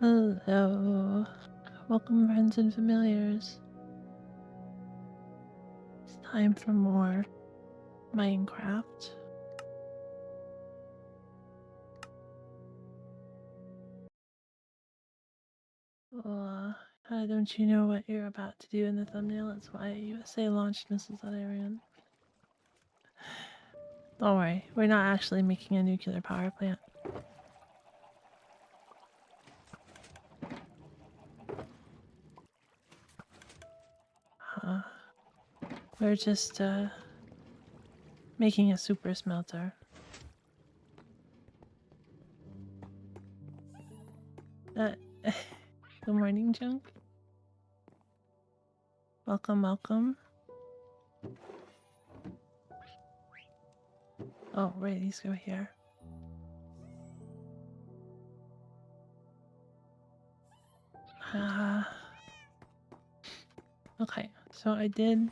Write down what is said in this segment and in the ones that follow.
Hello. Welcome, friends and familiars. It's time for more Minecraft. Don't you know what you're about to do in the thumbnail? That's why USA launched missiles at Iran. Don't worry, we're not actually making a nuclear power plant. We're just making a super smelter. Good morning, Junk. Welcome, welcome. Oh, right, these go here. Okay, so I did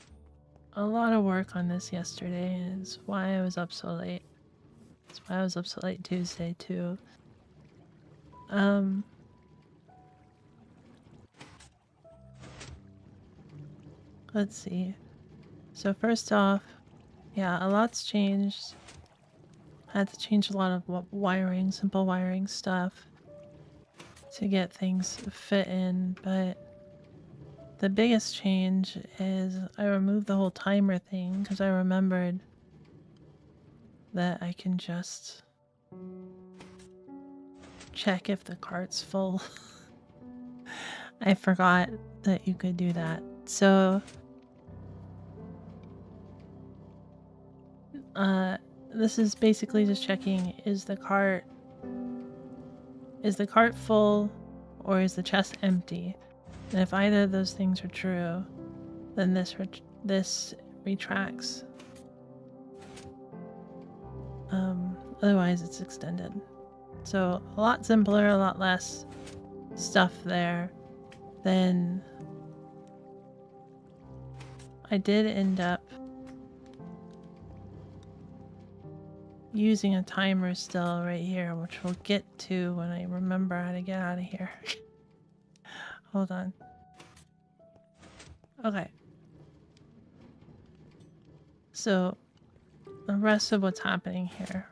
a lot of work on this yesterday, and it's why I was up so late. That's why I was up so late Tuesday, too. Let's see. So first off, yeah, a lot's changed. I had to change a lot of wiring, simple wiring stuff to get things fit in, but the biggest change is I removed the whole timer thing because I remembered that I can just check if the cart's full. I forgot that you could do that. So this is basically just checking, is the cart full or is the chest empty? And if either of those things are true, then this retracts. Otherwise it's extended. So a lot simpler, a lot less stuff there. Then I did end up using a timer still right here, which we'll get to when I remember how to get out of here. Hold on. Okay. So the rest of what's happening here.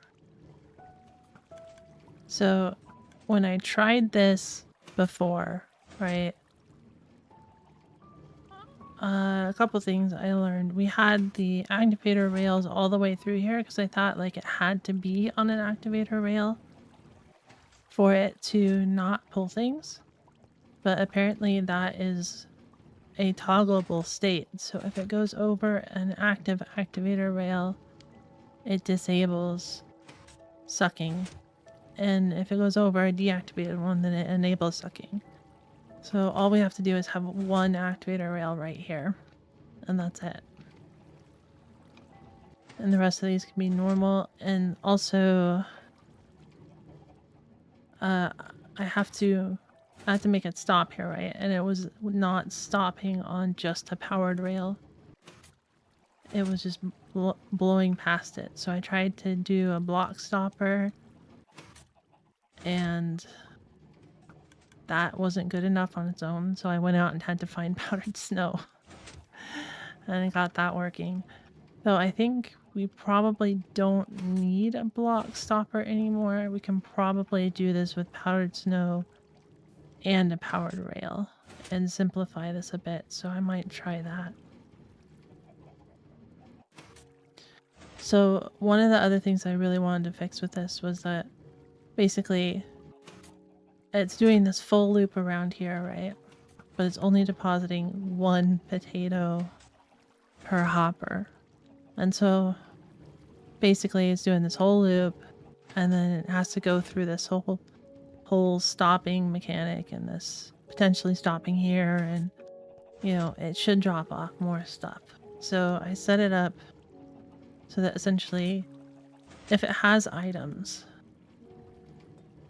So when I tried this before, right? A couple things I learned. We had the activator rails all the way through here because I thought like it had to be on an activator rail for it to not pull things. But apparently that is a toggleable state. So if it goes over an active activator rail, it disables sucking. And if it goes over a deactivated one, then it enables sucking. So all we have to do is have one activator rail right here. And that's it. And the rest of these can be normal. And also, I have to make it stop here, right? And it was not stopping on just a powered rail. It was just blowing past it. So I tried to do a block stopper, and that wasn't good enough on its own. So I went out and had to find powdered snow. And I got that working. So I think we probably don't need a block stopper anymore. We can probably do this with powdered snow and a powered rail and simplify this a bit. So I might try that. So one of the other things I really wanted to fix with this was that basically it's doing this full loop around here, right? But it's only depositing one potato per hopper. And so basically it's doing this whole loop and then it has to go through this whole stopping mechanic and this potentially stopping here, and you know, it should drop off more stuff. So I set it up so that essentially if it has items,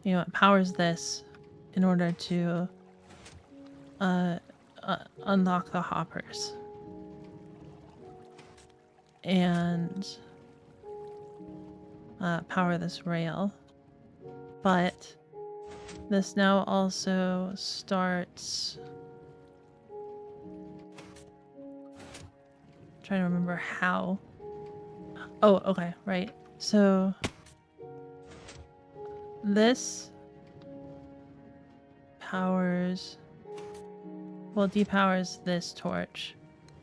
you know, it powers this in order to unlock the hoppers. And power this rail. But This now also starts... I'm trying to remember how. Oh, okay, right. So this powers... well, depowers this torch,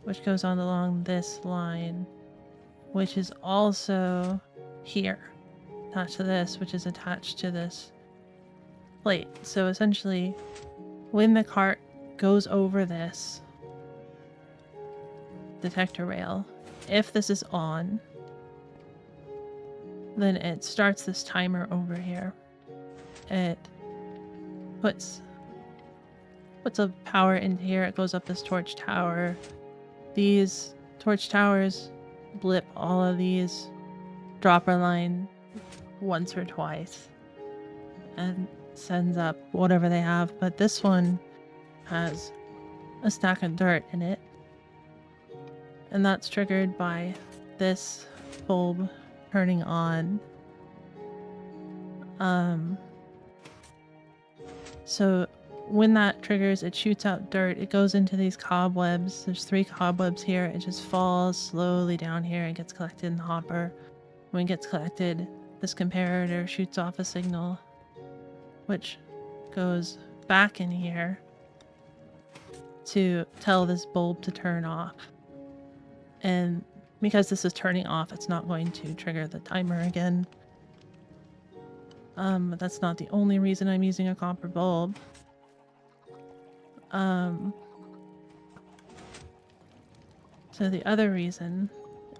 which goes on along this line, which is also here, attached to this, which is attached to this plate. So essentially, when the cart goes over this detector rail, if this is on, then it starts this timer over here. It puts a power into here. It goes up this torch tower. These torch towers blip all of these dropper line once or twice and sends up whatever they have. But this one has a stack of dirt in it, and that's triggered by this bulb turning on. So when that triggers, it shoots out dirt. It goes into these cobwebs. There's 3 cobwebs here. It just falls slowly down here and gets collected in the hopper. When it gets collected, this comparator shoots off a signal, which goes back in here to tell this bulb to turn off. And because this is turning off, it's not going to trigger the timer again. But that's not the only reason I'm using a copper bulb. So the other reason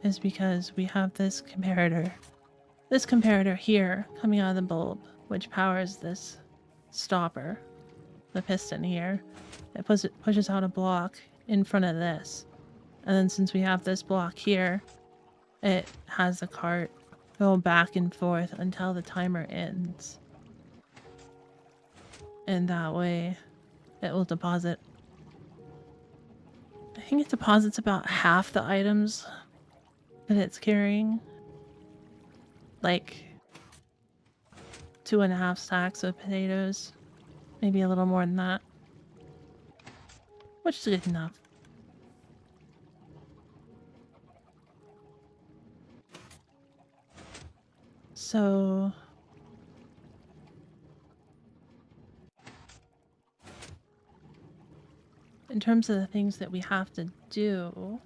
is because we have this comparator here coming out of the bulb, which powers this stopper, the piston here. It pushes out a block in front of this. And then since we have this block here, it has the cart go back and forth until the timer ends. And that way it will deposit. I think it deposits about half the items that it's carrying. Like 2.5 stacks of potatoes. Maybe a little more than that. Which is good enough. So in terms of the things that we have to do,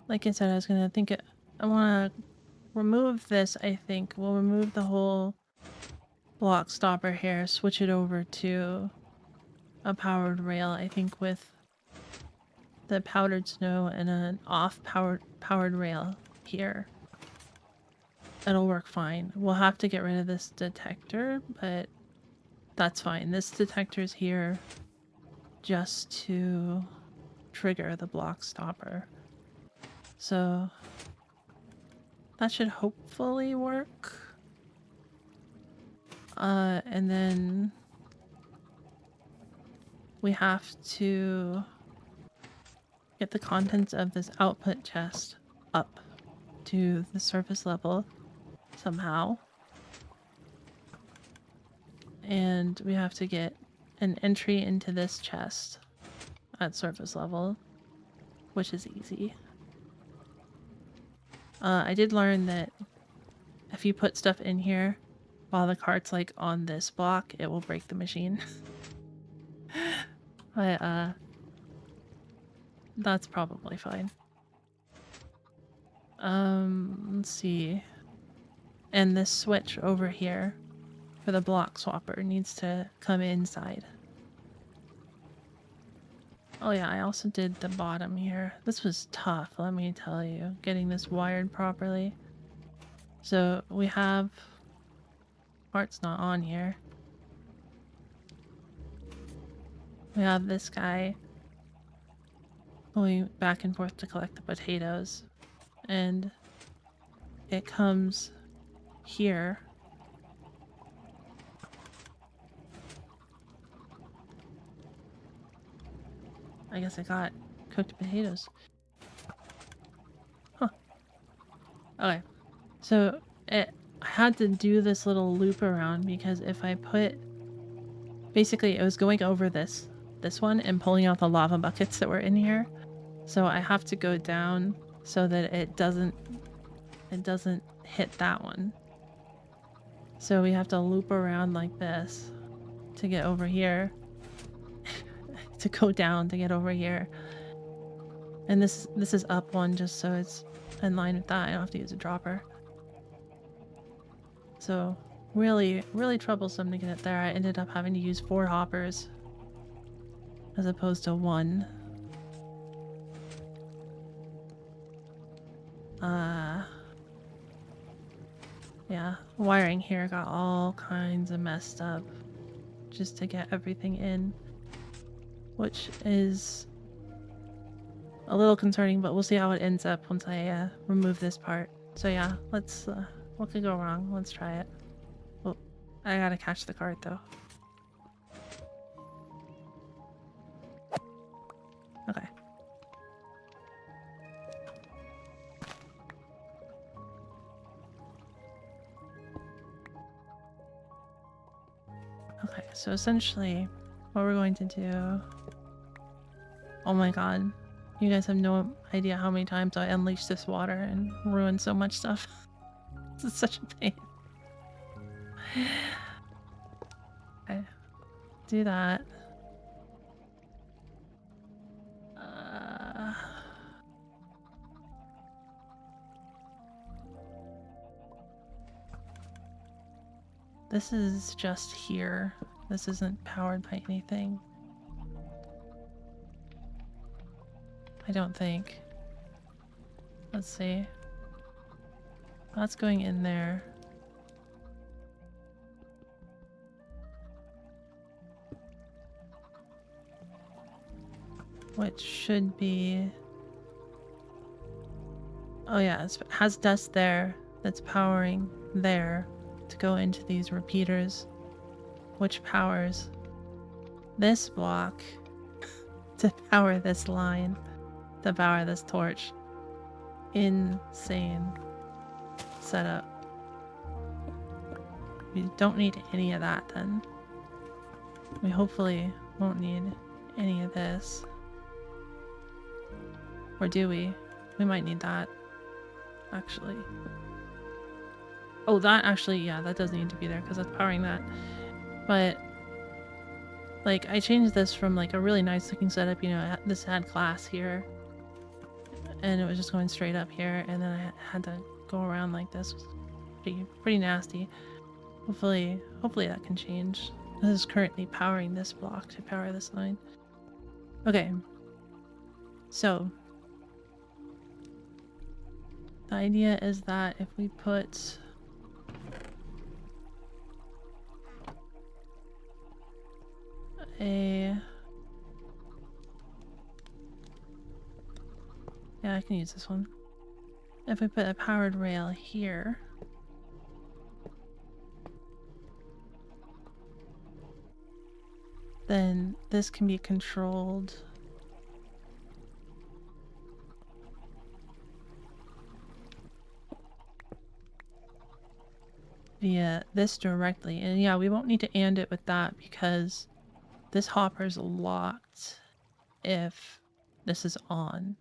like I said, I was gonna think it, I want to remove this. I think we'll remove the whole block stopper here, switch it over to a powered rail. I think with the powdered snow and an off powered rail here, it'll work fine. We'll have to get rid of this detector, but that's fine. This detector's here just to trigger the block stopper. So that should hopefully work. And then we have to get the contents of this output chest up to the surface level somehow. And we have to get an entry into this chest at surface level, which is easy. I did learn that if you put stuff in here while the cart's like on this block, it will break the machine. But that's probably fine. Let's see. And this switch over here for the block swapper needs to come inside. Oh yeah, I also did the bottom here. This was tough, let me tell you, getting this wired properly. So we have... part's not on here. We have this guy going back and forth to collect the potatoes. And it comes here. I guess I got cooked potatoes. Huh. Okay. So I had to do this little loop around because if I put, basically it was going over this one and pulling out the lava buckets that were in here. So I have to go down so that it doesn't hit that one. So we have to loop around like this to get over here. To go down to get over here. And this is up one just so it's in line with that. I don't have to use a dropper. So really, really troublesome to get it there. I ended up having to use 4 hoppers as opposed to 1. Yeah, wiring here got all kinds of messed up just to get everything in, which is a little concerning, but we'll see how it ends up once I remove this part. So yeah, let's, what could go wrong? Let's try it. Oh, I gotta catch the cart though. Okay. Okay, so essentially what we're going to do... Oh my god. You guys have no idea how many times I unleashed this water and ruined so much stuff. This is such a pain. Okay. Do that. This is just here. This isn't powered by anything. I don't think. Let's see. That's going in there. Which should be... Oh yeah, it has dust there that's powering there to go into these repeaters, which powers this block to power this line, to power this torch. Insane setup. We don't need any of that then. We hopefully won't need any of this. Or do we? We might need that, actually. Oh, that actually, yeah, that does need to be there because that's powering that. But, like, I changed this from, like, a really nice looking setup, you know, this had glass here. And it was just going straight up here, and then I had to go around like this. It was pretty nasty. Hopefully that can change. This is currently powering this block to power this line. Okay. So, the idea is that if we put a... Yeah, I can use this one. If we put a powered rail here, then this can be controlled via this directly. And yeah, we won't need to and it with that because this hopper's locked if this is on.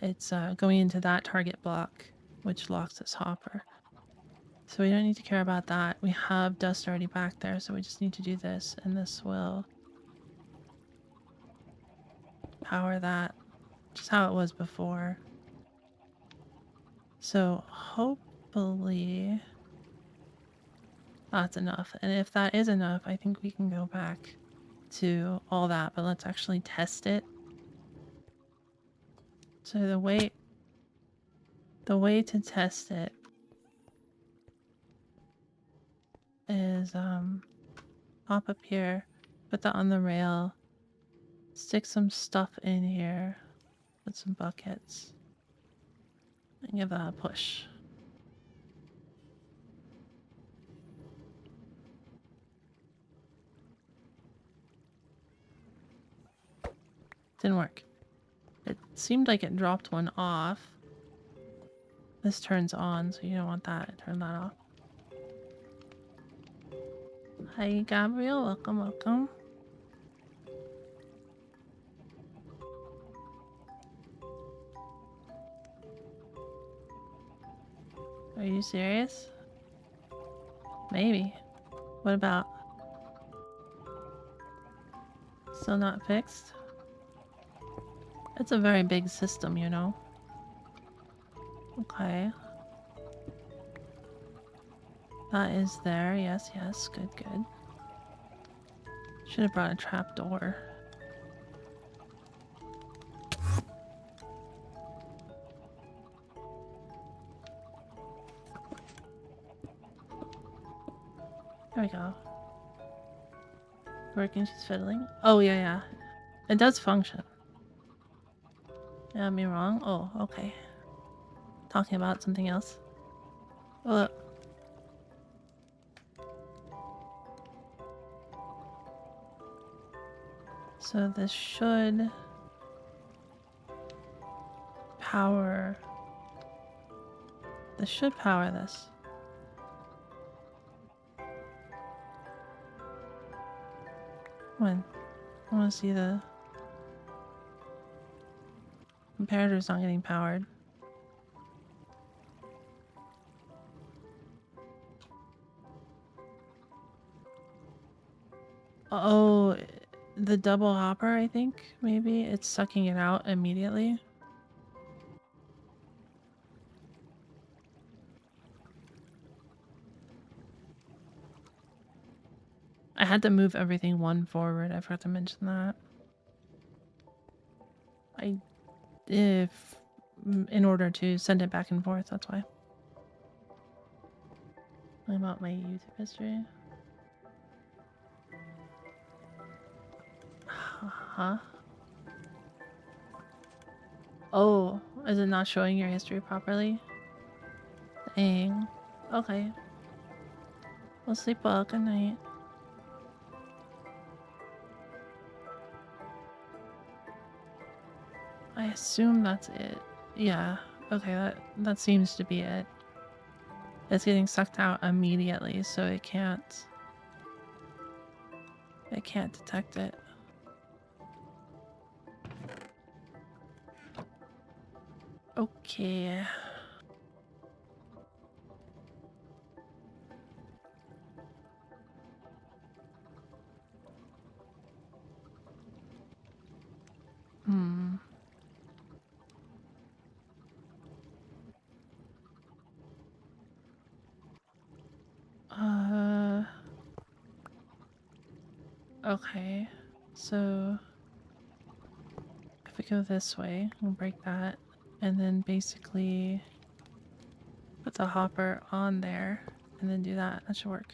It's going into that target block, which locks this hopper. So we don't need to care about that. We have dust already back there, so we just need to do this, and this will power that, just how it was before. So hopefully that's enough. And if that is enough, I think we can go back to all that, but let's actually test it. So the way to test it is hop up here, put that on the rail, stick some stuff in here, put some buckets, and give that a push. Didn't work. It seemed like it dropped one off. This turns on, so you don't want that. Turn that off. Hi, Gabriel. Welcome, welcome. Are you serious? Maybe. What about? Still not fixed? It's a very big system, you know. Okay. That is there. Yes, yes. Good, good. Should have brought a trap door. There we go. Working, she's fiddling. Oh, yeah, yeah. It does function. Am I wrong? Oh, okay. Talking about something else. So this should power... This should power this. When? I want to see the... Comparator's not getting powered. Oh, the double hopper, I think, maybe? It's sucking it out immediately. I had to move everything one forward. I forgot to mention that. In order to send it back and forth, that's why. What about my YouTube history? Huh? Oh, is it not showing your history properly? Dang. Okay. We'll sleep well. Good night. I assume that's it. Yeah. Okay, that seems to be it. It's getting sucked out immediately, so it can't detect it. Okay. Okay. So if we go this way, we'll break that, and then basically put the hopper on there, and then do that. That should work.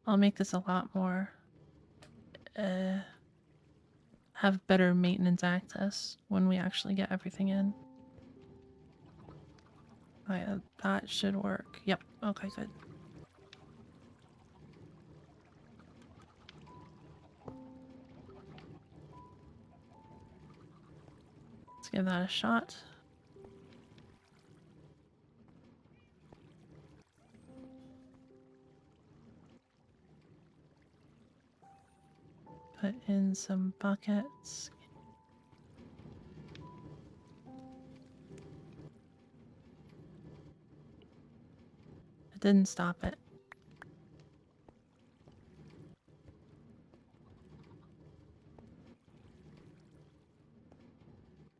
I'll make this a lot more, have better maintenance access when we actually get everything in. That should work. Yep. Okay, good. Let's give that a shot. Put in some buckets. It didn't stop it.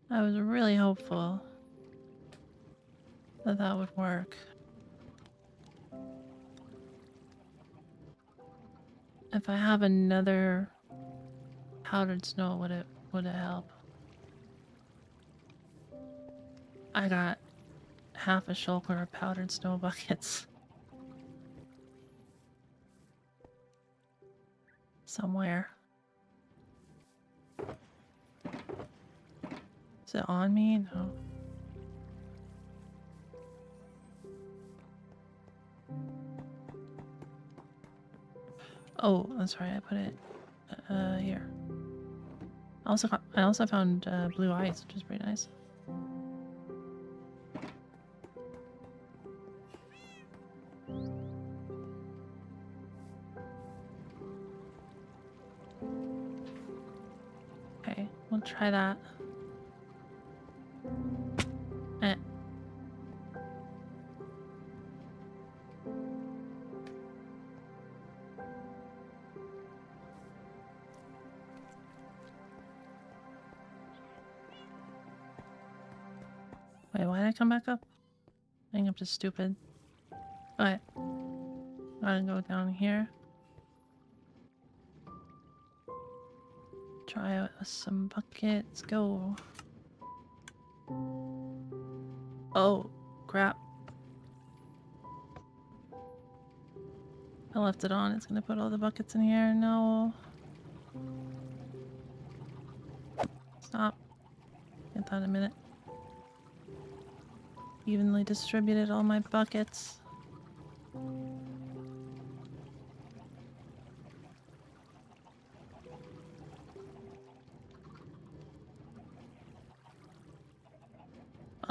I was really hopeful that that would work. If I have another powdered snow, would it help? I got half a shulker of powdered snow buckets. Somewhere. Is it on me? No. Oh, that's right. I put it here. I also found blue ice, which is pretty nice. Okay, we'll try that. Eh. Wait, why did I come back up? I think I'm just stupid. Alright. Gotta go down here. Try out with some buckets. Go. Oh, crap. I left it on. It's gonna put all the buckets in here. No. Stop. Get that in a minute. Evenly distributed all my buckets.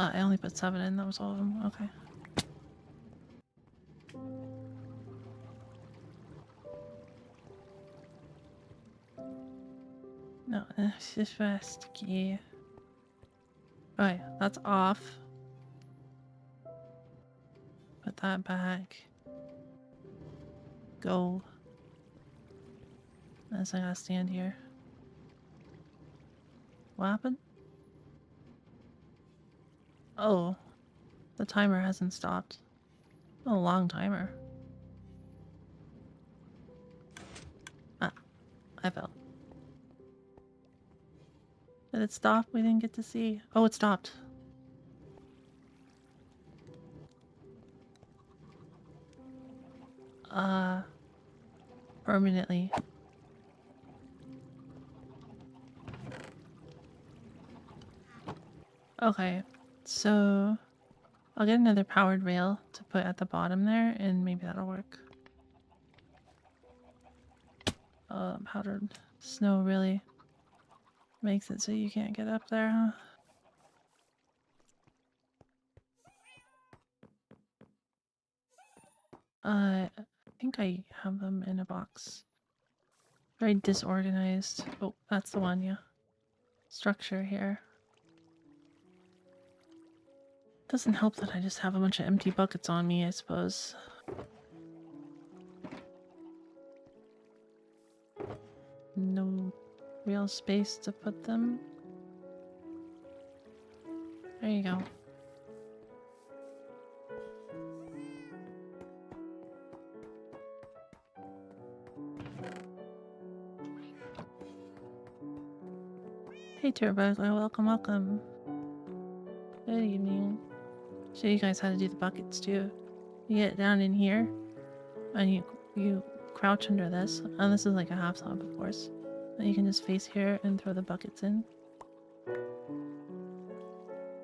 I only put 7 in. That was all of them. Okay. No, it's just fast key. Alright, that's off. Put that back. Go. As I gotta stand here. What happened? Oh, the timer hasn't stopped. A long timer. Ah, I fell. Did it stop? We didn't get to see. Oh, it stopped. Permanently. Okay, so I'll get another powered rail to put at the bottom there, and maybe that'll work. Powdered snow really makes it so you can't get up there, huh? I think I have them in a box. Very disorganized. Oh, that's the one, yeah. Structure here. Doesn't help that I just have a bunch of empty buckets on me, I suppose. No real space to put them. There you go. Hey Turbo, welcome, welcome. Good evening. Show you guys how to do the buckets too. You get down in here, and you crouch under this, and this is like a half slab, of course. And you can just face here and throw the buckets in.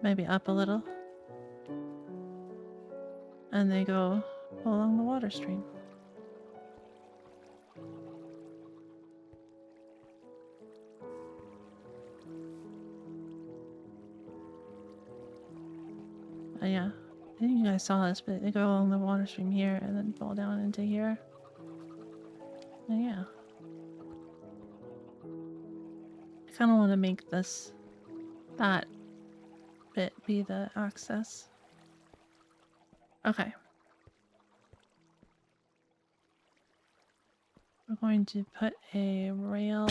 Maybe up a little. And they go along the water stream. Yeah, I think you guys saw this, but they go along the water stream here and then fall down into here. And yeah. I kind of want to make that bit be the access. Okay. We're going to put a rail,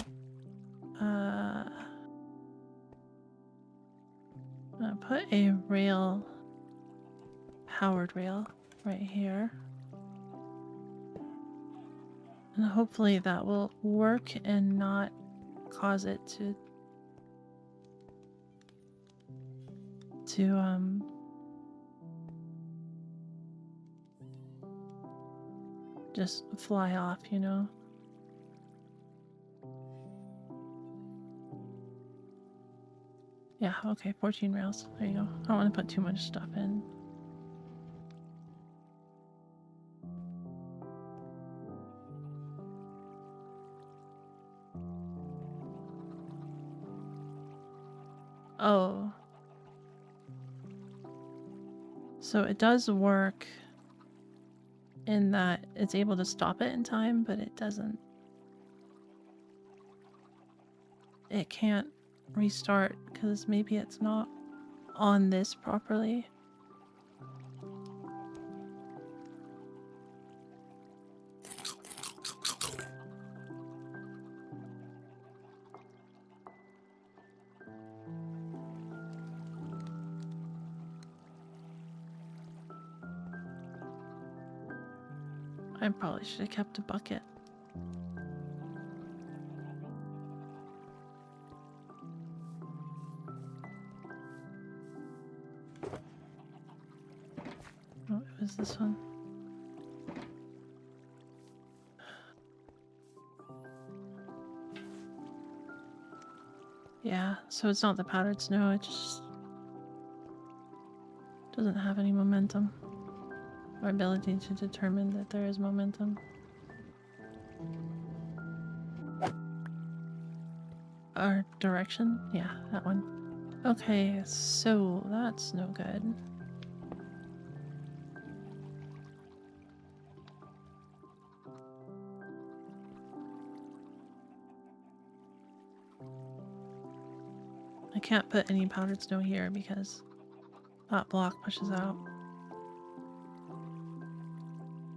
powered rail right here. And hopefully that will work and not cause it to just fly off, you know? Yeah, okay, 14 rails. There you go. I don't want to put too much stuff in. Oh. So it does work in that it's able to stop it in time, but it doesn't. It can't restart because maybe it's not on this properly. I probably should have kept a bucket. Oh, it was this one. Yeah, so it's not the powdered snow, it just doesn't have any momentum or ability to determine that there is momentum. Or direction? Yeah, that one. Okay, so that's no good. I can't put any powdered snow here because that block pushes out.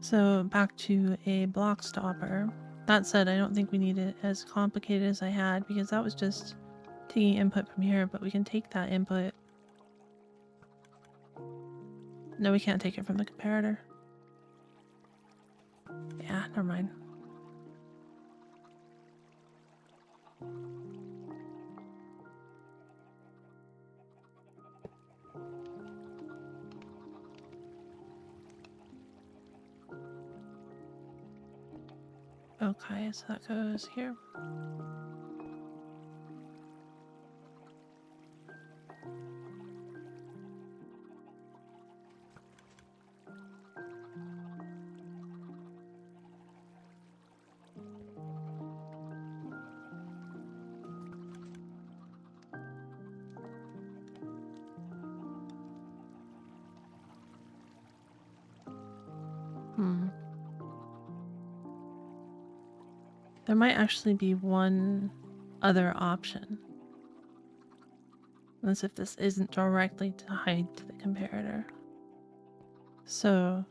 So back to a block stopper. That said, I don't think we need it as complicated as I had because that was just taking input from here, but we can take that input. No, we can't take it from the comparator. Yeah, never mind. Okay, so that goes here. There might actually be one other option. As if this isn't directly tied to the comparator. So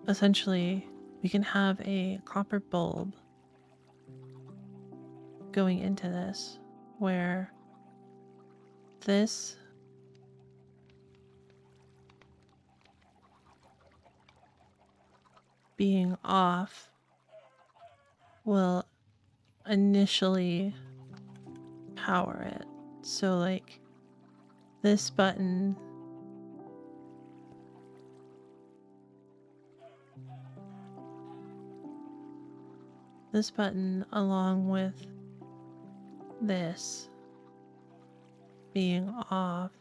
essentially we can have a copper bulb going into this where this being off will initially power it. So like this button along with this being off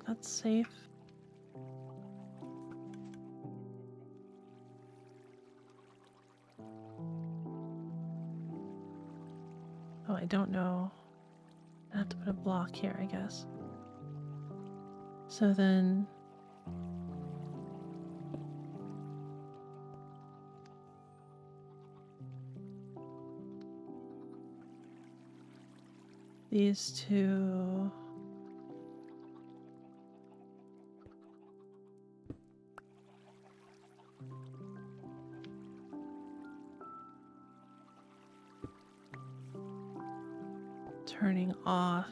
that's safe. Oh, I don't know. I have to put a block here, I guess. So then these two turning off.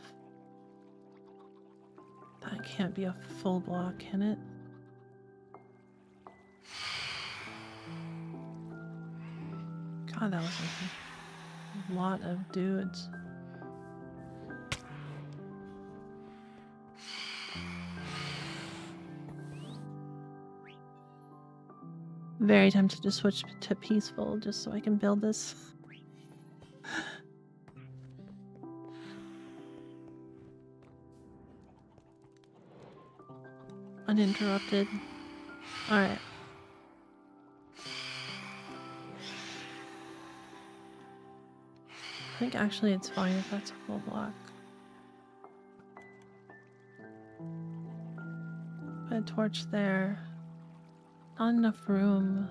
That can't be a full block, can it? God, that was like a lot of dudes. Very tempted to switch to peaceful just so I can build this. Uninterrupted. Alright. think actually it's fine if that's a full block. Put a torch there. Not enough room.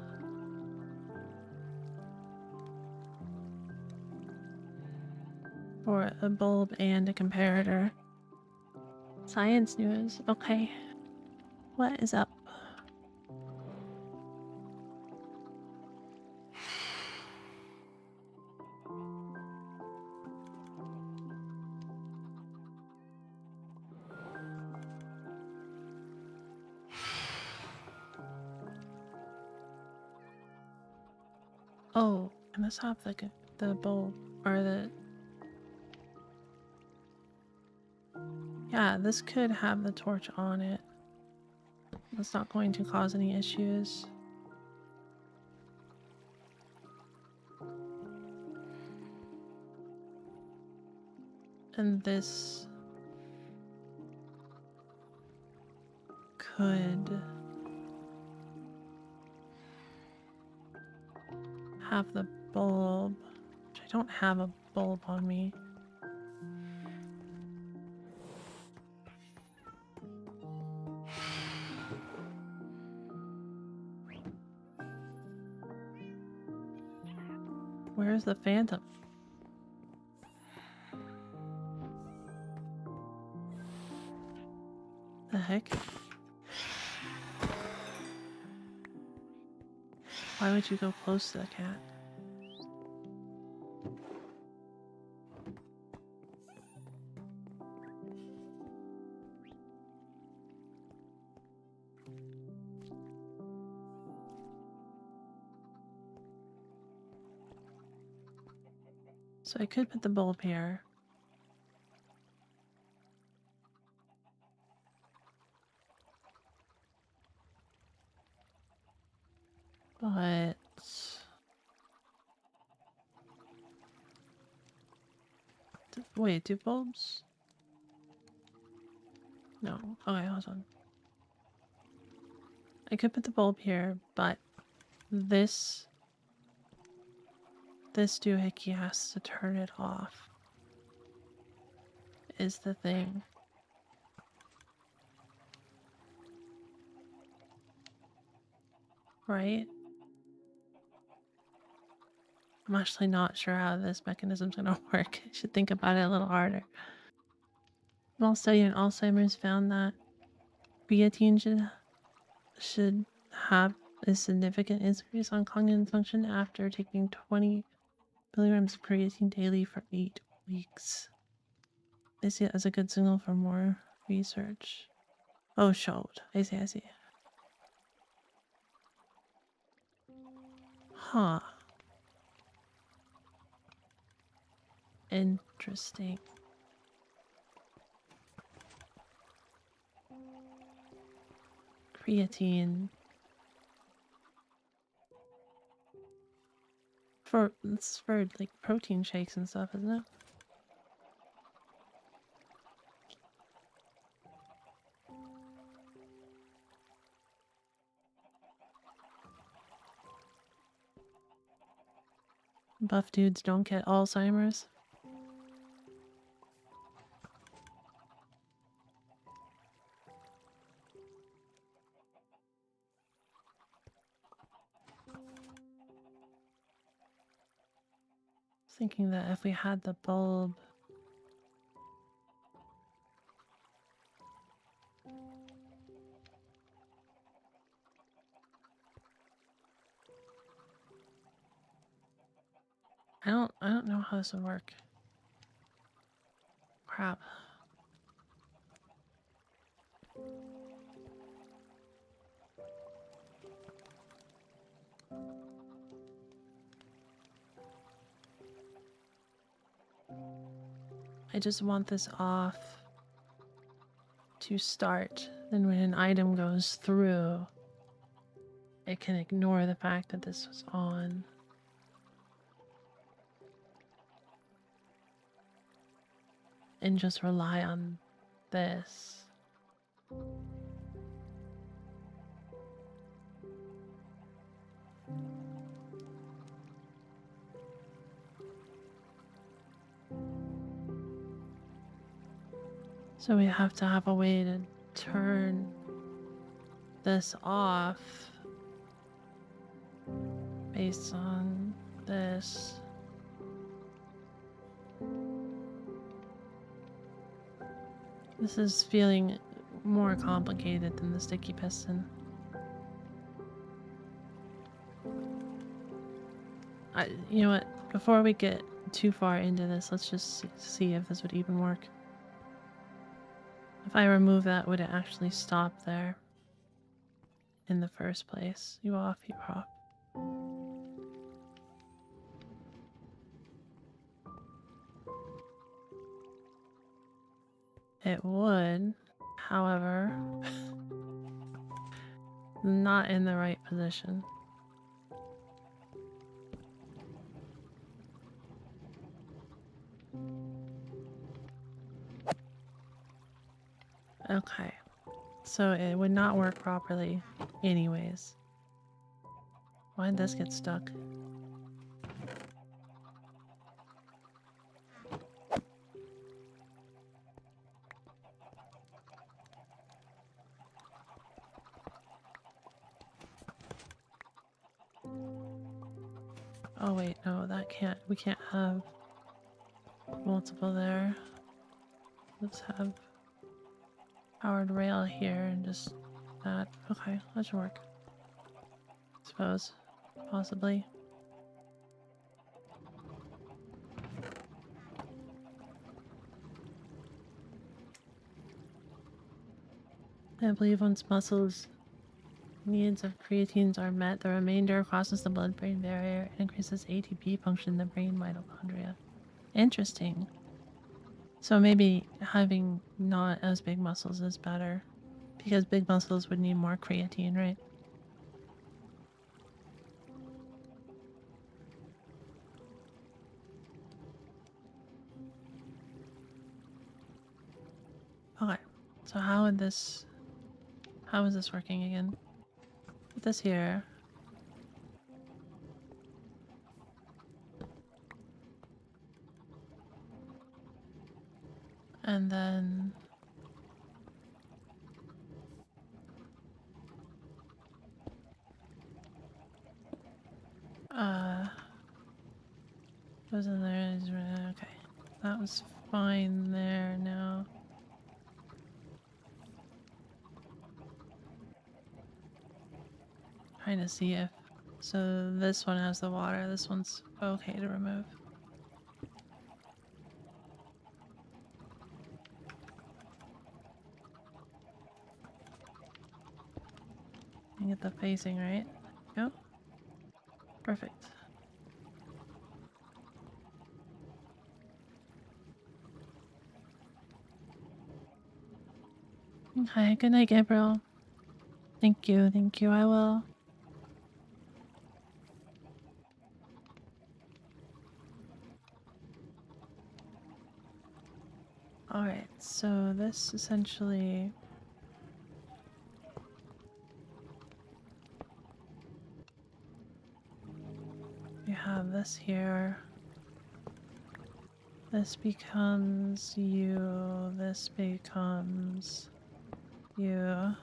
For a bulb and a comparator. Science news. Okay. What is up? Oh, I must have the bulb or the. Yeah, this could have the torch on it. That's not going to cause any issues. And this could have the bulb, which I don't have a bulb on me. Where's the phantom? The heck? Why would you go close to the cat? So I could put the bulb here. But wait, do bulbs? No. Okay, hold on. I could put the bulb here, but this doohickey has to turn it off. Is the thing. Right? I'm actually not sure how this mechanism's gonna work. I should think about it a little harder. A small study in Alzheimer's found that creatine should have a significant increase on cognitive function after taking 20 milligrams of creatine daily for 8 weeks. They see it as a good signal for more research. Oh, showed. I see, I see. Huh. Interesting. Creatine. It's for like protein shakes and stuff, isn't it? Buff dudes don't get Alzheimer's. Thinking that if we had the bulb, I don't know how this would work. Crap. I just want this off to start. Then when an item goes through, it can ignore the fact that this was on. And just rely on this. So we have to have a way to turn this off based on this. This is feeling more complicated than the sticky piston. You know what? Before we get too far into this, let's just see if this would even work. If I remove that, would it actually stop there in the first place? You off, you off. It would, however, not in the right position. Okay, so it would not work properly anyways. Why'd this get stuck? Oh wait, no, that can't, we can't have multiple there. Let's have powered rail here and just that. Okay, that should work. I suppose. Possibly. I believe once muscles needs of creatines are met, the remainder crosses the blood-brain barrier and increases ATP function in the brain mitochondria. Interesting. So maybe having not as big muscles is better, because big muscles would need more creatine, right? Okay, so how is this working again? Put this here. And then goes in there. Okay, that was fine there. Now trying to see if so this one has the water. This one's okay to remove. And get the facing right. Go. Perfect. Okay, good night, Gabriel. Thank you, I will. Alright, so this essentially... You have this here. This becomes you. This becomes you.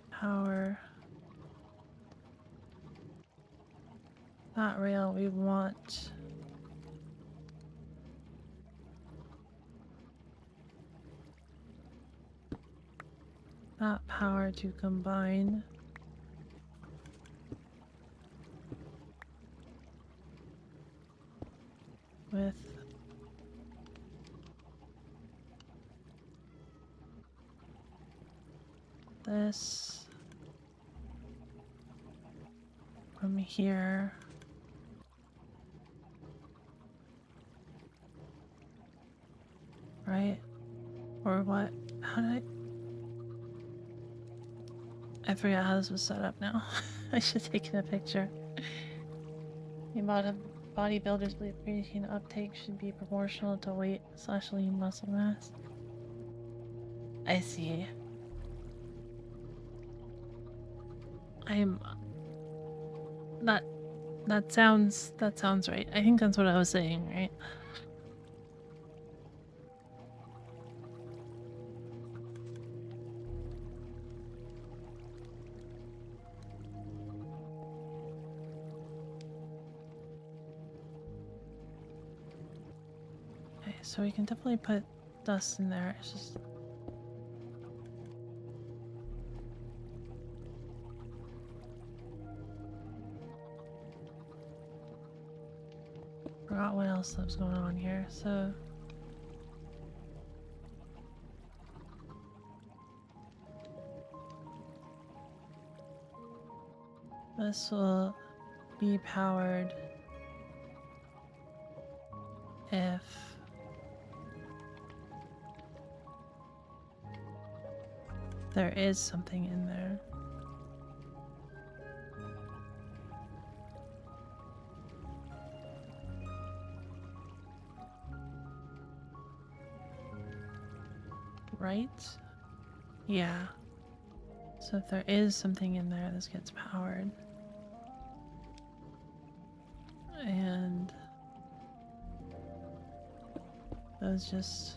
Power. That rail we want. That power to combine. With this from here. Right? Or what? How did I forgot how this was set up now. I should have taken a picture. The amount of bodybuilders believe creatine uptake should be proportional to weight/lean muscle mass. I see. I'm not That sounds right. I think that's what I was saying, right? Okay, so we can definitely put dust in there. It's just forgot what else was going on here. So this will be powered if there is something in there. Right? Yeah. So if there is something in there, this gets powered. And those just...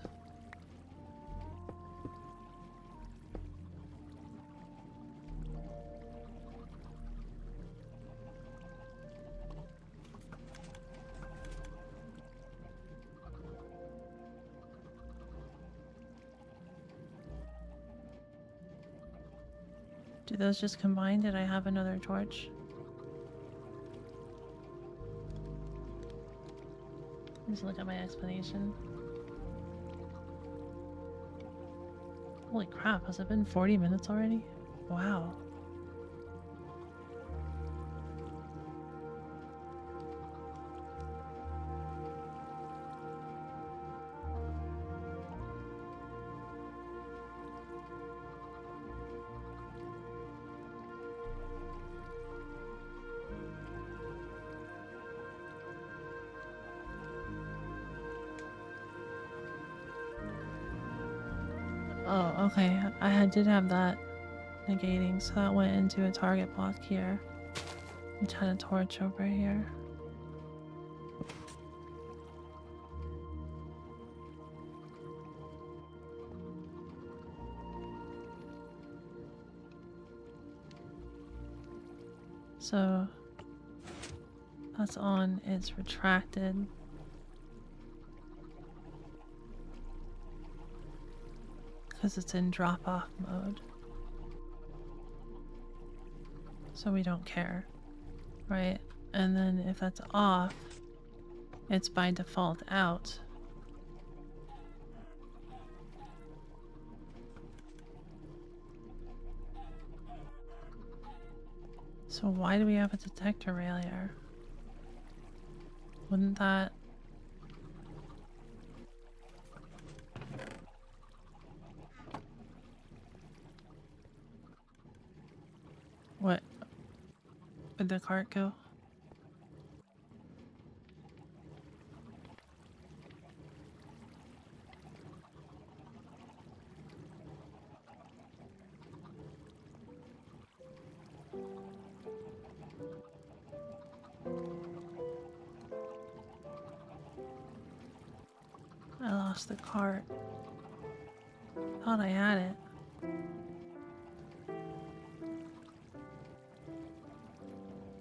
Do those just combine? Did I have another torch? Just look at my explanation. Holy crap, has it been 40 minutes already? Wow. Oh, okay. did have that negating, so that went into a target block here. Which had a torch over here. So that's on, it's retracted. Because it's in drop-off mode. So we don't care, right? And then if that's off, it's by default out. So why do we have a detector rail here? Wouldn't that... What? Where'd the cart go? I lost the cart. Thought I had it.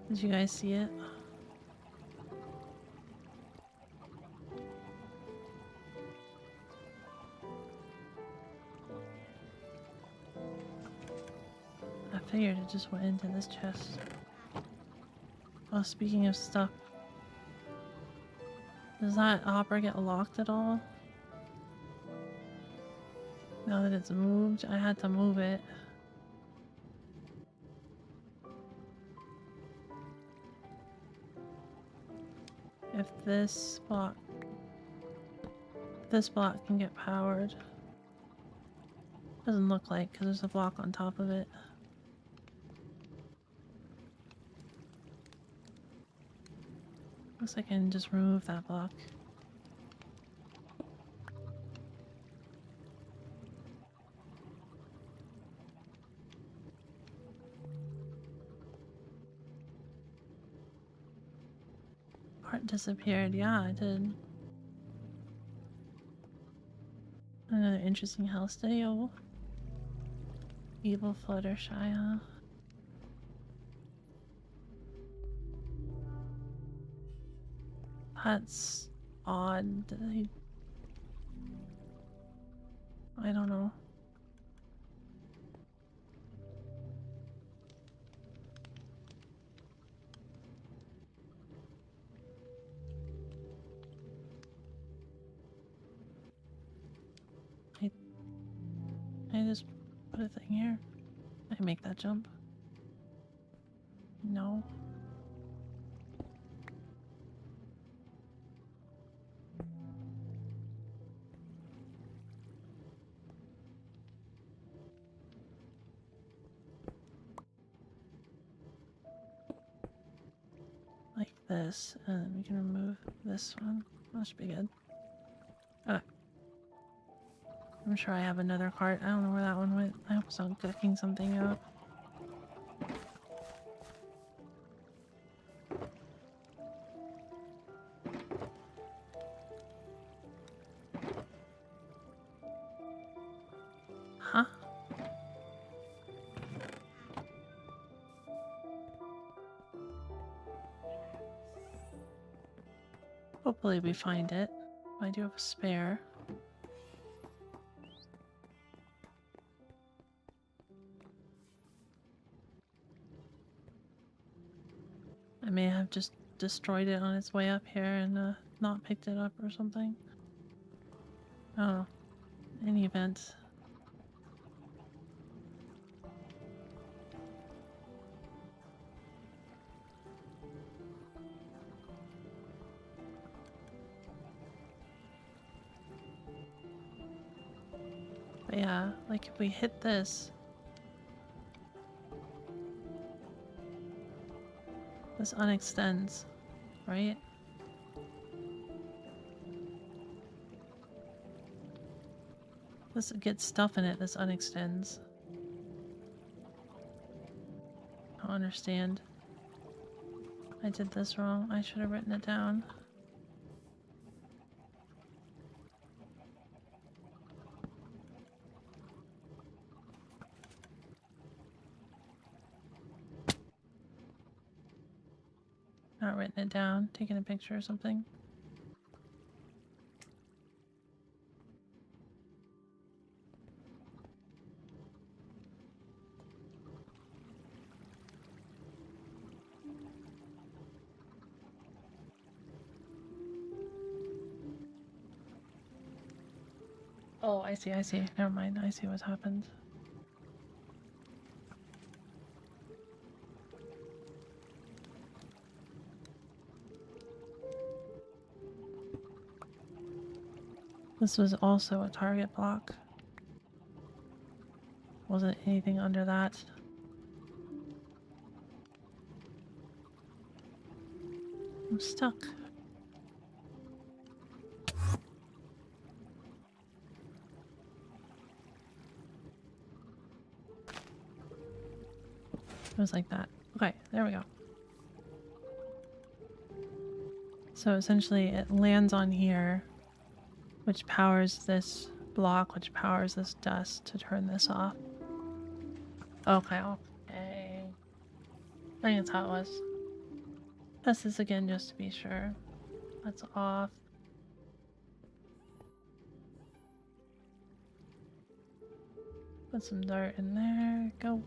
Did you guys see it? I figured it just went into this chest. Oh, speaking of stuff, does that hopper get locked at all? Now that it's moved, I had to move it. If this block can get powered. Doesn't look like, because there's a block on top of it. Looks like I can just remove that block. Part disappeared. Yeah, I did. Another interesting house video. Evil Fluttershy. That's odd. I don't know. I just put a thing here. I make that jump. No. Like this, and then we can remove this one. That should be good. Okay. I'm sure I have another cart. I don't know where that one went. I hope it's not cooking something out. Huh? Hopefully we find it. I do have a spare. I may have just destroyed it on its way up here and not picked it up or something. Oh, in any event. But yeah, like if we hit this, this unextends, right? This gets stuff in it, this unextends. I don't understand. I did this wrong. I should have written it down. Not written it down, taking a picture or something. Oh, I see, I see. Never mind, I see what's happened. This was also a target block. Wasn't anything under that. I'm stuck. It was like that. Okay, there we go. So essentially it lands on here, which powers this block, which powers this dust to turn this off. Okay, okay. I think that's how it was. Test this again just to be sure. That's off. Put some dirt in there. Go.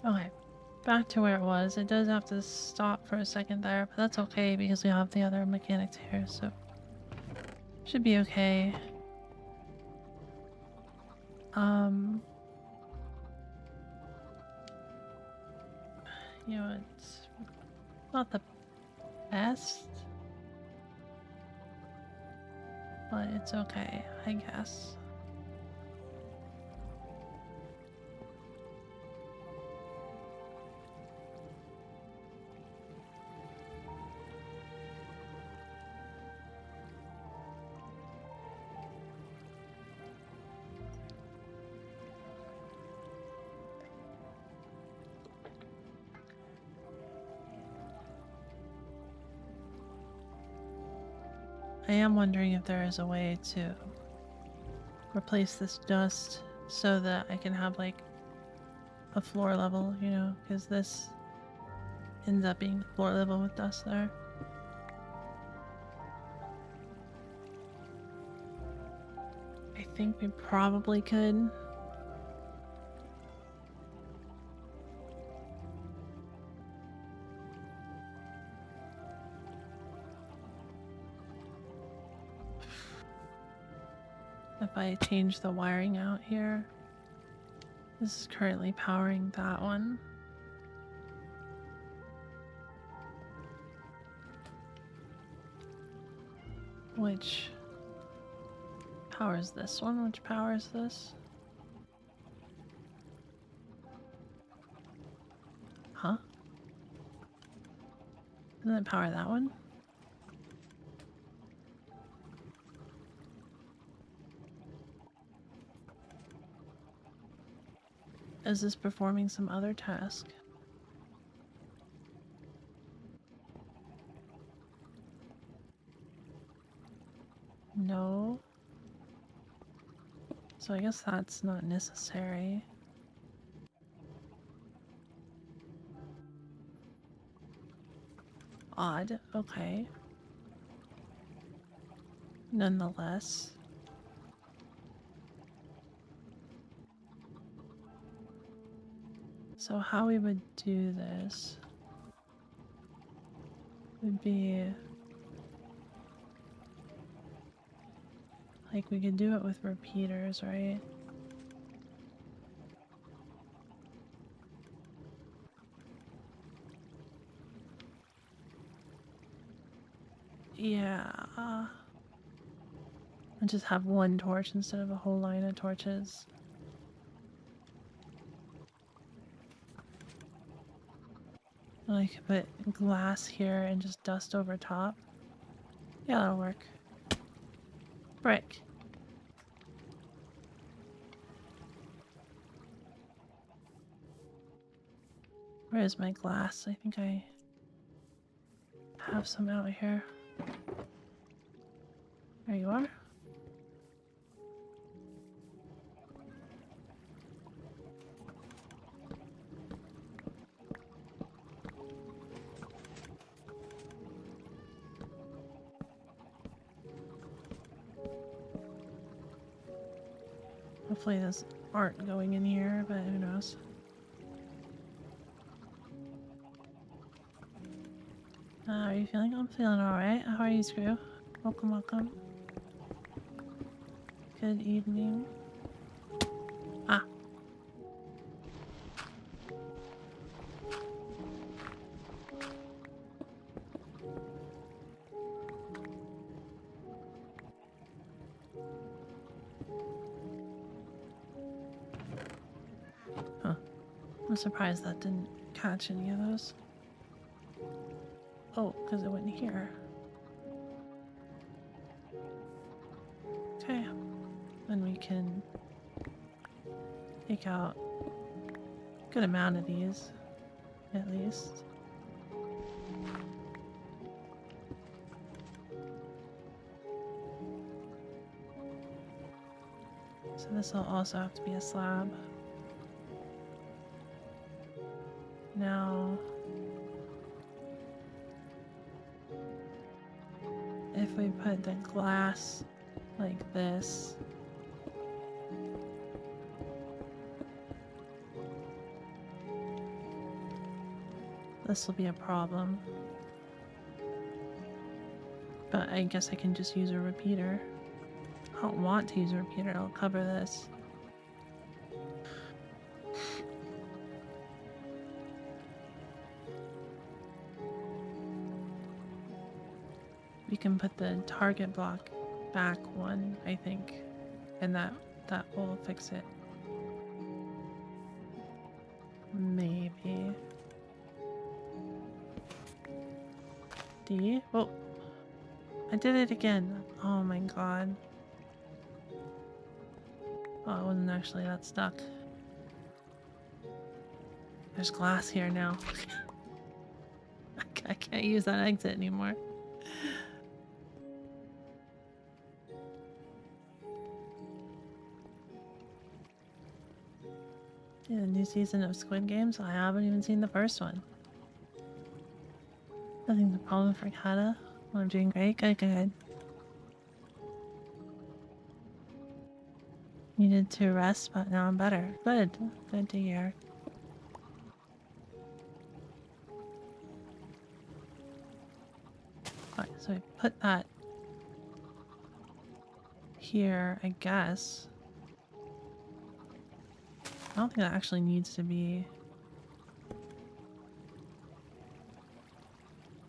Okay, back to where it was. It does have to stop for a second there, but that's okay because we have the other mechanics here, so should be okay. You know, it's not the best, but it's okay, I guess. I am wondering if there is a way to replace this dust so that I can have like a floor level, you know, because this ends up being floor level with dust there. I think we probably could. If I change the wiring out here, this is currently powering that one. Which powers this one, which powers this. Huh? Doesn't it power that one? Is this performing some other task? No. So I guess that's not necessary. Odd. Okay. Nonetheless. So how we would do this would be like we could do it with repeaters, right? Yeah. And just have one torch instead of a whole line of torches. I could put glass here and just dust over top. Yeah, that'll work. Brick. Where is my glass? I think I have some out here. There you are. Hopefully those aren't going in here, but who knows. How are you feeling? I'm feeling alright. How are you, Screw? Welcome, welcome. Good evening. Ah. Huh. I'm surprised that didn't catch any of those. Oh, because it went here. Okay. Then we can take out a good amount of these, at least. So this will also have to be a slab. Now, if we put the glass like this, this will be a problem. But I guess I can just use a repeater. I don't want to use a repeater, I'll cover this. We can put the target block back one, I think, and that will fix it. Maybe. D? Oh, I did it again. Oh my god. Oh, it wasn't actually that stuck. There's glass here now. I can't use that exit anymore. new season of Squid Games. I haven't even seen the first one. Nothing's a problem for Kada. I'm doing great. Good, good. Needed to rest, but now I'm better. Good. Good to hear. Alright, so I put that here, I guess. I don't think that actually needs to be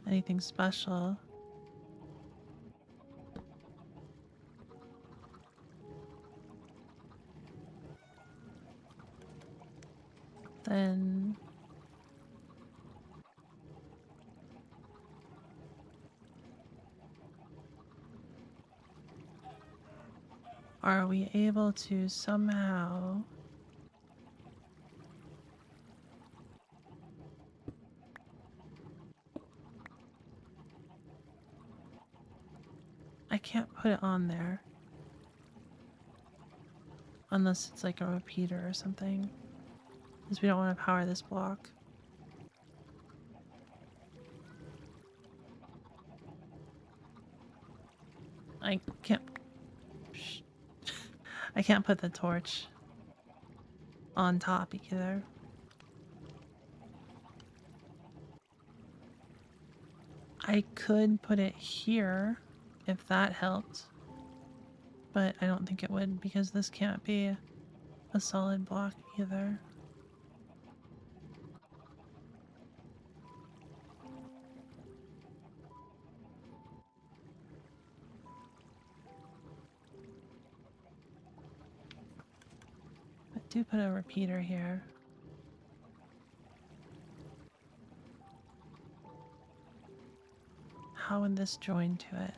anything special. Then are we able to somehow I can't put it on there unless it's like a repeater or something, because we don't want to power this block. I can't I can't put the torch on top either. I could put it here if that helped, but I don't think it would because this can't be a solid block either. I do put a repeater here. How would this join to it?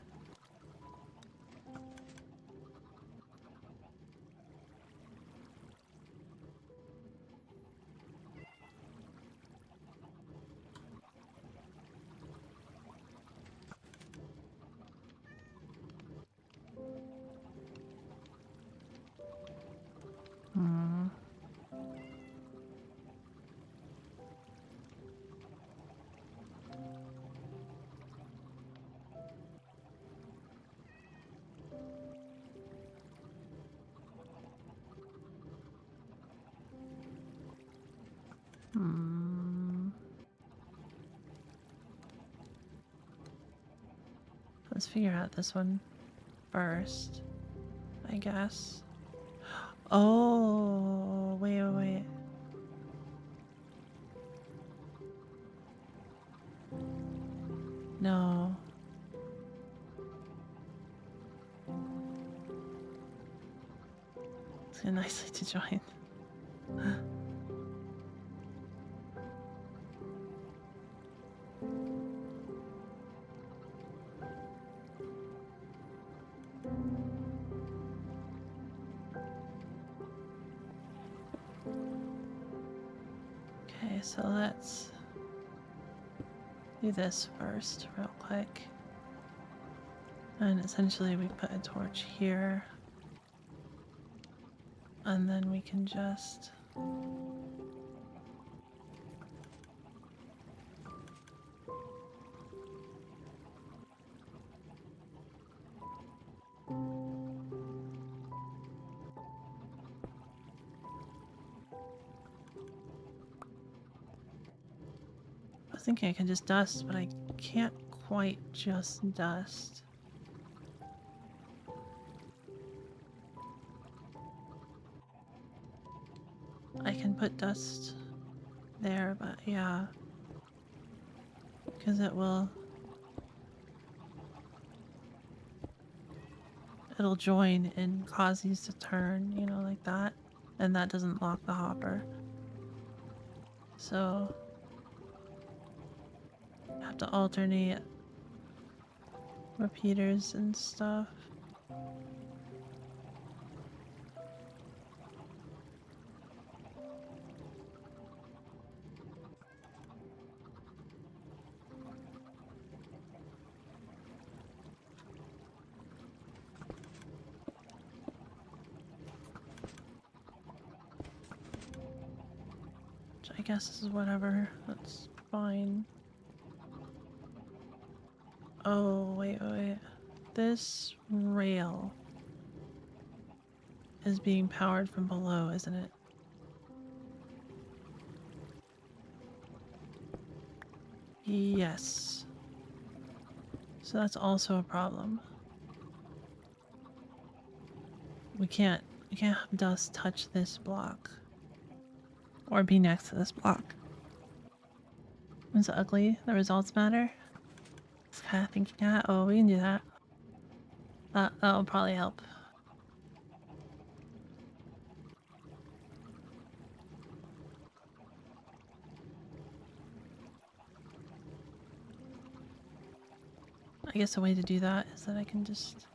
Hmm. Hmm. Let's figure out this one first, I guess. Oh, wait, wait, wait. No. It's gonna nicely to join. Okay, so let's do this first real quick. And essentially we put a torch here. And then we can just I was thinking I can just dust, but I can't quite just dust. I can put dust there, but yeah. Because it'll join and cause these to turn, you know, like that. And that doesn't lock the hopper. So I have to alternate repeaters and stuff. guess this is whatever. That's fine. Oh, wait. This rail is being powered from below, isn't it? Yes. So that's also a problem. We can't have dust touch this block. Or be next to this block. It's ugly. The results matter. It's kind of thinking that. Oh, we can do that. That'll probably help. I guess a way to do that is that I can just...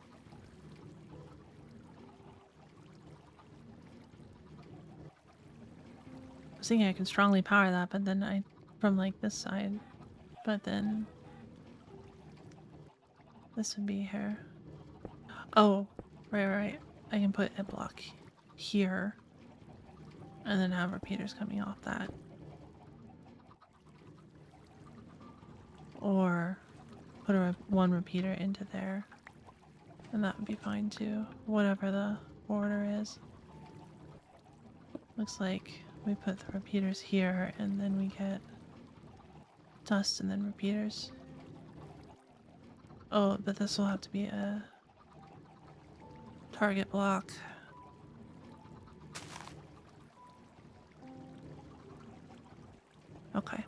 I was thinking I can strongly power that, but then from like this side, but then this would be here. Oh, right. I can put a block here and then have repeaters coming off that. Or put one repeater into there, and that would be fine too, whatever the order is. Looks like we put the repeaters here and then we get dust and then repeaters. Oh, but this will have to be a target block. Okay.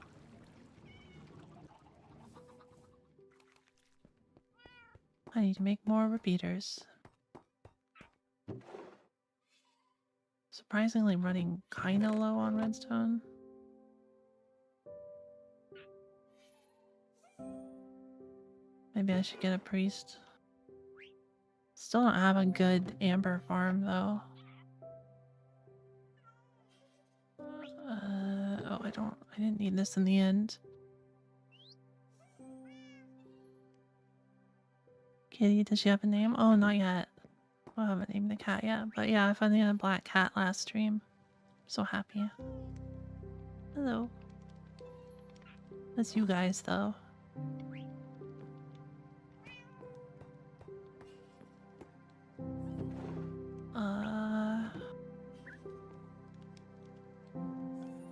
I need to make more repeaters. Surprisingly running kinda low on redstone. Maybe I should get a priest. Still don't have a good amber farm though. Oh, I didn't need this in the end. Kitty, does she have a name? Oh, not yet. I haven't named the cat yet, but yeah, I finally had a black cat last stream. So happy. Hello. That's you guys though.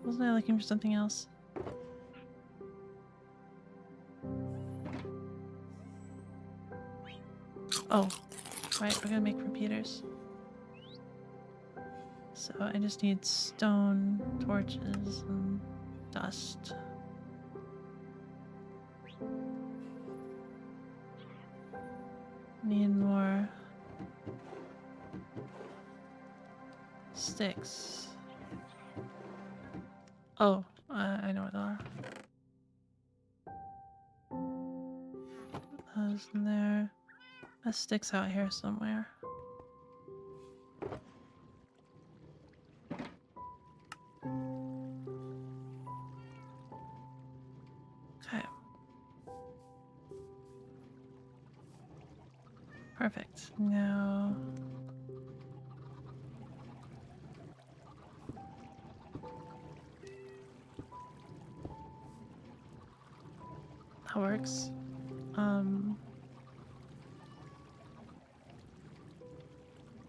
Wasn't I looking for something else? Oh, right, we're gonna make repeaters. So I just need stone, torches, and dust. Need more sticks. Oh, I know what they are. Those in there. That sticks out here somewhere. Okay. Perfect. Now... that works.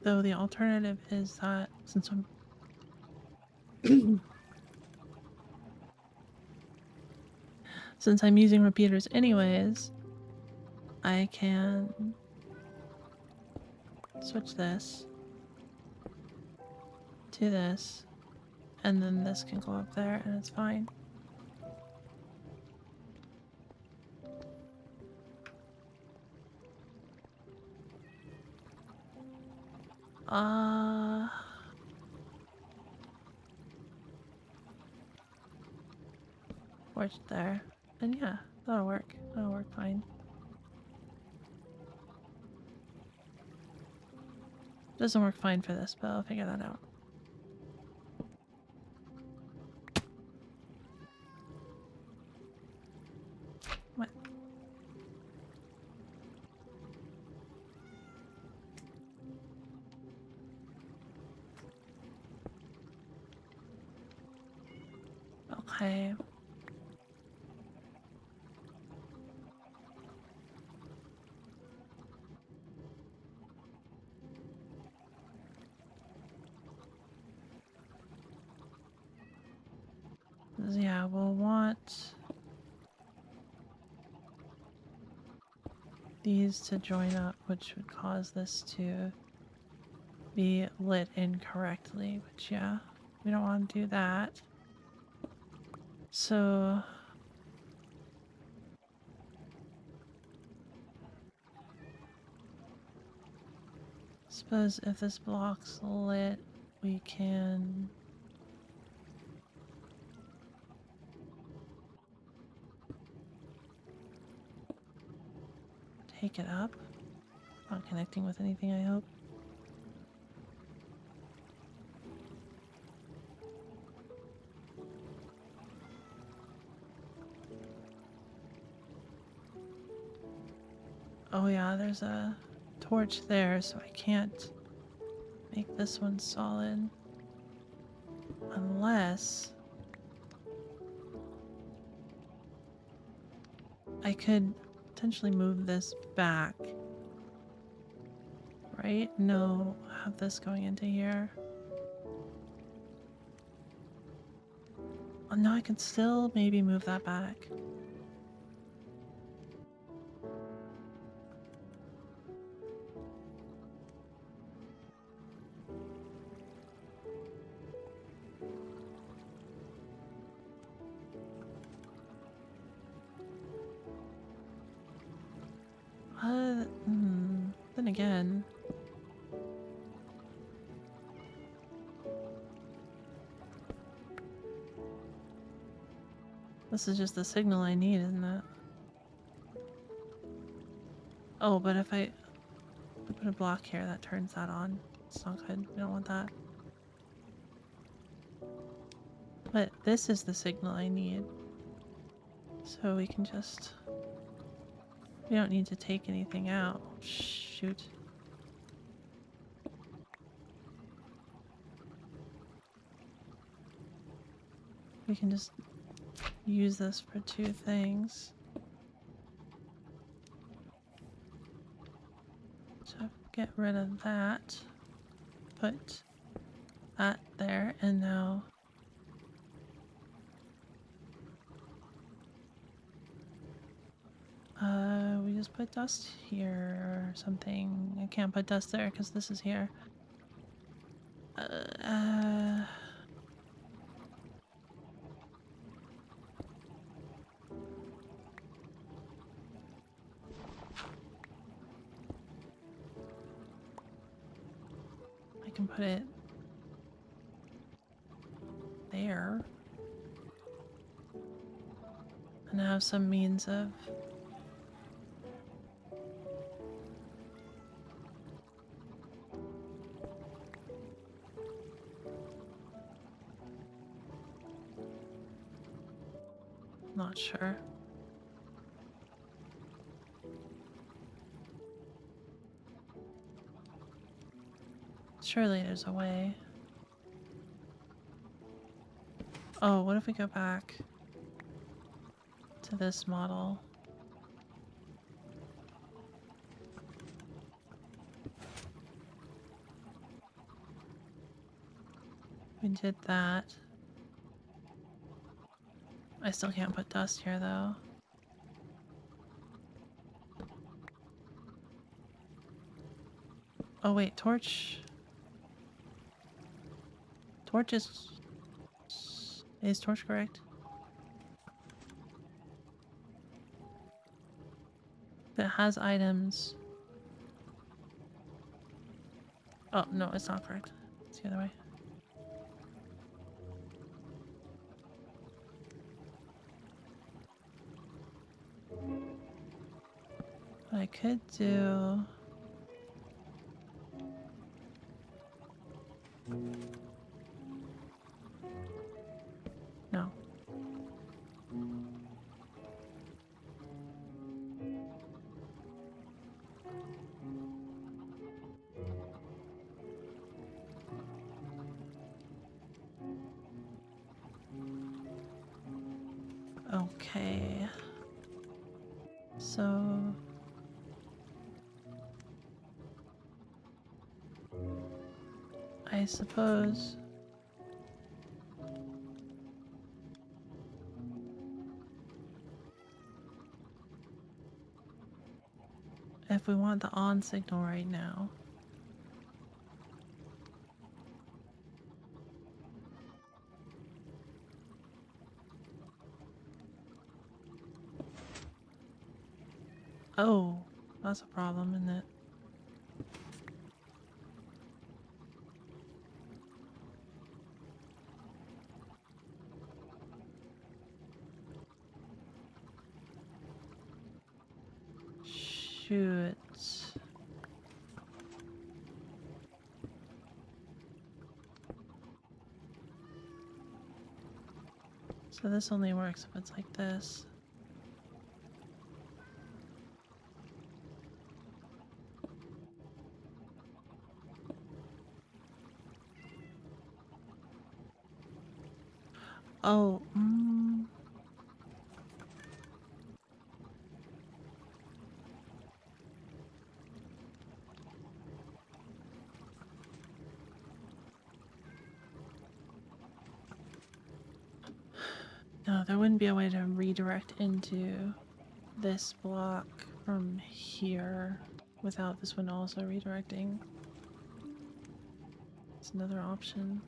Though the alternative is that since I'm since I'm using repeaters anyways, I can switch this to this, and then this can go up there and it's fine. Torch there. And yeah, that'll work. That'll work fine. Doesn't work fine for this, but I'll figure that out. What? Okay. Yeah, we'll want these to join up, which would cause this to be lit incorrectly, which, yeah, we don't want to do that. So suppose if this block's lit, we can take it up. Not connecting with anything, I hope. Oh yeah, there's a torch there, so I can't make this one solid. Unless I could potentially move this back. Right? No, have this going into here. Oh no, I can still maybe move that back. Then again, this is just the signal I need, isn't it? Oh, but if I put a block here, that turns that on. It's not good. We don't want that. But this is the signal I need. So we can just... We don't need to take anything out. Shoot. We can just use this for two things. So get rid of that. Put that there, and now we just put dust here or something. I can't put dust there because this is here. I can put it there and have some means of not sure. Surely there's a way. Oh, what if we go back to this model? We did that. I still can't put dust here though. Oh wait, torch. Torch is torch correct? It has items. Oh no, it's not correct. It's the other way. What I could do... No. Okay. So I suppose if we want the on signal right now, oh, that's a problem, isn't it? Shoot. So this only works if it's like this. Oh, no, there wouldn't be a way to redirect into this block from here without this one also redirecting. It's another option.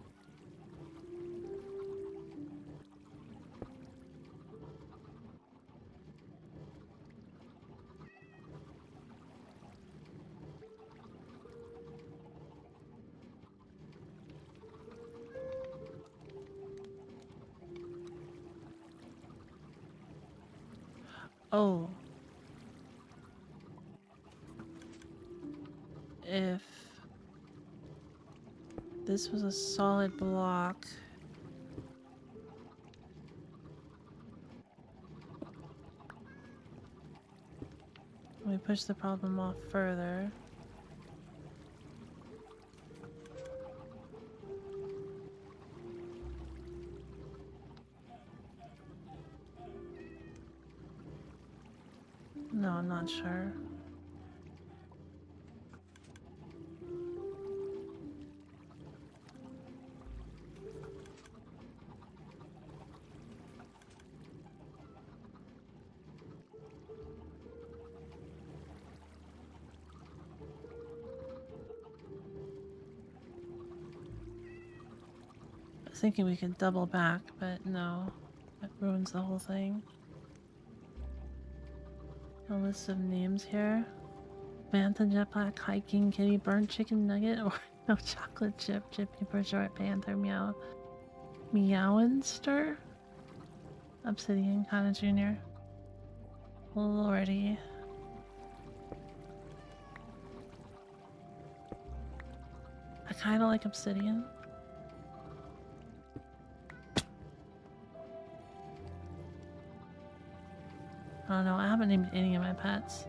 Oh. If this was a solid block, we push the problem off further. No, I'm not sure. I was thinking we could double back, but no. That ruins the whole thing. A list of names here. Bantha jetpack, hiking, kitty, burnt chicken nugget, or no chocolate chip, chippy for short, panther, meow. Meowinster? Obsidian, Kana Jr. Lordy. I kinda like obsidian. I don't know, I haven't named any of my pets.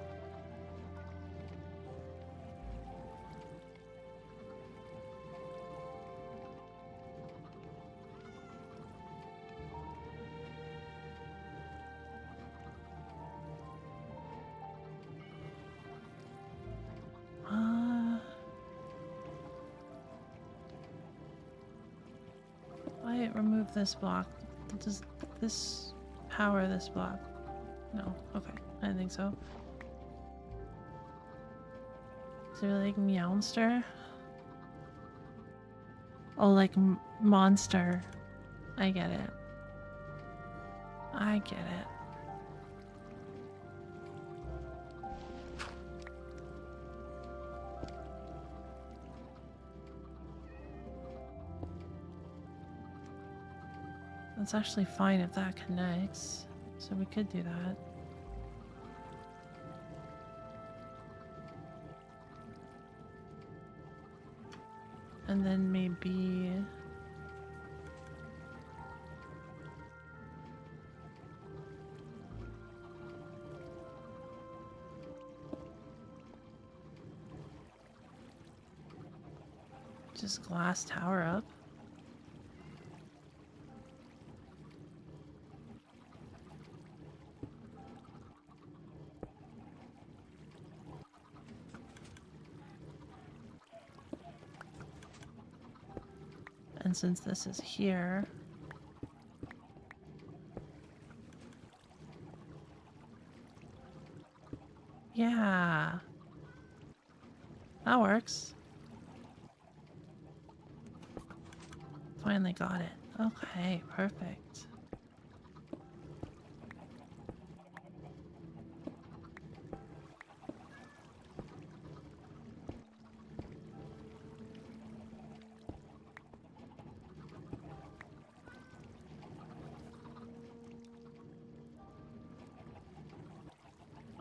I remove this block. Does this power this block? No. Okay. I didn't think so. Is it really like Meowster? Oh, like monster. I get it. I get it. That's actually fine if that connects. So we could do that. And then maybe... just glass tower up. And since this is here... Yeah. That works. Finally got it. Okay, perfect.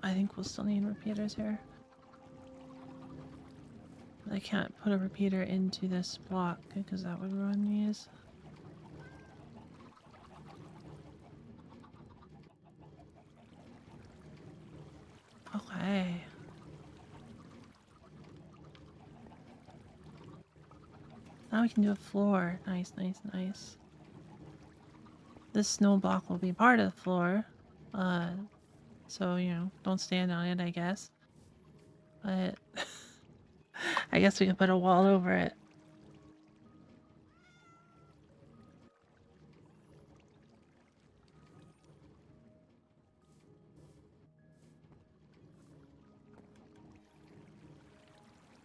I think we'll still need repeaters here. I can't put a repeater into this block because that would ruin these. Okay. Now we can do a floor. Nice, nice, nice. This snow block will be part of the floor. So, you know, don't stand on it, I guess. But I guess we could put a wall over it.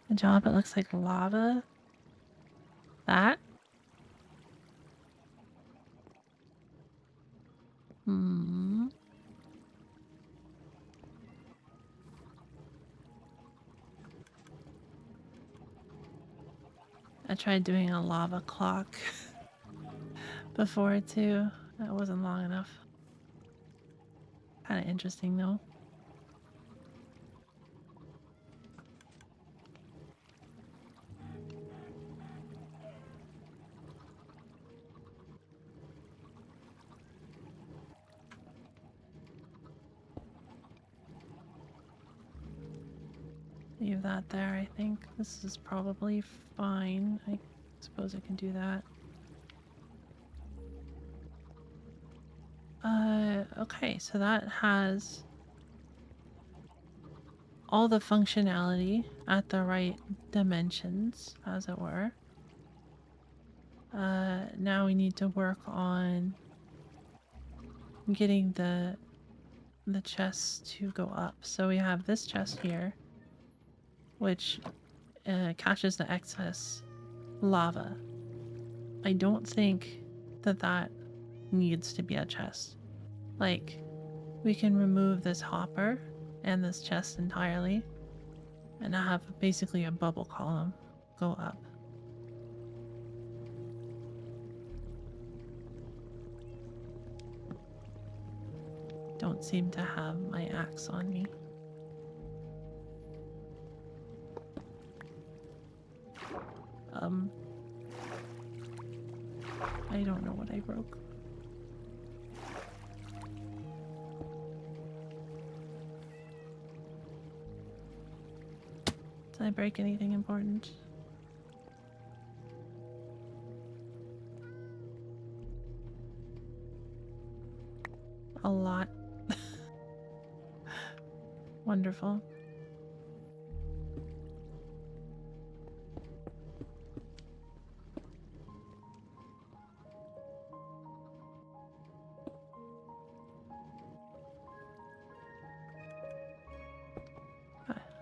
Good job, it looks like lava. That? Hmm. I tried doing a lava clock before too. That wasn't long enough. Kind of interesting though. Leave that there, I think. This is probably fine. I suppose I can do that. Okay, so that has all the functionality at the right dimensions, as it were. Now we need to work on getting the chests to go up. So we have this chest here, which catches the excess lava. I don't think that that needs to be a chest. Like, we can remove this hopper and this chest entirely and have basically a bubble column go up. Don't seem to have my axe on me. I don't know what I broke. Did I break anything important? A lot. Wonderful.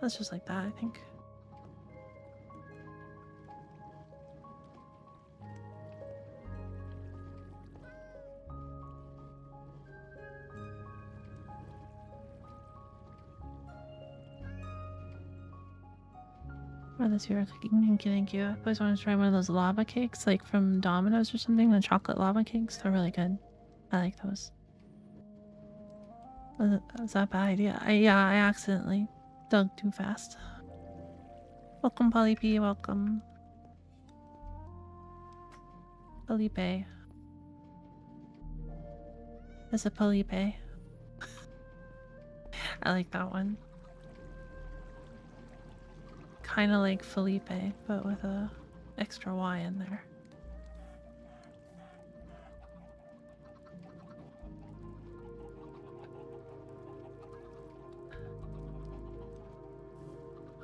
That's just like that, I think. For this year cooking, thank you. I always want to try one of those lava cakes, like from Domino's or something. The chocolate lava cakes, they're really good. I like those. Was that a bad idea? I accidentally dug too fast. Welcome, Polly P. Welcome. Felipe. It's a Felipe. I like that one. Kind of like Felipe, but with a extra Y in there.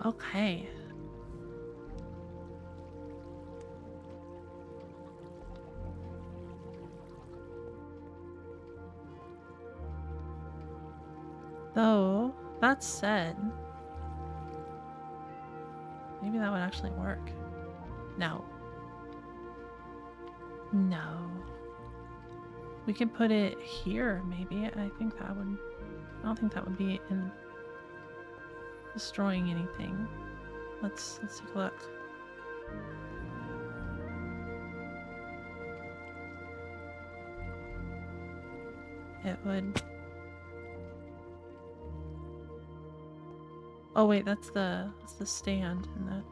Okay. Though, that said, maybe that would actually work. No. No. We could put it here, maybe. I think that would... I don't think that would be in destroying anything. Let's take a look. It would... Oh wait, that's the stand in that.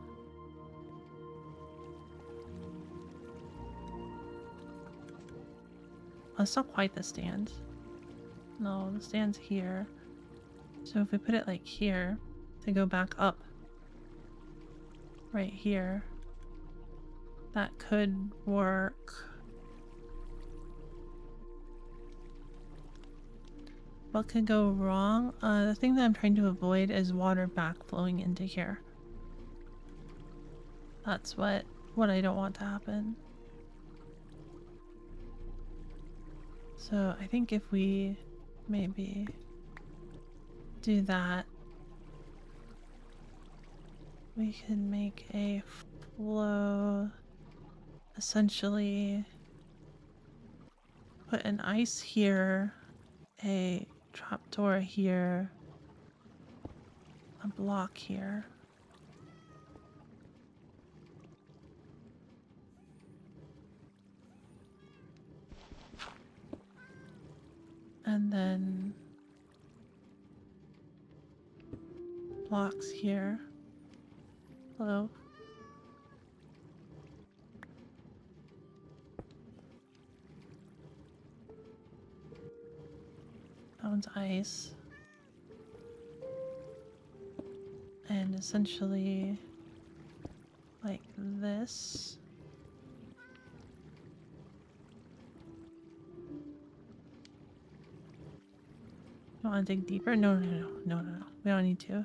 Oh, it's not quite the stand. No, the stand's here. So if we put it like here to go back up, right here, that could work. What could go wrong? The thing that I'm trying to avoid is water backflowing into here. That's what I don't want to happen. So I think if we maybe do that, we can make a flow, essentially put an ice here, a trapdoor here, a block here. And then blocks here. Hello. That one's ice. And essentially like this. You want to dig deeper? No. We don't need to.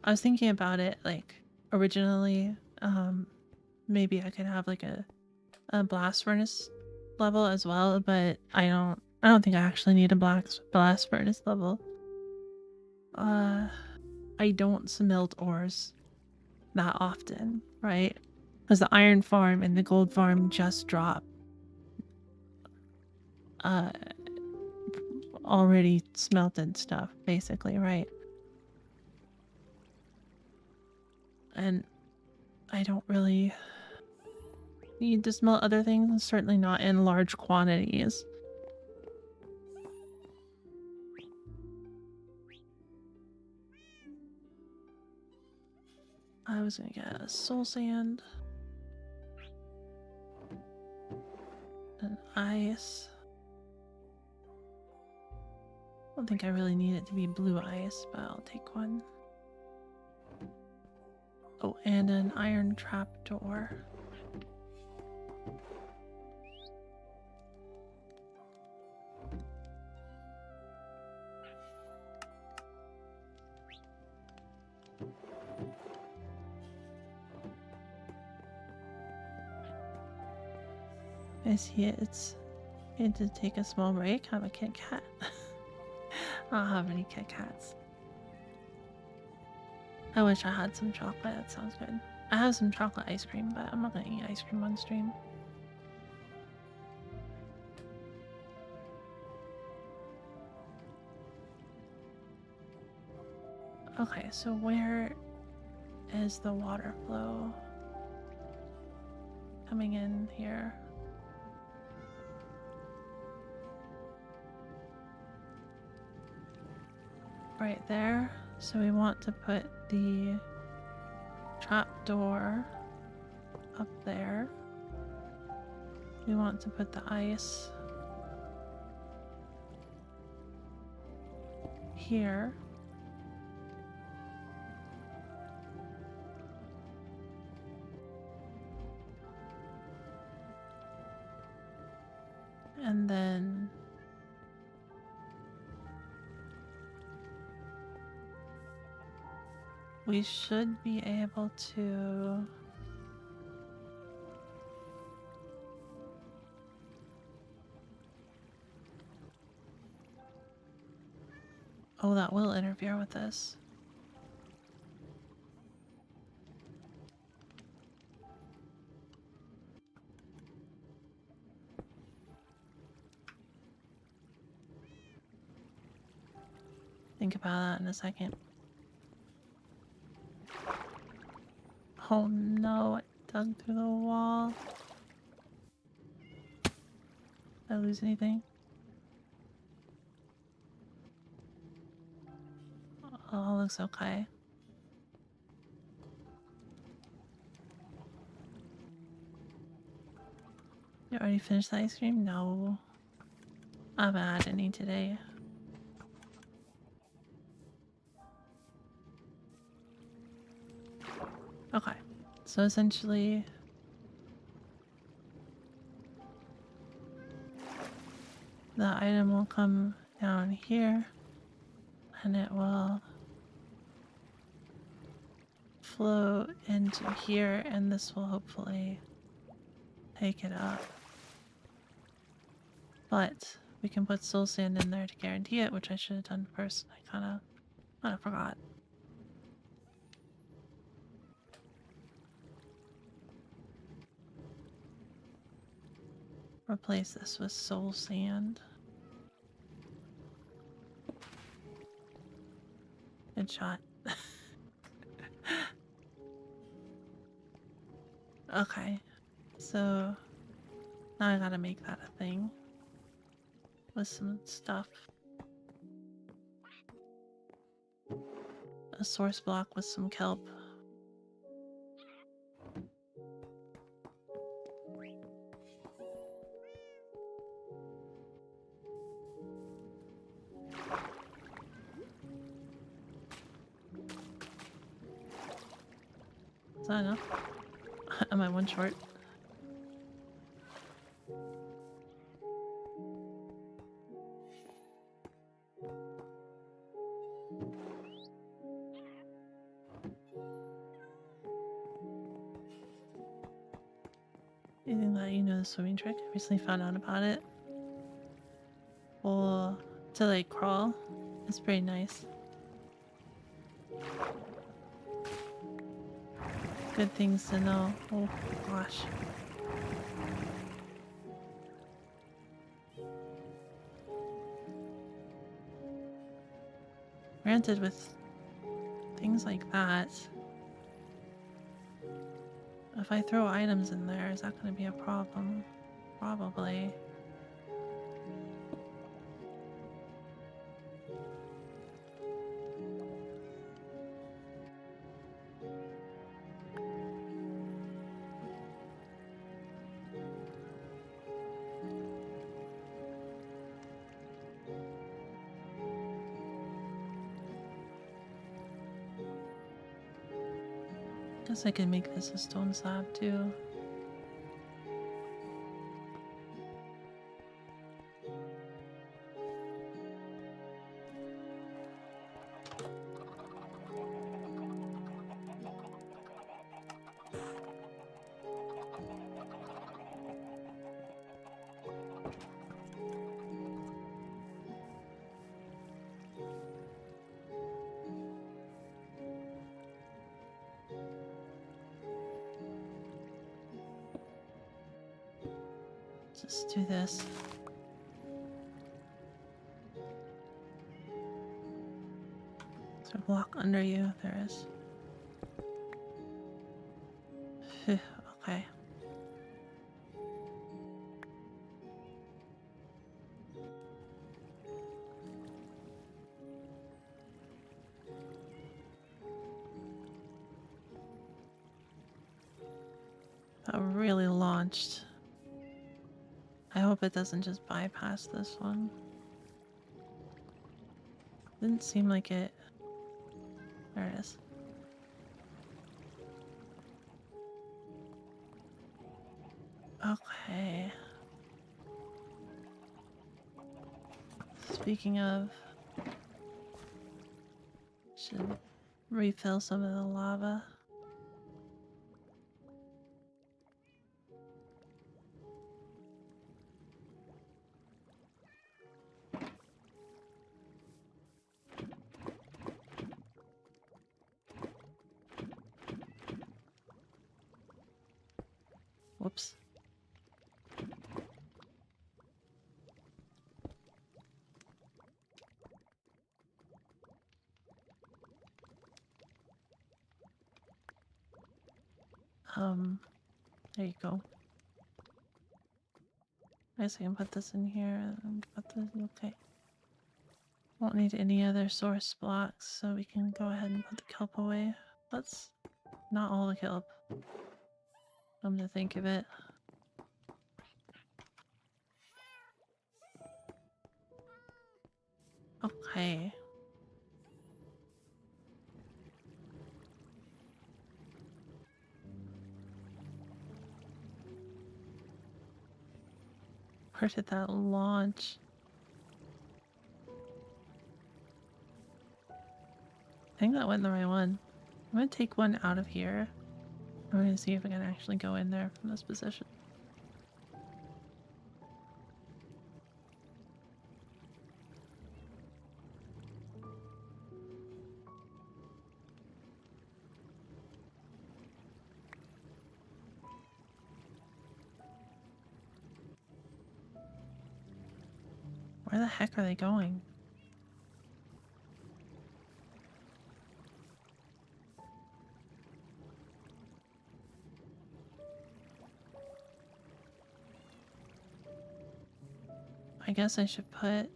I was thinking about it like originally. Maybe I could have like a blast furnace level as well, but I don't think I actually need a blast furnace level. I don't smelt ores that often, right? Because the iron farm and the gold farm just drop already smelted stuff, basically, right? And I don't really need to smelt other things, certainly not in large quantities. I was gonna get a soul sand, an ice. I don't think I really need it to be blue ice, but I'll take one. Oh, and an iron trapdoor. I see it. It's good to take a small break. Have a Kit Kat. I don't have any Kit Kats. I wish I had some chocolate. That sounds good. I have some chocolate ice cream, but I'm not gonna eat ice cream on stream. Okay, so where is the water flow coming in here? Right there. So we want to put the trapdoor up there. We want to put the ice here. And then we should be able to Oh, that will interfere with this. Think about that in a second. Oh no, I dug through the wall. Did I lose anything? Oh, looks okay. You already finished the ice cream? No. I haven't had any today. Okay. So essentially, the item will come down here and it will flow into here, and this will hopefully take it up. But we can put soul sand in there to guarantee it, which I should have done first. I kind of forgot. Replace this with soul sand. Good shot. Okay, so now I gotta make that a thing with some stuff. A source block with some kelp. Is that enough? Am I one short? You think that you know the swimming trick? I recently found out about it. Well, to like crawl, it's pretty nice. Good things to know. Oh gosh. Granted, with things like that, if I throw items in there, is that going to be a problem? Probably. Guess I can make this a stone slab too. Just do this. Is there a block under you? There is. Phew, okay. That really launched. I hope it doesn't just bypass this one. Didn't seem like it. There it is. Okay. Speaking of, should refill some of the lava. Whoops. There you go. I guess I can put this in here and put this, okay. Won't need any other source blocks, so we can go ahead and put the kelp away. Let's not all the kelp. Come to think of it. Okay. Where did that launch? I think that went the right one. I'm gonna take one out of here. I'm gonna see if I can actually go in there from this position. Where the heck are they going? I guess I should put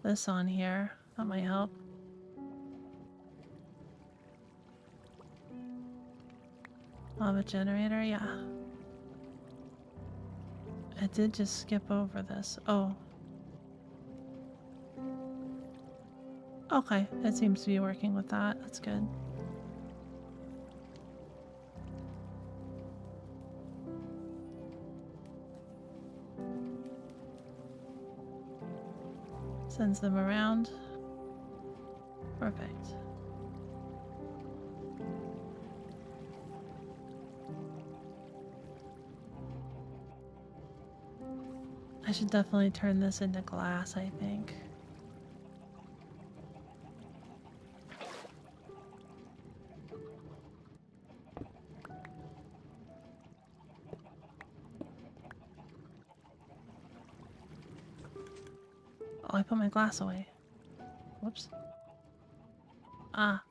this on here. That might help. Lava generator, yeah. I did just skip over this. Oh. Okay, it seems to be working with that. That's good. Sends them around. Perfect. I should definitely turn this into glass, I think. Oh, I put my glass away. Whoops. Ah.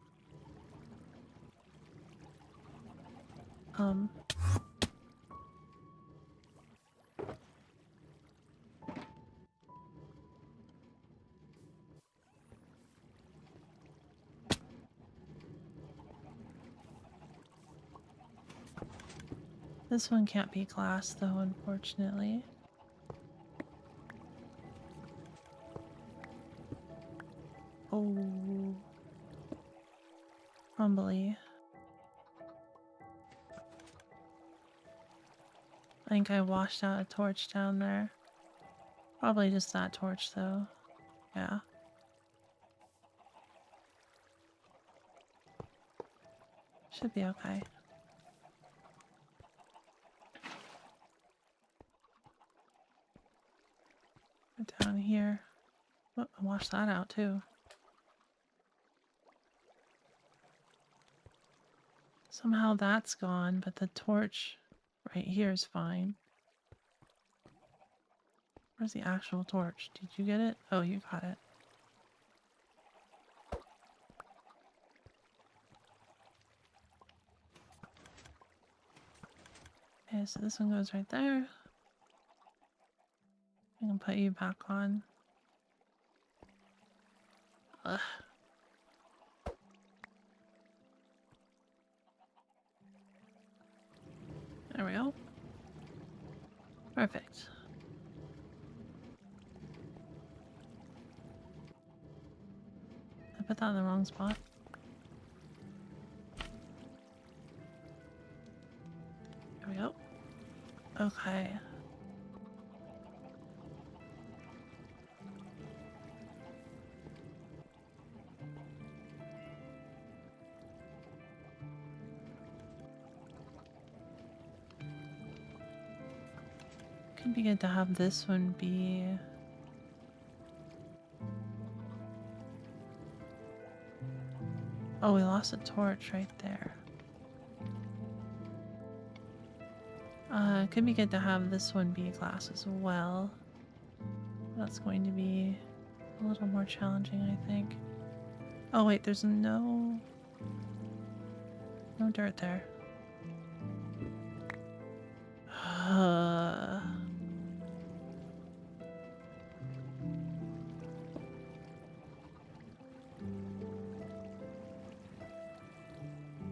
This one can't be glass though, unfortunately. Oh. Crumbly. I think I washed out a torch down there. Probably just that torch though. Yeah. Should be okay. Down here. Oh, wash that out too. Somehow that's gone, but the torch right here is fine. Where's the actual torch? Did you get it? Oh, you got it. Okay, so this one goes right there. I can put you back on. Ugh. There we go. Perfect. I put that in the wrong spot. There we go. Okay. Could be good to have this one be Oh, we lost a torch right there. It could be good to have this one be glass as well. That's going to be a little more challenging, I think. Oh wait, there's no dirt there.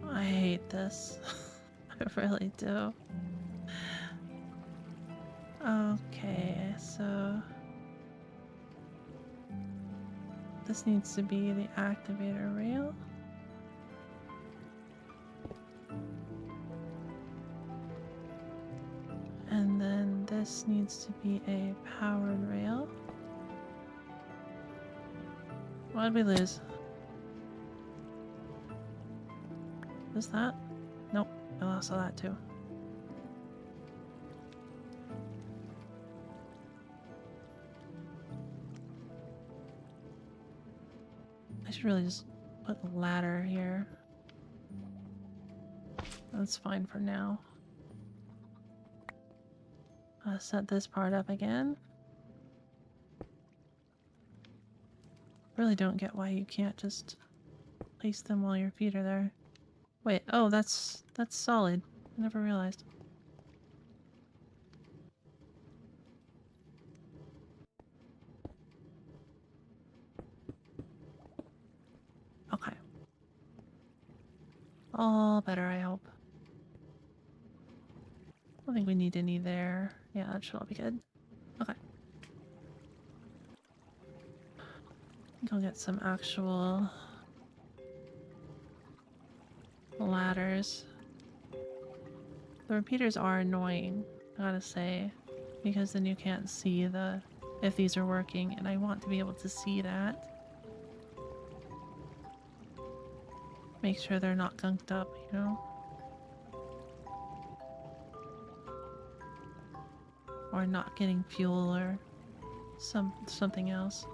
I hate this. I really do. Okay, so this needs to be the activator rail. And then this needs to be a powered rail. What did we lose? Is that? Nope, I lost all that too. I should really just put a ladder here. That's fine for now. Set this part up again. Really don't get why you can't just place them while your feet are there. Wait, oh, that's solid. I never realized. Okay. All better, I hope. I don't think we need any there. Yeah, that should all be good. Okay. I think I'll get some actual ladders. The repeaters are annoying, I gotta say, because then you can't see if these are working, and I want to be able to see that. Make sure they're not gunked up, you know? Or not getting fuel or something else.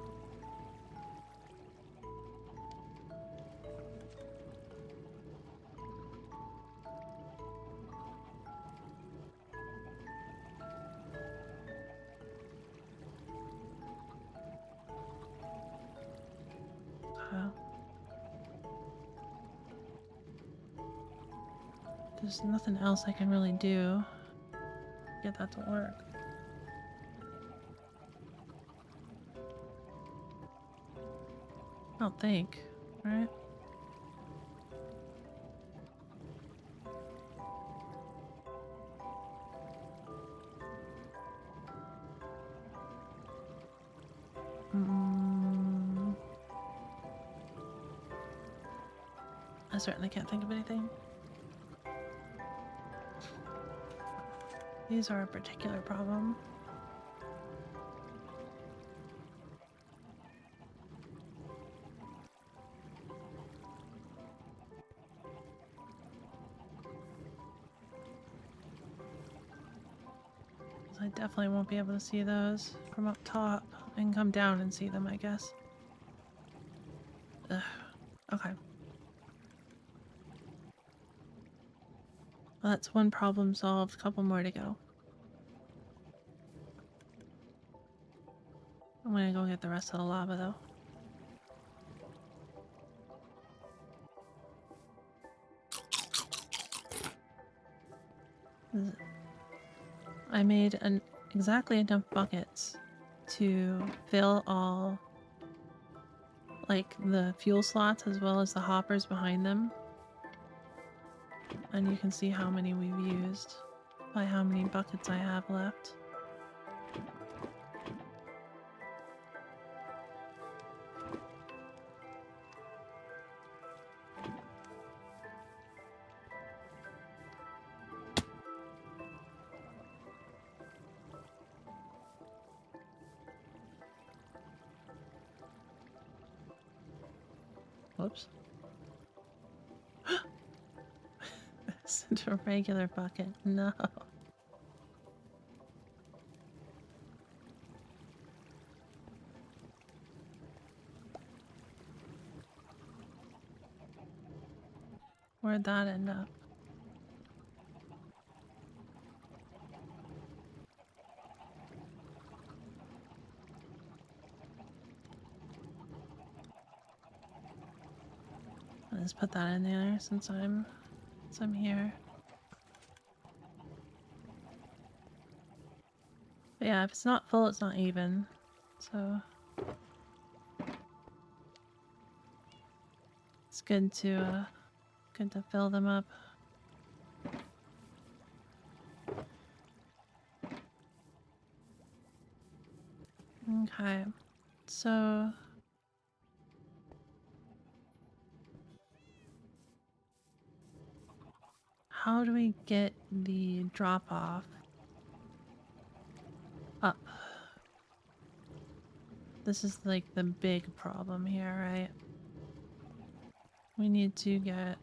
There's nothing else I can really do to get that to work. I don't think, right? I certainly can't think of anything. These are a particular problem. I definitely won't be able to see those from up top. I can come down and see them, I guess. Ugh. Okay. Well, that's one problem solved. Couple more to go. I'm gonna go get the rest of the lava, though. I made exactly enough buckets to fill all, like, the fuel slots as well as the hoppers behind them. And you can see how many we've used by how many buckets I have left. Whoops. This is a regular bucket. No. Where'd that end up? I'll just put that in there since I'm here. But yeah, if it's not full, it's not even. So it's good to fill them up. Okay, so how do we get the drop off up? This is like the big problem here, right? We need to get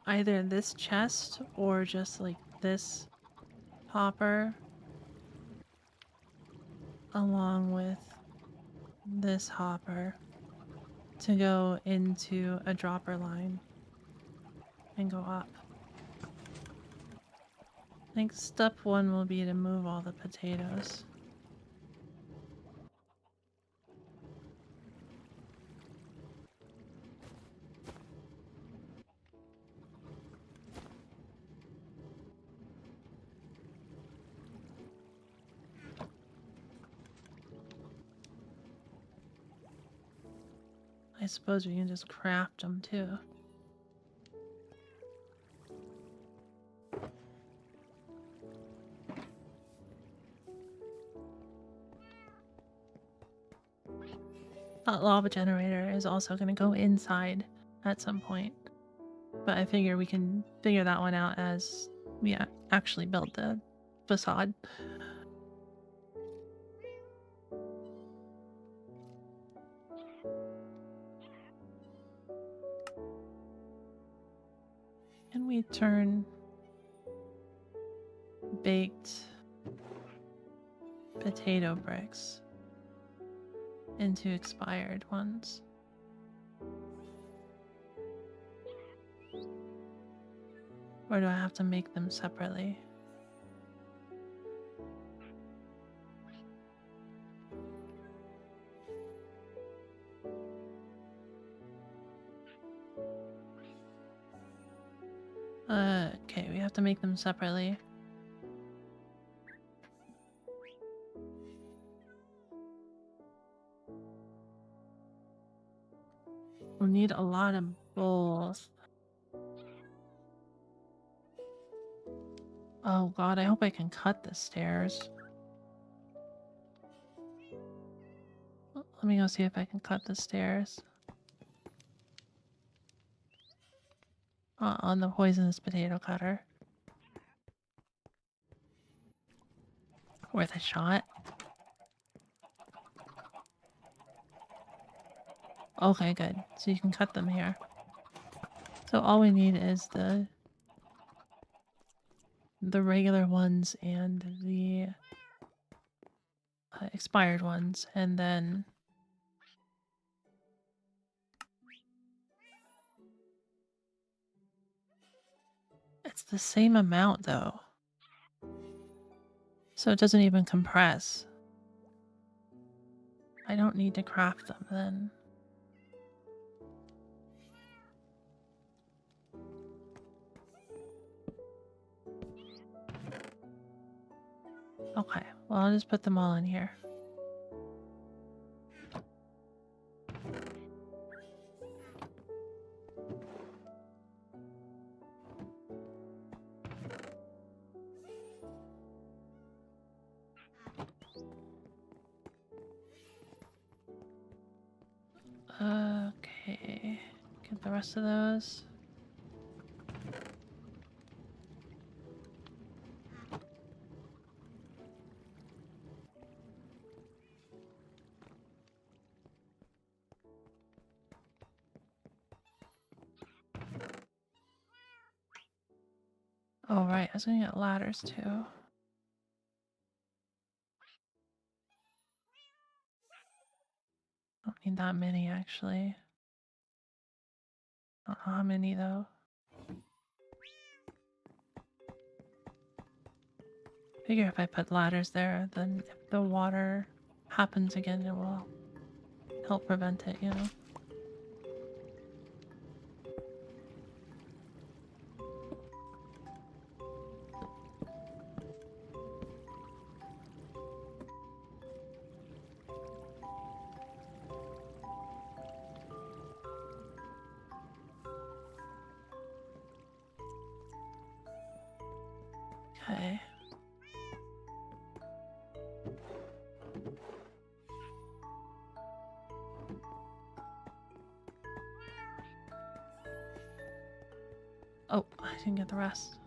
either this chest or just like this hopper along with this hopper to go into a dropper line and go up. I think step one will be to move all the potatoes. I suppose we can just craft them too. That lava generator is also going to go inside at some point. But I figure we can figure that one out as we actually build the facade. And we turn baked potato bricks into expired ones. Or do I have to make them separately? Okay, we have to make them separately. We'll need a lot of bowls. Oh god, I hope I can cut the stairs. Let me go see if I can cut the stairs. On the poisonous potato cutter. Worth a shot. Okay, good. So you can cut them here. So all we need is the regular ones and the expired ones, and then it's the same amount though. So it doesn't even compress. I don't need to craft them then. Okay, well I'll just put them all in here. Okay, get the rest of those. Oh right, I was gonna get ladders too. Don't need that many actually. I don't know how many though. Figure if I put ladders there, then if the water happens again, it will help prevent it, you know? Okay. Oh, I didn't get the rest.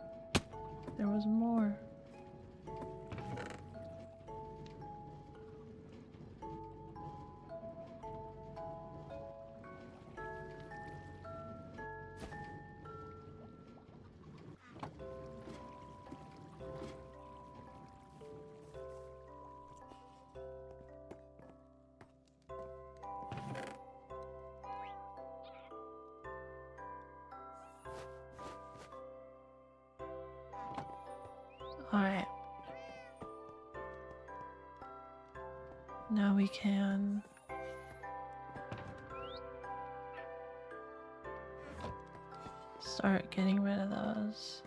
There was more. Alright. Now we can start getting rid of those.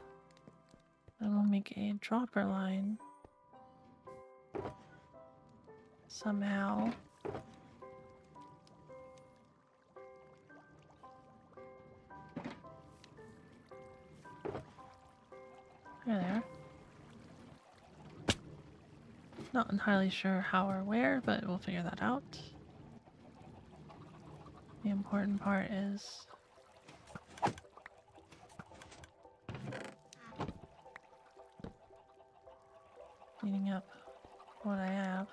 Then we'll make a dropper line. Somehow. There. Not entirely sure how or where, but we'll figure that out. The important part is cleaning up what I have.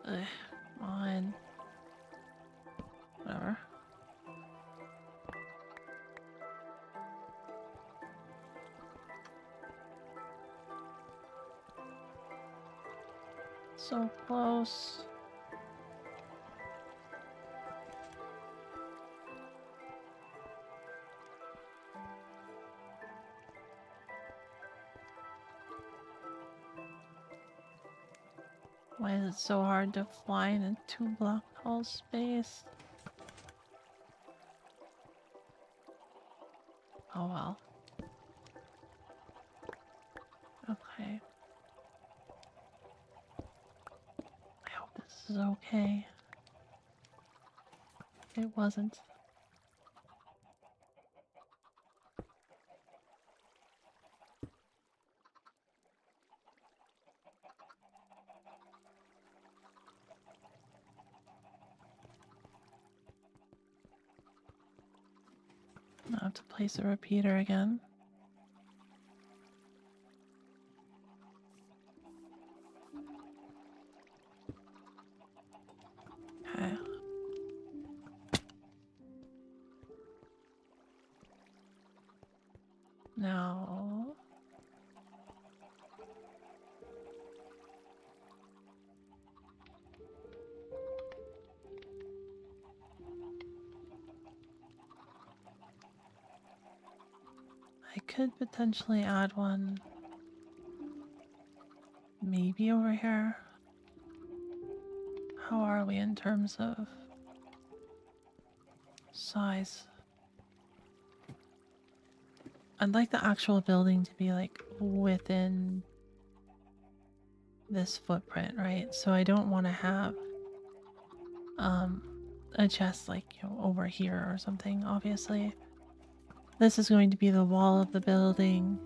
Ugh, come on. Whatever. So close. Why is it so hard to fly in a 2-block tall space? Oh well. Okay. I hope this is okay. It wasn't. I have to place a repeater again. Okay. Now... I could potentially add one maybe over here. How are we in terms of size? I'd like the actual building to be like within this footprint, right? So I don't want to have a chest like, you know, over here or something, obviously. This is going to be the wall of the building.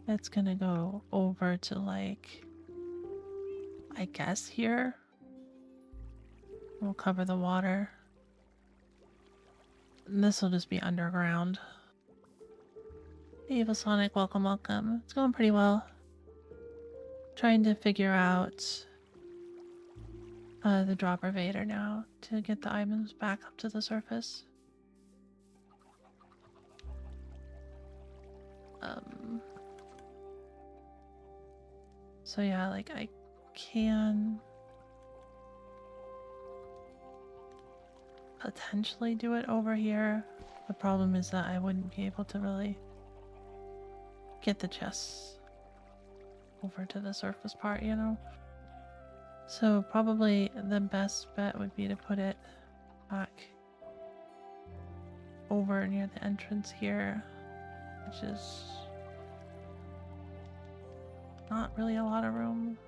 It's gonna go over to like, I guess here. We'll cover the water. And this will just be underground. Hey, Sonic, welcome, welcome. It's going pretty well. Trying to figure out the dropper vader now to get the items back up to the surface. So yeah, like I can potentially do it over here. The problem is that I wouldn't be able to really get the chests over to the surface part, you know? So probably the best bet would be to put it back over near the entrance here, which is not really a lot of room.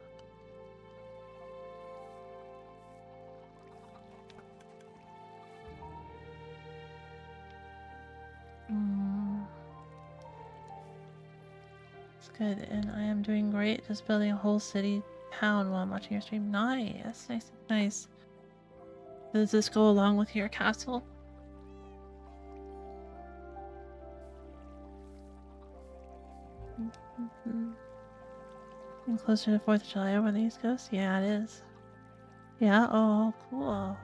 It's good, and I am doing great. Just building a whole city town while I'm watching your stream. Nice, nice, nice. Does this go along with your castle? And closer to 4th of July over the East Coast? Yeah, it is. Yeah, oh, cool.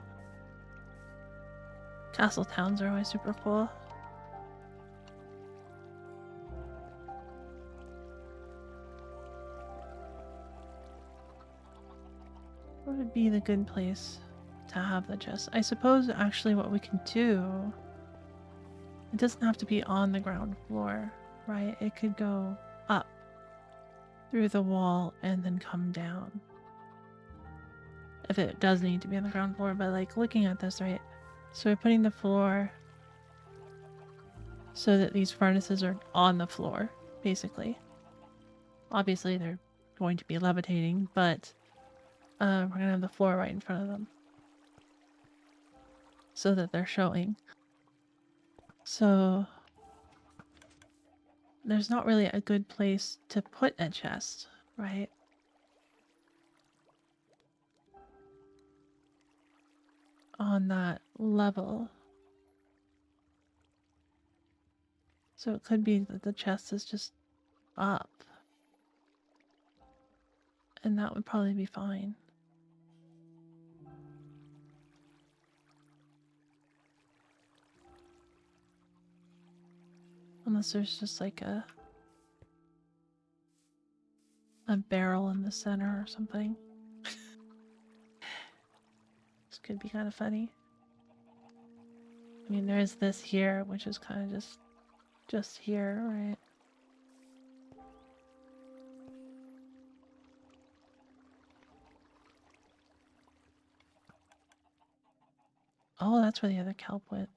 Castle towns are always super cool. What would be the good place to have the chest? I suppose actually what we can do, it doesn't have to be on the ground floor, right? It could go up through the wall and then come down. If it does need to be on the ground floor, but like looking at this, right? So we're putting the floor so that these furnaces are on the floor, basically. Obviously they're going to be levitating, but we're gonna have the floor right in front of them so that they're showing. So there's not really a good place to put a chest, right? On that level. So it could be that the chest is just up. And that would probably be fine. Unless there's just like a barrel in the center or something. This could be kind of funny. I mean, there's this here, which is kind of just here, right? Oh, that's where the other kelp went.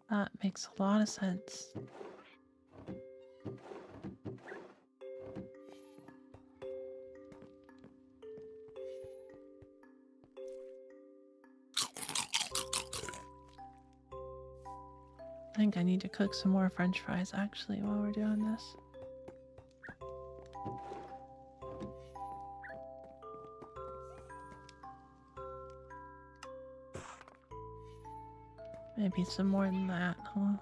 That makes a lot of sense. I think I need to cook some more French fries actually while we're doing this. Maybe some more than that, huh?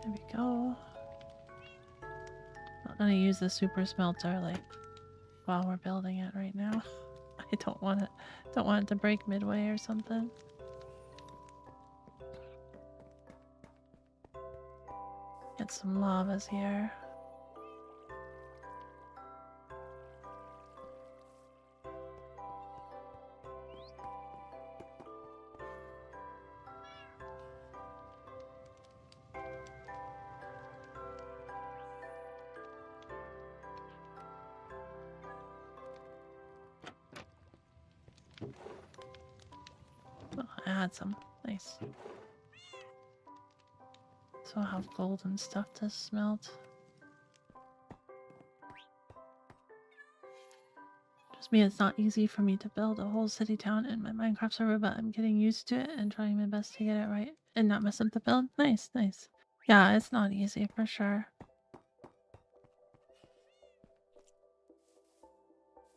There we go. Not gonna use the super smelter like while we're building it right now. I don't want it to break midway or something. Get some lavas here. Oh, I had some. Nice. So I'll have gold and stuff to smelt. Just means it's not easy for me to build a whole city town in my Minecraft server, but I'm getting used to it and trying my best to get it right and not mess up the build. Nice, nice. Yeah, it's not easy for sure.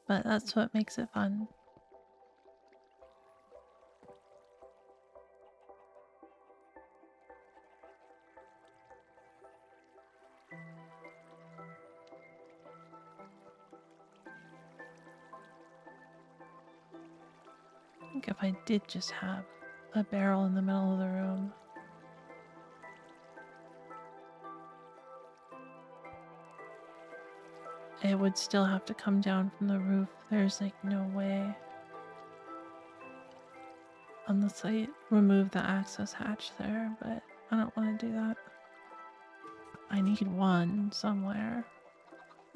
But that's what makes it fun. think if I did just have a barrel in the middle of the room, it would still have to come down from the roof. There's like no way. Unless I remove the access hatch there, but I don't want to do that. I need one somewhere.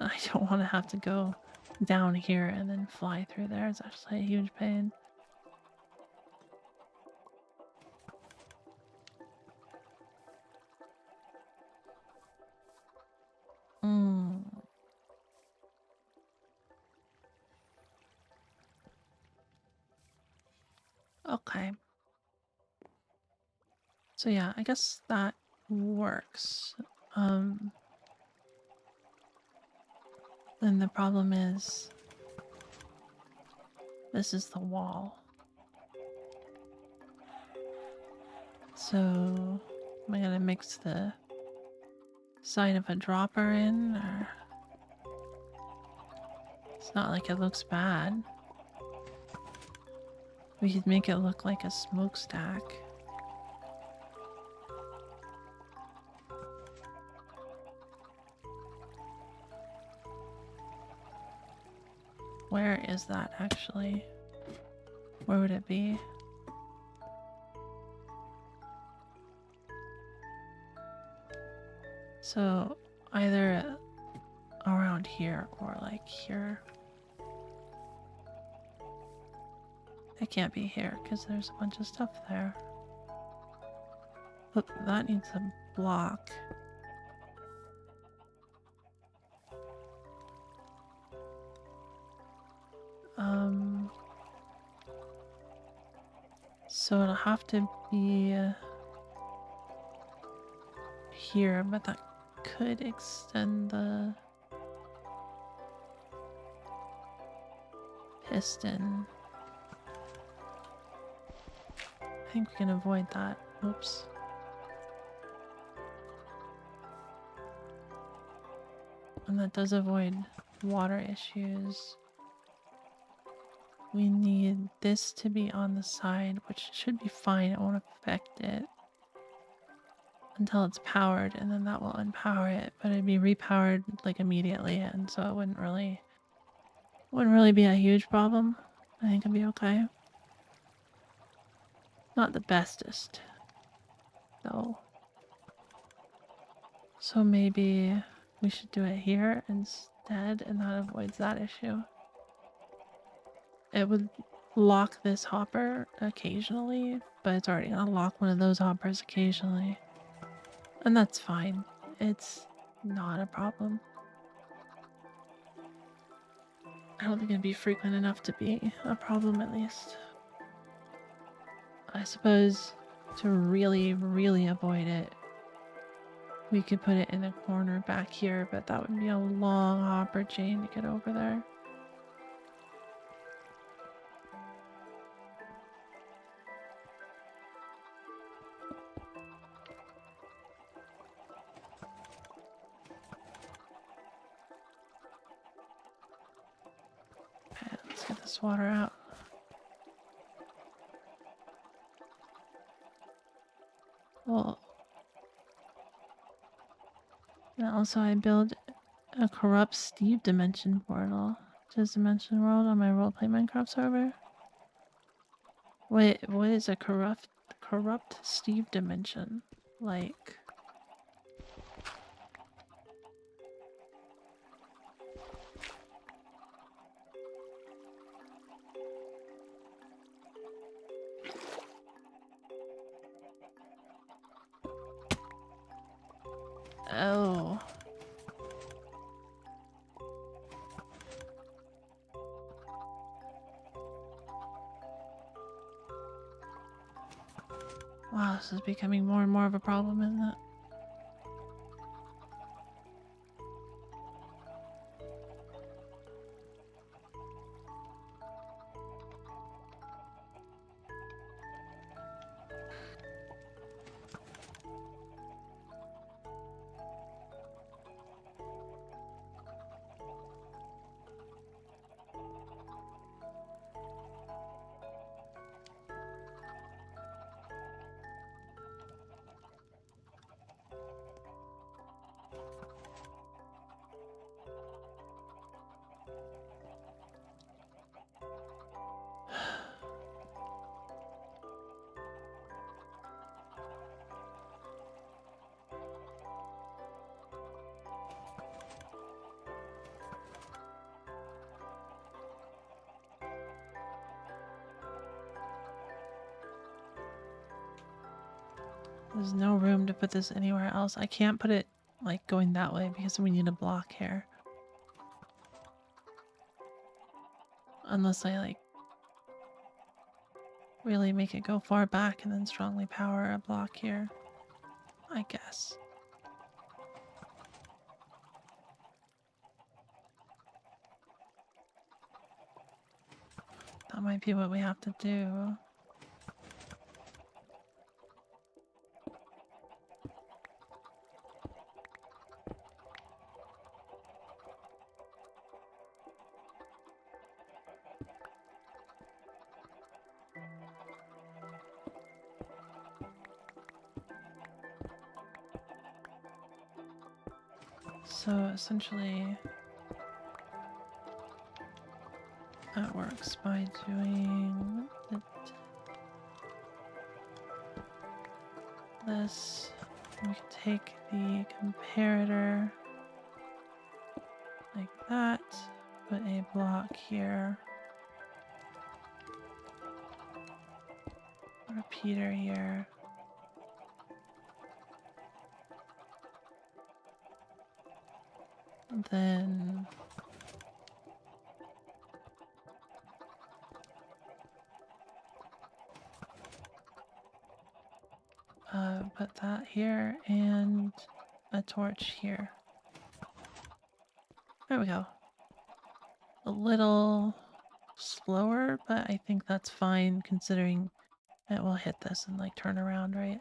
I don't want to have to go down here and then fly through there. It's actually a huge pain. Okay. So yeah, I guess that works. Then the problem is this is the wall. So am I gonna mix the side of a dropper in, or it's not like it looks bad. We could make it look like a smokestack. Where is that actually? Where would it be? So either around here or like here. It can't be here because there's a bunch of stuff there. Look, that needs a block. So it'll have to be here, but that could extend the piston. I think we can avoid that. Oops. And that does avoid water issues. We need this to be on the side, which should be fine. It won't affect it until it's powered, and then that will unpower it. But it'd be repowered like immediately, and so it wouldn't really be a huge problem. I think it'd be okay. Not the bestest, though. So maybe we should do it here instead, and that avoids that issue. It would lock this hopper occasionally, but it's already gonna lock one of those hoppers occasionally. And that's fine. It's not a problem. I don't think it'd be frequent enough to be a problem, at least. I suppose to really, really avoid it, we could put it in a corner back here, but that would be a long hopper chain to get over there. Okay, let's get this water out. Well, and also I build a corrupt Steve dimension portal to this dimension world on my roleplay Minecraft server. Wait, what is a corrupt Steve dimension? Like, oh. Wow, this is becoming more and more of a problem, isn't it? There's no room to put this anywhere else. I can't put it like going that way because we need a block here. Unless I like really make it go far back and then strongly power a block here, I guess. That might be what we have to do. So essentially, that works by doing this. We can take the comparator like that, put a block here, a repeater here. And then put that here and a torch here. There we go. A little slower, but I think that's fine considering it will hit this and like turn around, right?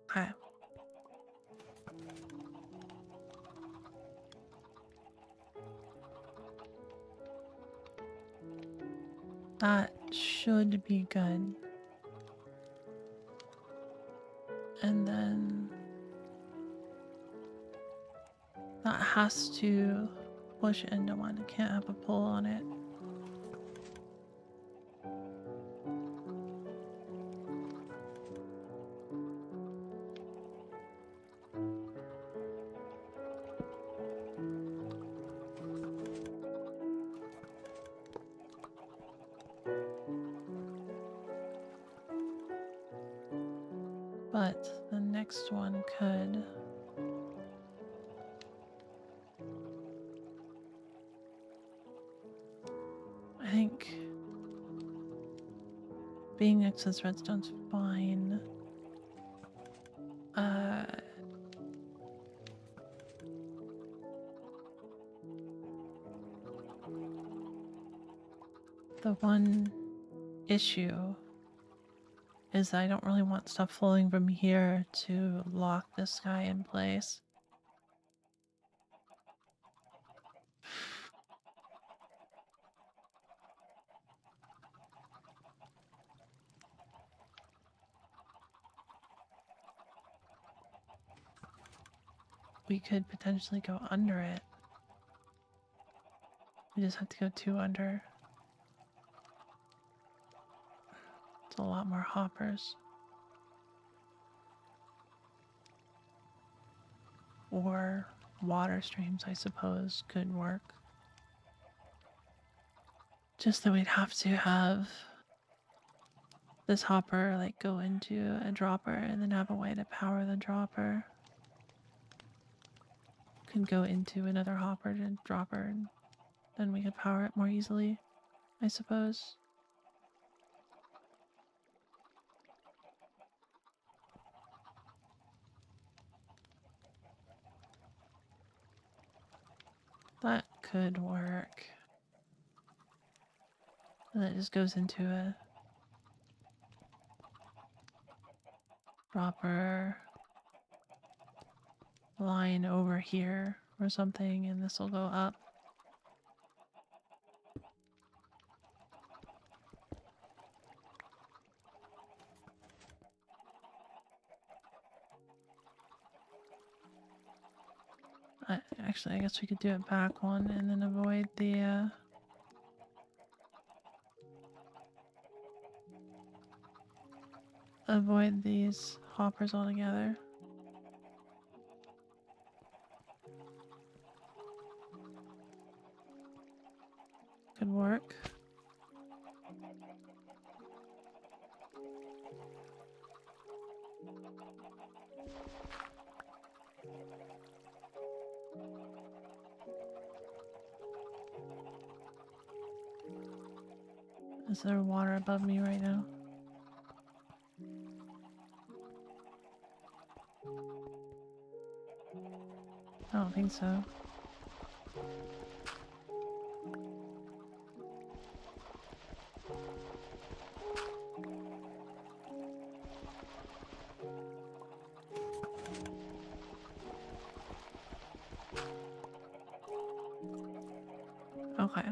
Okay. That should be good. And then that has to push into one. It can't have a pull on it. But the next one could. I think being next to this redstone's fine. The one issue is that I don't really want stuff flowing from here to lock this guy in place. We could potentially go under it. We just have to go 2 under. It's a lot more hoppers. Or water streams, I suppose, could work. Just that we'd have to have this hopper like go into a dropper and then have a way to power the dropper. Could go into another hopper to dropper and then we could power it more easily, I suppose. That could work. And that just goes into a dropper line over here or something, and this will go up. Actually, I guess we could do it back one and then avoid the avoid these hoppers altogether. Could work. Is there water above me right now? I don't think so. Okay.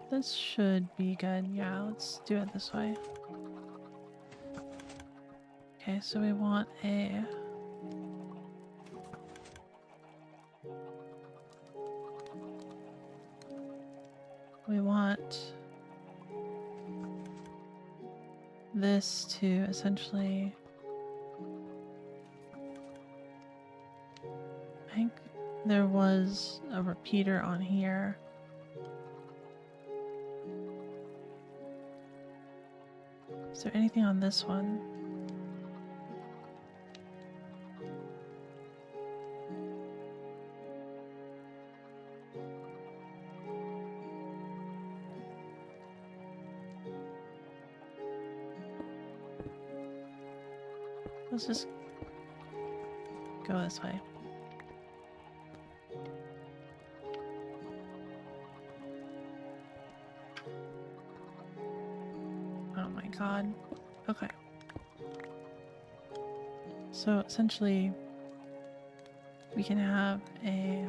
This should be good. Yeah, let's do it this way. Okay, so we want a... We want this to essentially... I think there was a repeater on here. Is there anything on this one? Let's just go this way. Oh my god. Okay. So essentially, we can have a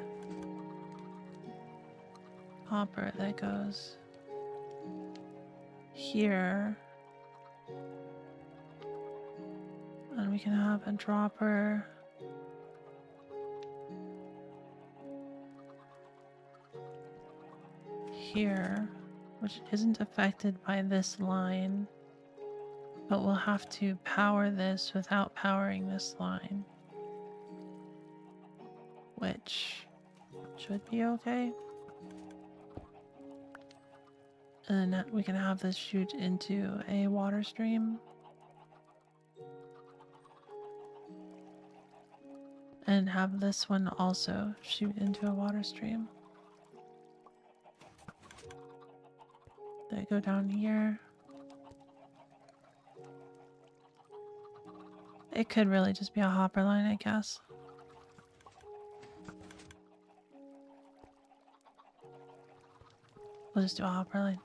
hopper that goes here. And we can have a dropper here, which isn't affected by this line, but we'll have to power this without powering this line, which should be okay. And then we can have this shoot into a water stream. And have this one also shoot into a water stream. They go down here. It could really just be a hopper line, I guess. We'll just do a hopper line.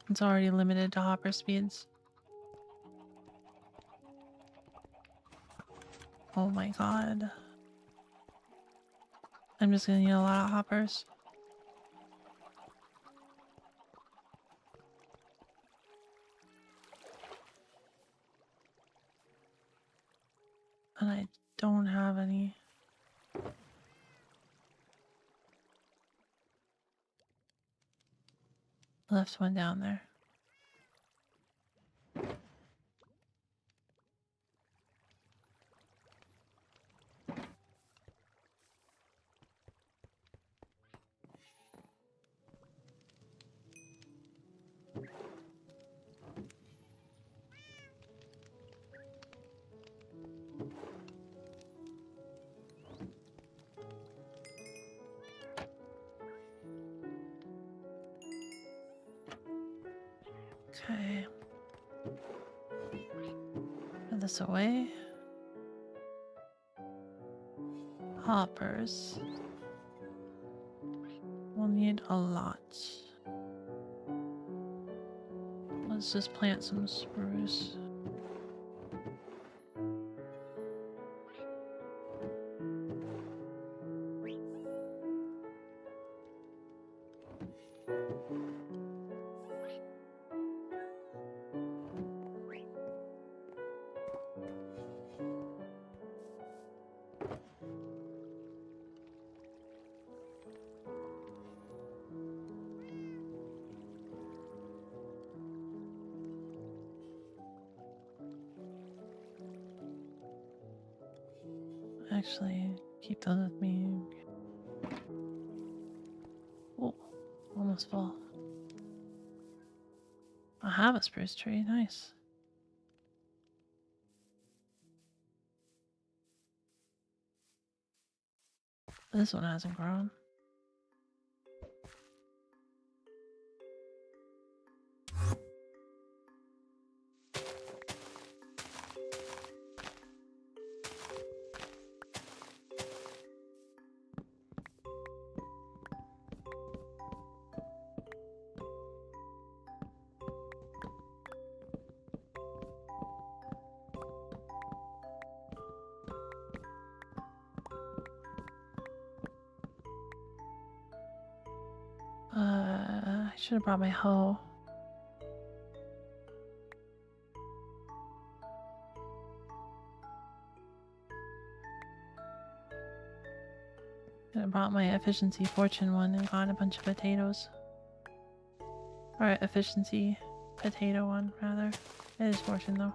It's already limited to hopper speeds. Oh my god. I'm just gonna need a lot of hoppers. And I don't have any. Left one down there. Okay. Put this away. Hoppers. We'll need a lot. Let's just plant some spruce. Actually, keep those with me. Oh, almost full. I have a spruce tree. Nice. This one hasn't grown. I should have brought my hoe. I brought my efficiency fortune one and got a bunch of potatoes. Or efficiency potato one, rather. It is fortune though.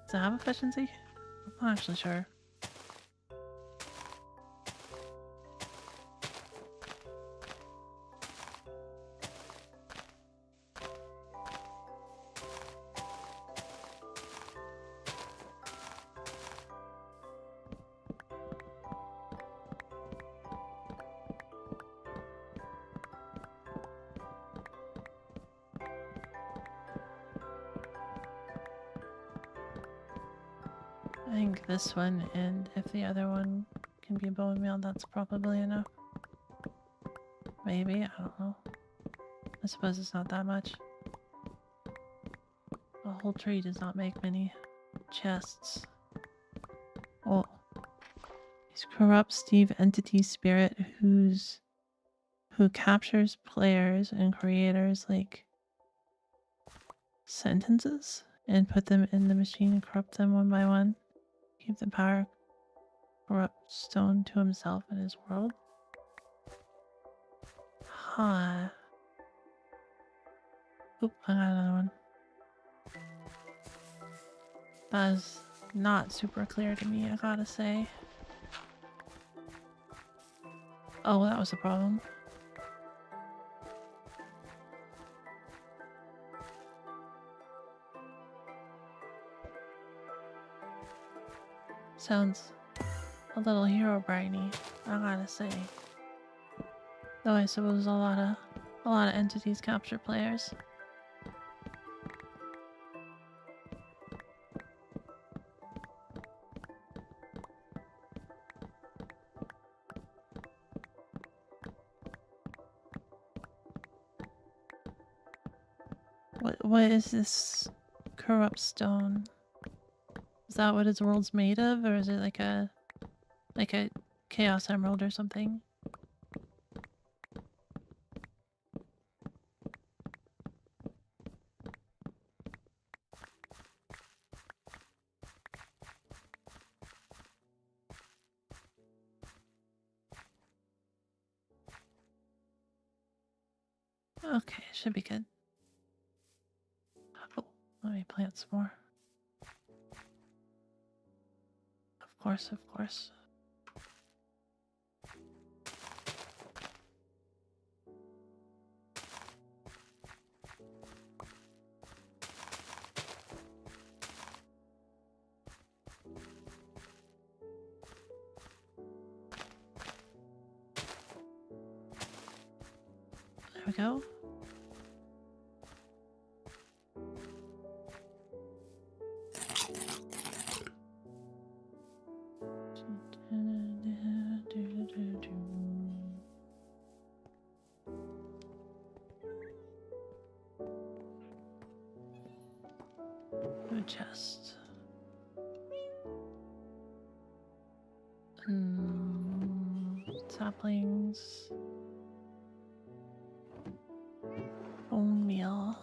Does it have efficiency? I'm not actually sure. I think this one, and if the other one can be bone meal, that's probably enough. Maybe, I don't know. I suppose it's not that much. A whole tree does not make many chests. Oh. He's corrupt Steve entity spirit who captures players and creators like sentences and put them in the machine and corrupt them one by one. Keep the power corrupt stone to himself and his world. Huh. Oop, I got another one. That is not super clear to me, I gotta say. Oh, that was the problem. Sounds a little hero brainy, I gotta say. Though I suppose a lot of entities capture players. What is this corrupt stone? Is that what his world's made of, or is it like a chaos emerald or something? Okay, should be good. Oh, let me plant some more. Of course, of course. There we go. Food chest. Saplings. Bone meal.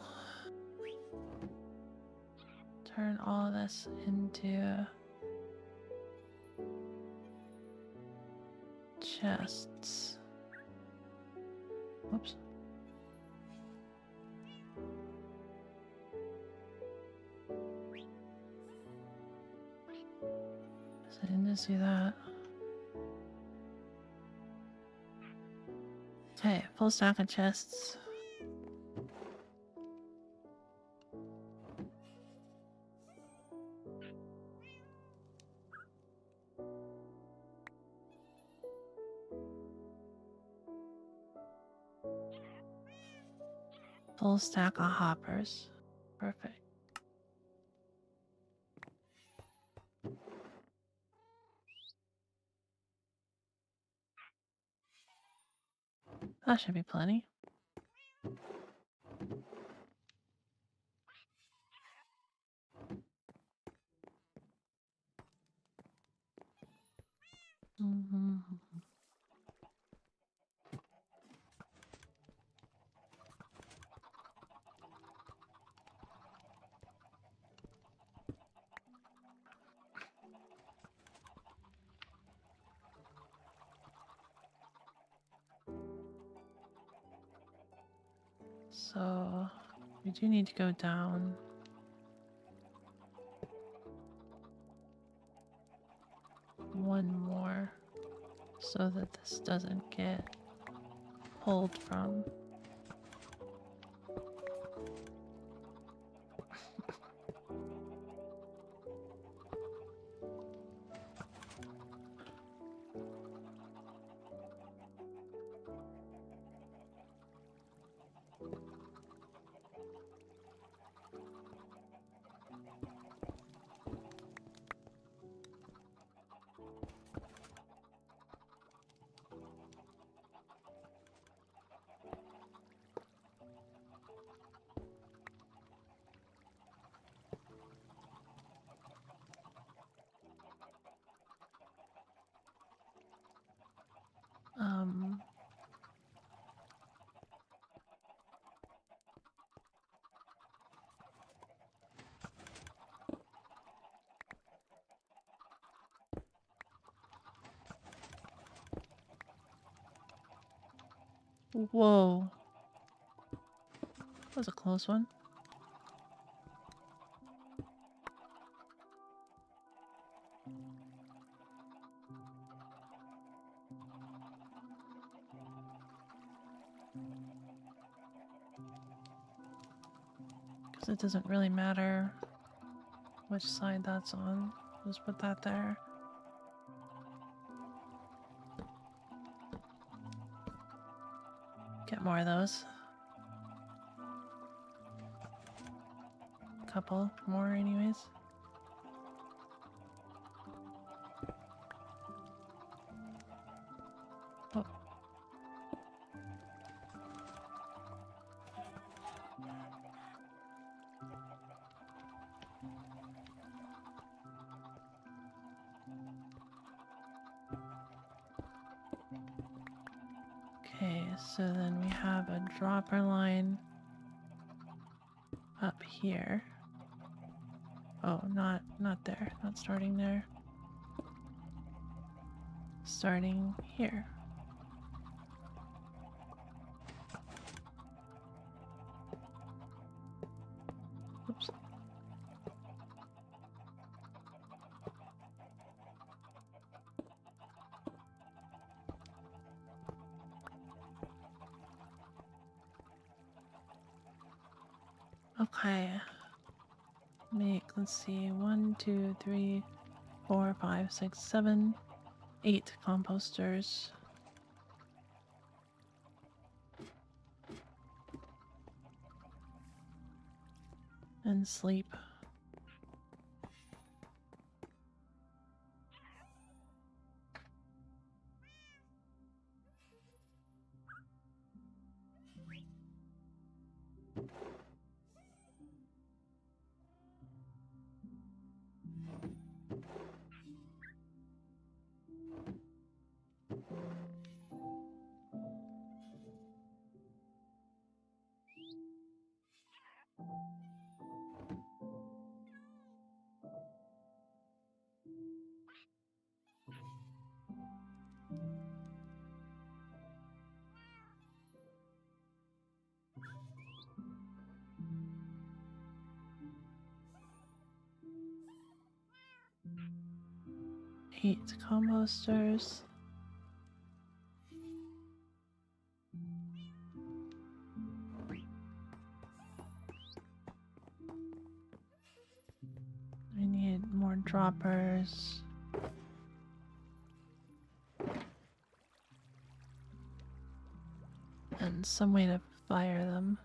Turn all of this into chests. Whoops. I didn't just do that. Okay. full stack of chests. Full stack of hoppers. Perfect. That should be plenty. So we do need to go down. One more so that this doesn't get pulled from. Whoa. That was a close one. Because it doesn't really matter which side that's on. Just put that there. Get more of those. Couple more anyways. Oh. Okay, so then we have a dropper line up here. Oh, not there. Not starting there. Starting here. Oops. Okay. Let's see, 1, 2, 3, 4, 5, 6, 7, 8 composters. And sleep. Composters. droppers. And some way to fire them.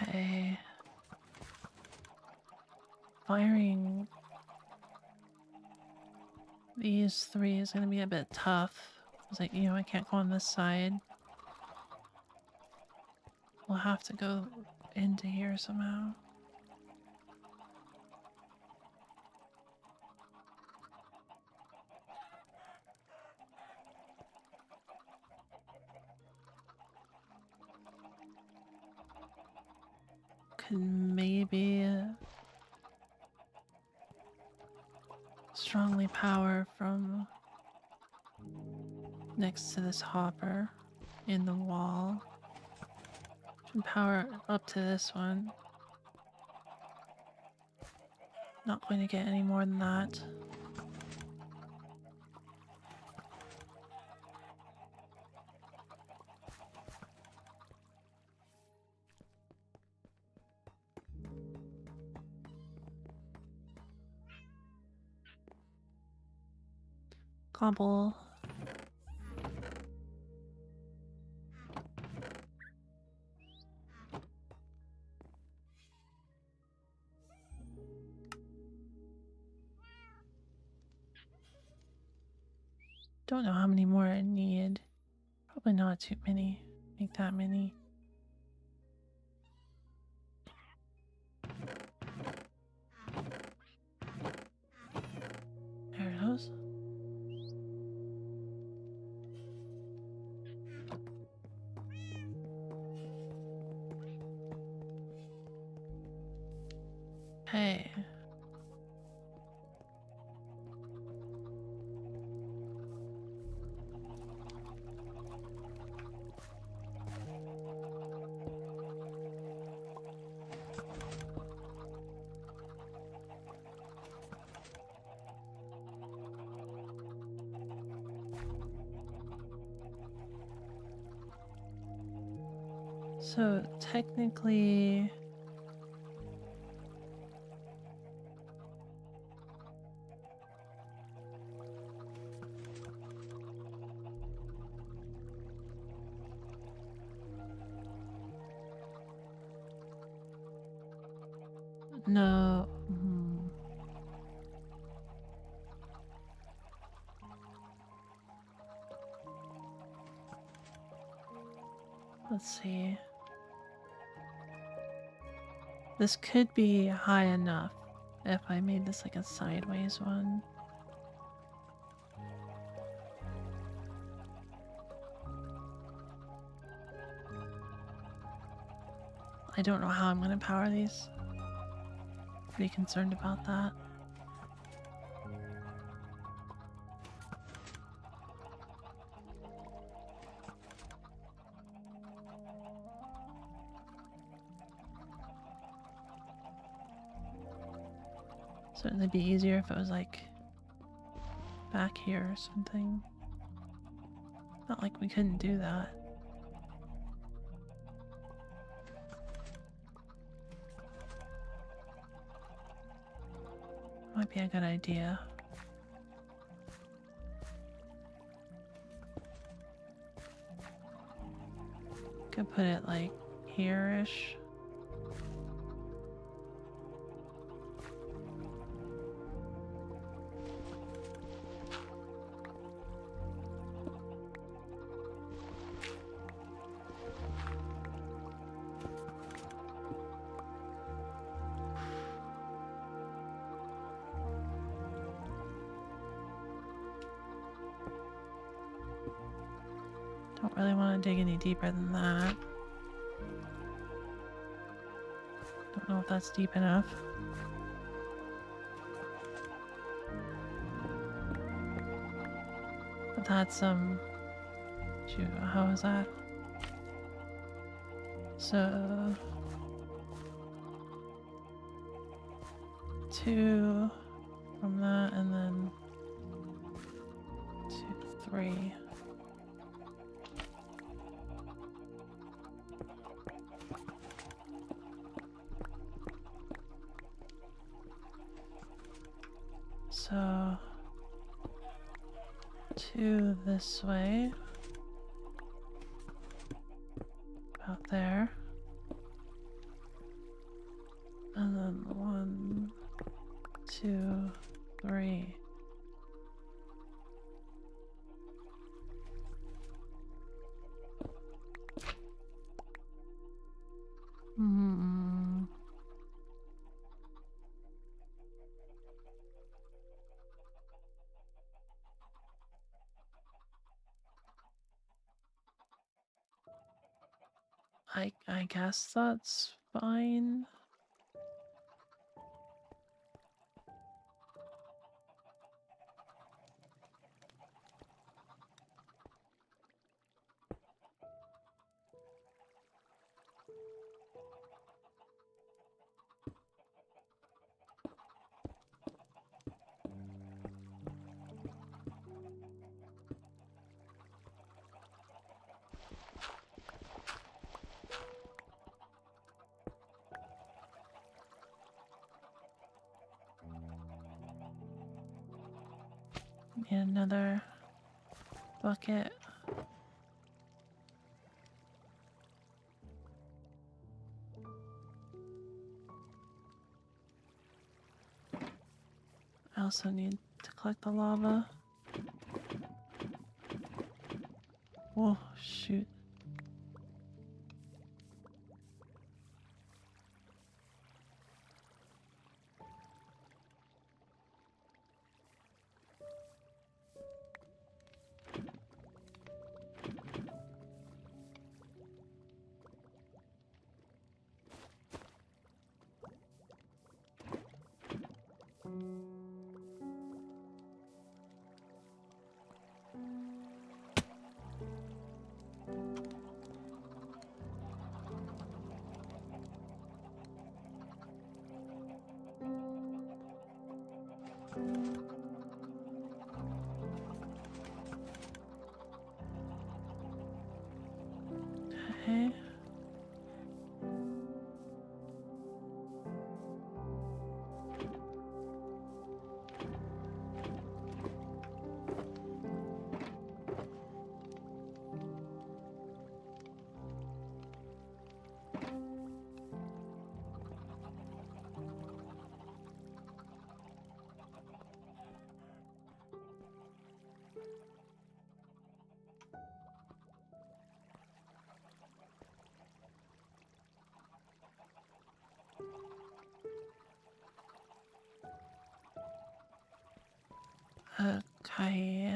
Okay. Firing these three is going to be a bit tough. It's like, you know, I can't go on this side. We'll have to go into here somehow. Could maybe strongly power from next to this hopper in the wall. Should power up to this one. Not going to get any more than that. Cobble. Don't know how many more I need. Probably not too many. Make that many. There it goes. Hey. So technically, no. Let's see. This could be high enough if I made this like a sideways one. I don't know how I'm going to power these. Pretty concerned about that. Certainly be easier if it was like back here or something. Not like we couldn't do that. Might be a good idea. Could put it like here-ish. Don't really want to dig any deeper than that. Don't know if that's deep enough. But that's shoot, how is that? So 2 from that, and then 2, 3. So 2 this way, about there, and then 1, 2, 3. I guess that's fine. Need another bucket. I also need to collect the lava. Oh, shoot. Okay. Okay.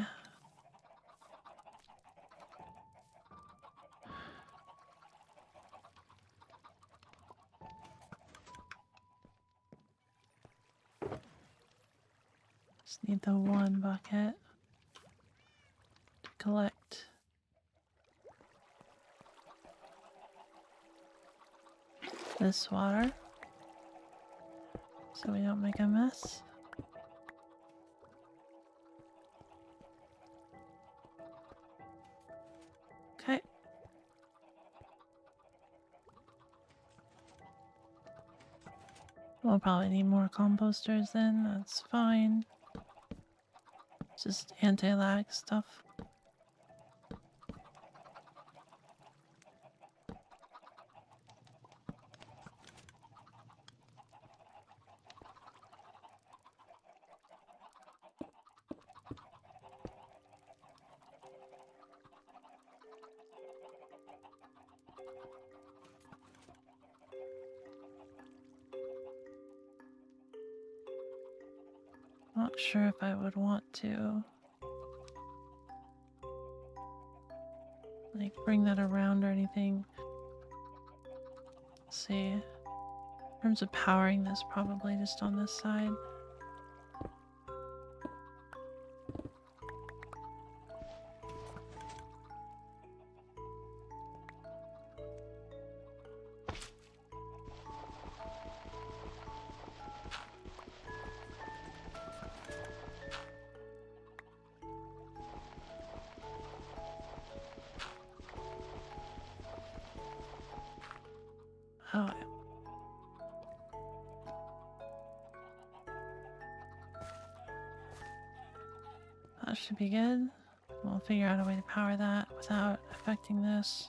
Just need the 1 bucket to collect this water so we don't make a mess. Okay. We'll probably need more composters then, that's fine. Just anti-lag stuff. Not sure if I would want to like bring that around or anything. Let's see. In terms of powering this, probably just on this side. Oh, that should be good. We'll figure out a way to power that without affecting this.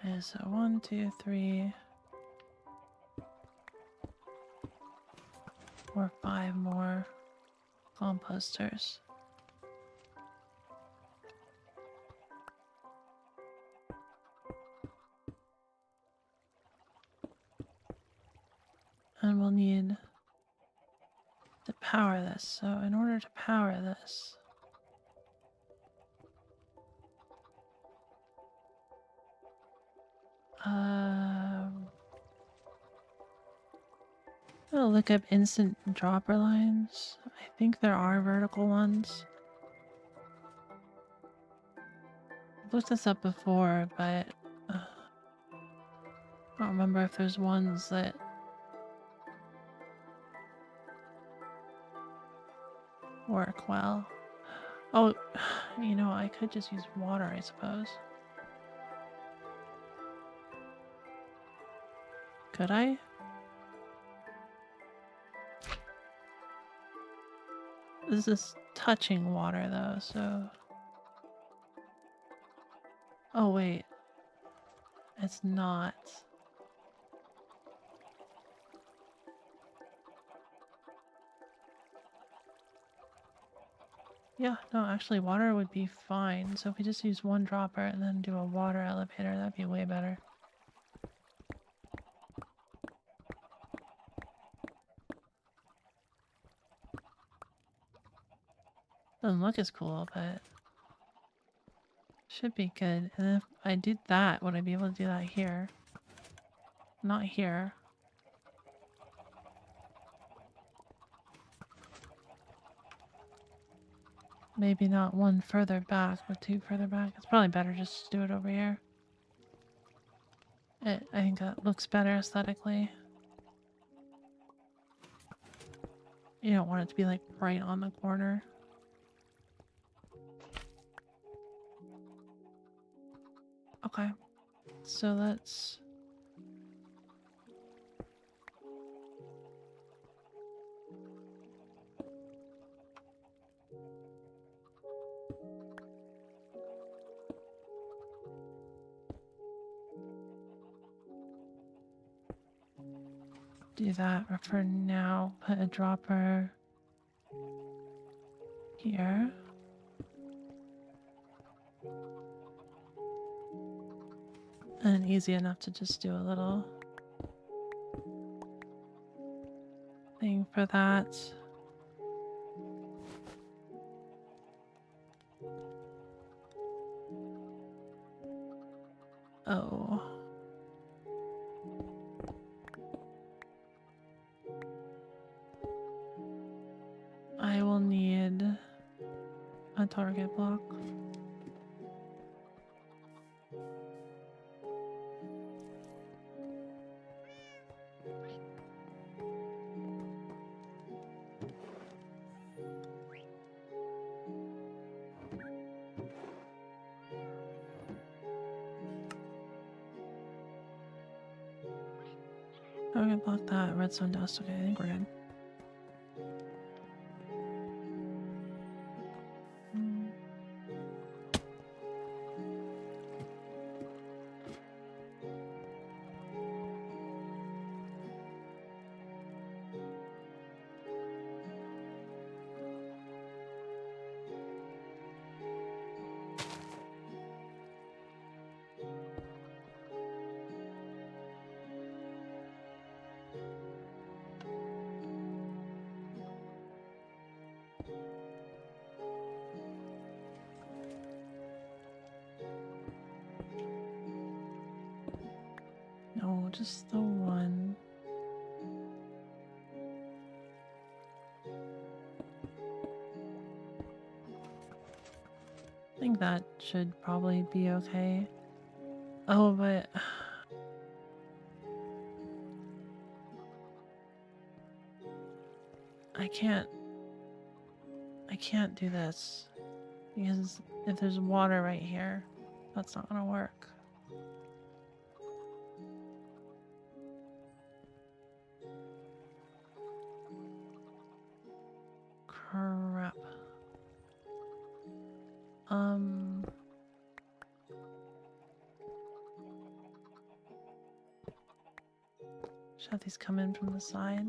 Okay, so 1, 2, 3, 4, 5 more composters. And we'll need to power this. So in order to power this, I'll look up instant dropper lines. I think there are vertical ones. I've looked this up before, but I don't remember if there's ones that work well. Oh, you know, I could just use water, I suppose. Could I? This is touching water though, so... Oh wait. It's not. Yeah, no, actually water would be fine. So if we just use one dropper and then do a water elevator, that'd be way better. Doesn't look as cool, but should be good. And if I did that, would I be able to do that here? Not here. Maybe not one further back, but two further back. It's probably better just to do it over here. I think that looks better aesthetically. You don't want it to be like right on the corner. Okay, so let's... do that for now. Put a dropper here. And easy enough to just do a little thing for that. Oh. I will need a target block. Target block that, redstone dust. Okay, I think we're good. just the one. I think that should probably be okay. Oh, but I can't do this because if there's water right here, that's not gonna work. Crap. Should have these come in from the side.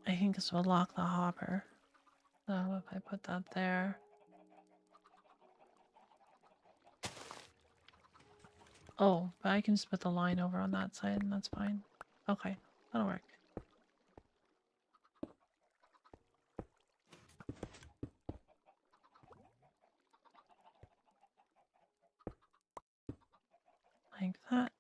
I think this will lock the hopper. So if I put that there. Oh, but I can just put the line over on that side and that's fine. Okay, that'll work. Like that.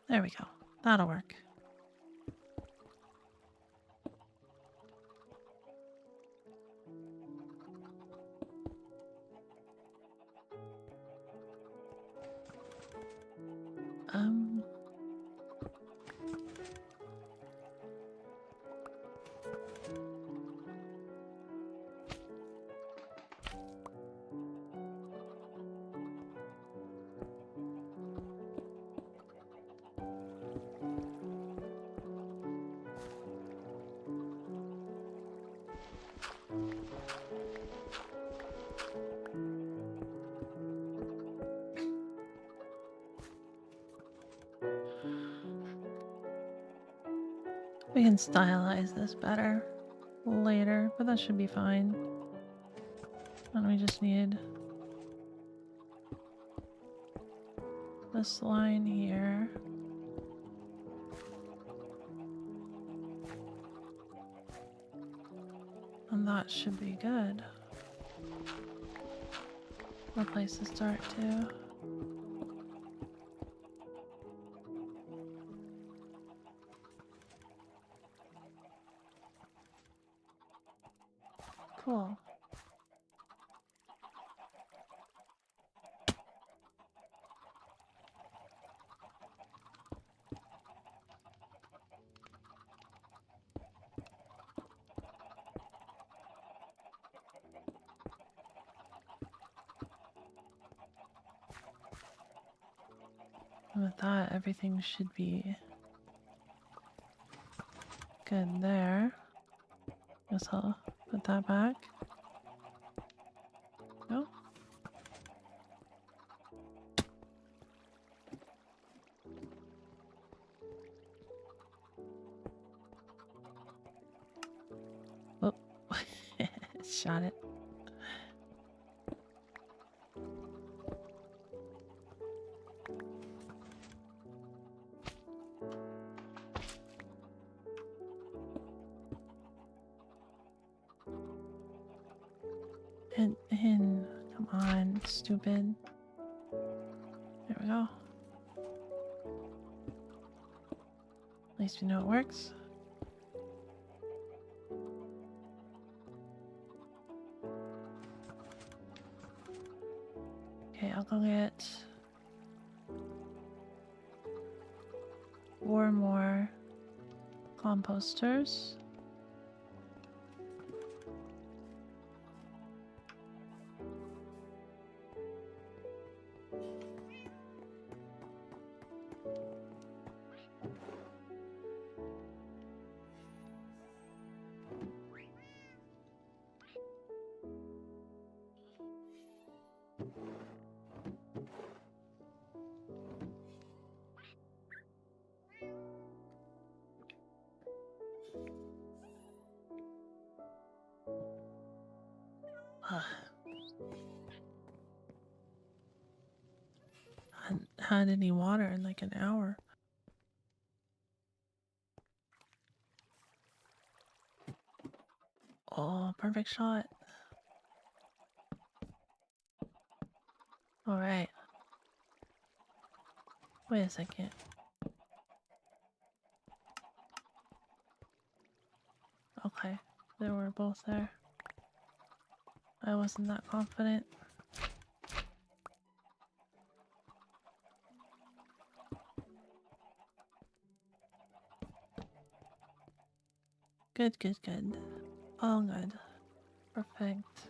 There we go. That'll work. We can stylize this better later, but that should be fine. And we just need this line here. And that should be good. A place to start too. Cool. And with that, everything should be good there. Guess I'll put that back. No? Oh, shot it. In. Come on, stupid. There we go. At least we know it works. Okay, I'll go get 4 more composters. Hadn't had any water in like an hour. Oh, perfect shot. Alright. Wait a second. Okay, they were both there. I wasn't that confident. Good, good, good. All good. Perfect.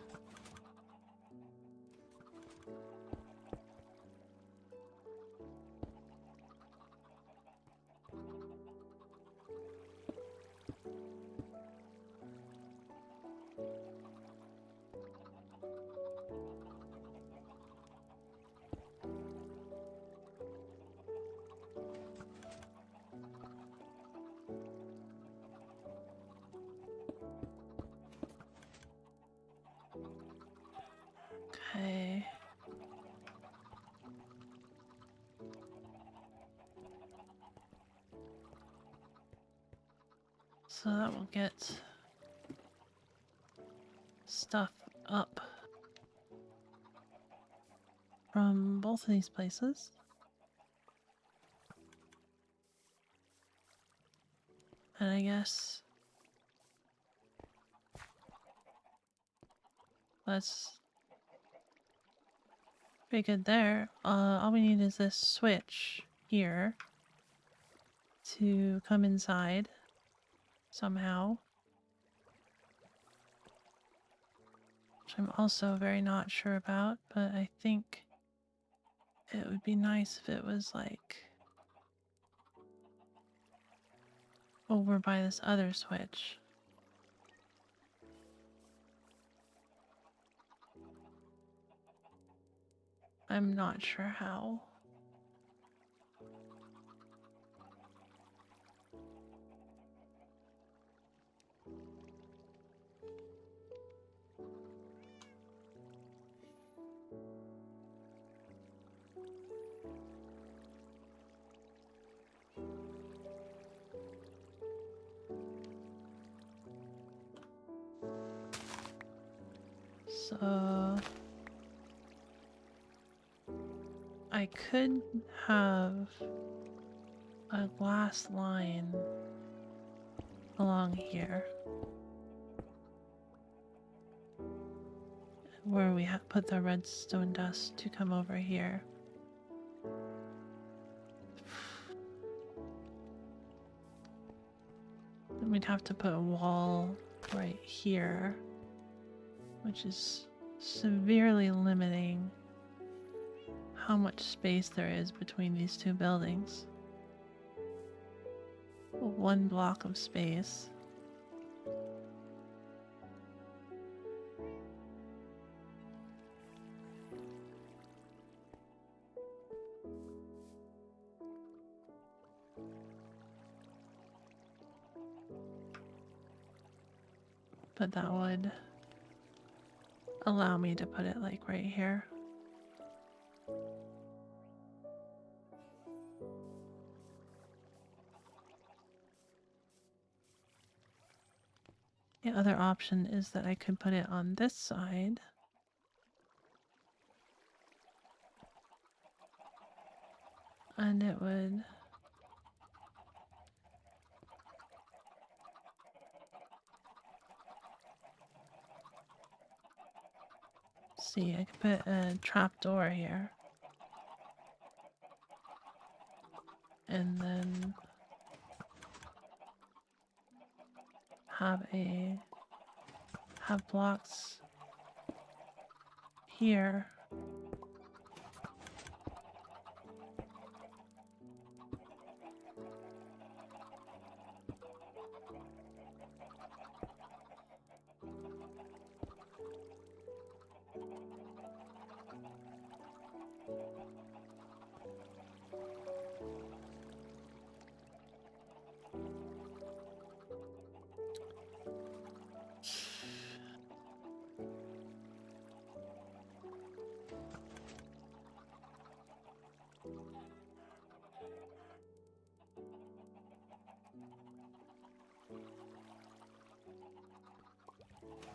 Okay. So that will get stuff up from both of these places. And I guess that's pretty good there. All we need is this switch here to come inside somehow. Which I'm also very not sure about, but I think it would be nice if it was like over by this other switch. I'm not sure how. So I could have a glass line along here where we put the redstone dust to come over here. Then we'd have to put a wall right here, which is severely limiting how much space there is between these two buildings. One block of space. But that would allow me to put it like right here. The other option is that I could put it on this side. And it would see, I could put a trapdoor here. And then have blocks here.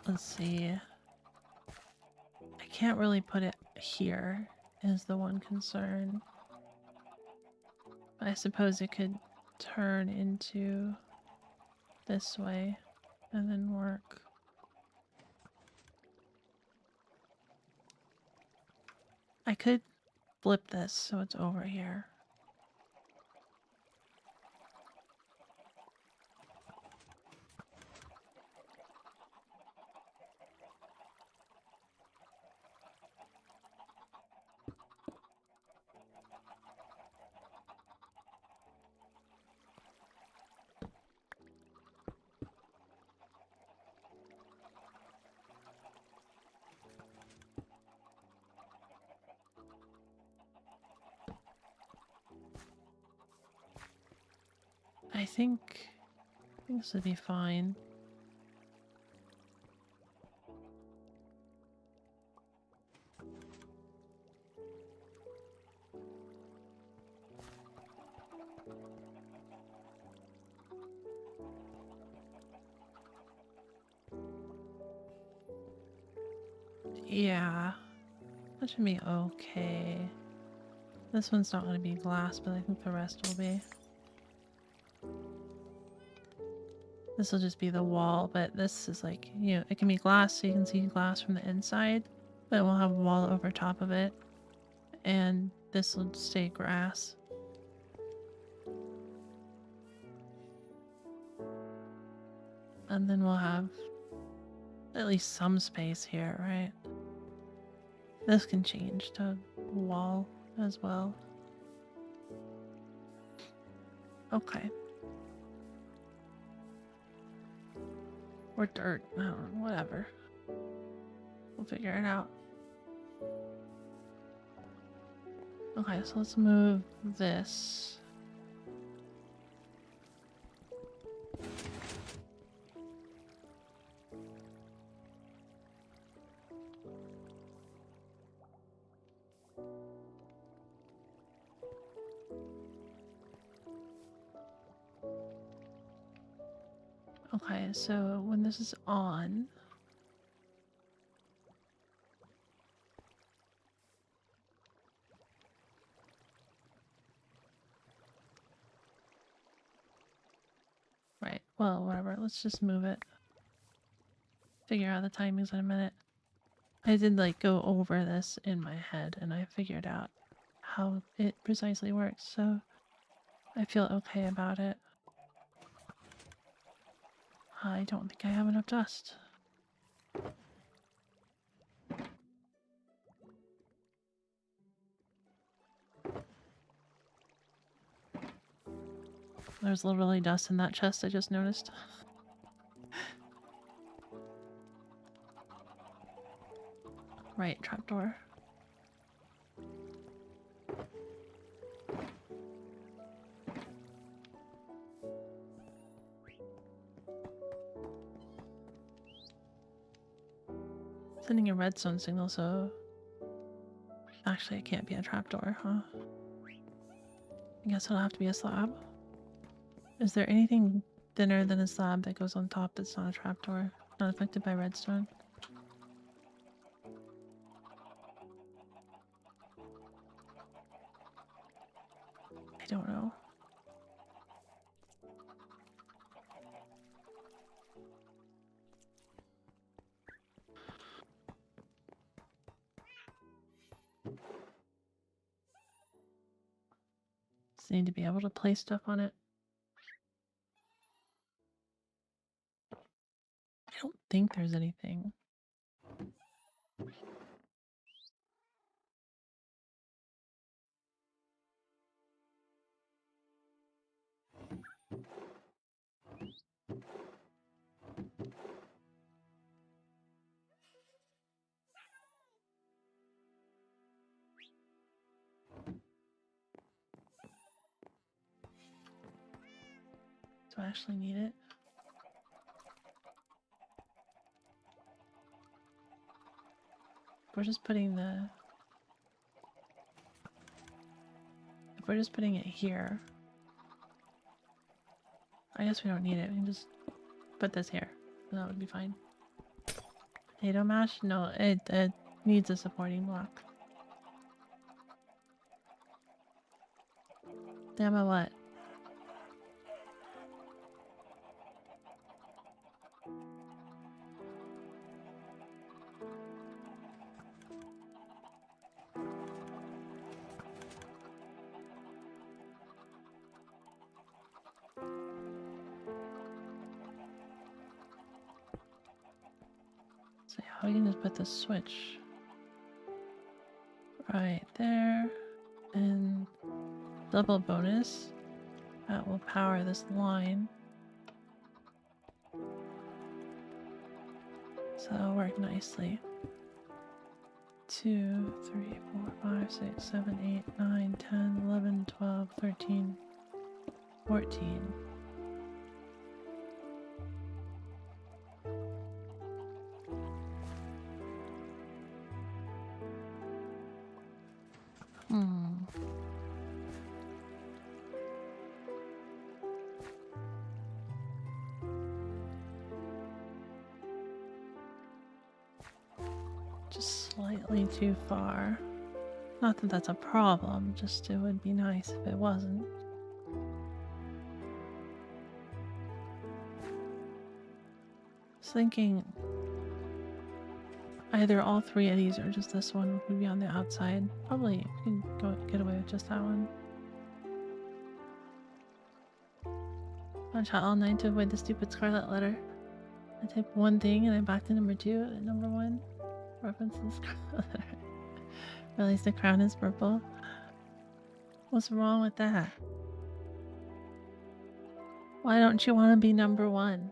let's see. I can't really put it here, is the one concern. I suppose it could turn into this way and then work. I could flip this so it's over here. I think this would be fine. Yeah, that should be okay. This one's not going to be glass, but I think the rest will be. This will just be the wall, but this is like, you know, it can be glass so you can see glass from the inside, but we'll have a wall over top of it. And this will stay grass. And then we'll have at least some space here, right? This can change to wall as well. Okay. Or dirt. I don't know, whatever. We'll figure it out. Okay, so let's move this. Okay, so when this is on, right, well, whatever, let's just move it. Figure out the timings in a minute. I did like go over this in my head and I figured out how it precisely works, so I feel okay about it. I don't think I have enough dust. There's literally dust in that chest, I just noticed. Right, trapdoor. Sending a redstone signal, so actually it can't be a trapdoor, huh? I guess it'll have to be a slab. Is there anything thinner than a slab that goes on top that's not a trapdoor? Not affected by redstone? I don't know. Just need to be able to place stuff on it. I don't think there's anything. Do I actually need it? If we're just putting it here, I guess we don't need it. We can just put this here. That would be fine. Potato mash? No, it needs a supporting block. Damn it, what? So yeah, we can just put the switch right there, and double bonus. That will power this line. So that'll work nicely. 2, 3, 4, 5, 6, 7, 8, 9, 10, 11, 12, 13, 14. Just slightly too far. Not that that's a problem, just it would be nice if it wasn't. I was thinking either all three of these or just this one would be on the outside. Probably you can get away with just that one. I shot all night to avoid the stupid scarlet letter. I typed one thing and I backed to number 2 and number 1. Reference to the scarlet letter. Realize the crown is purple. What's wrong with that? Why don't you want to be number 1?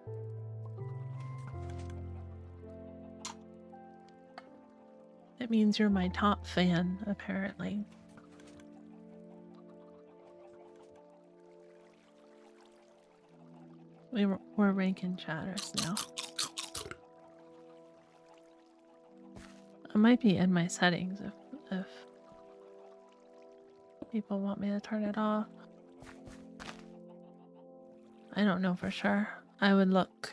It means you're my top fan, apparently. We're ranking chatters now. I might be in my settings if people want me to turn it off. I don't know for sure. I would look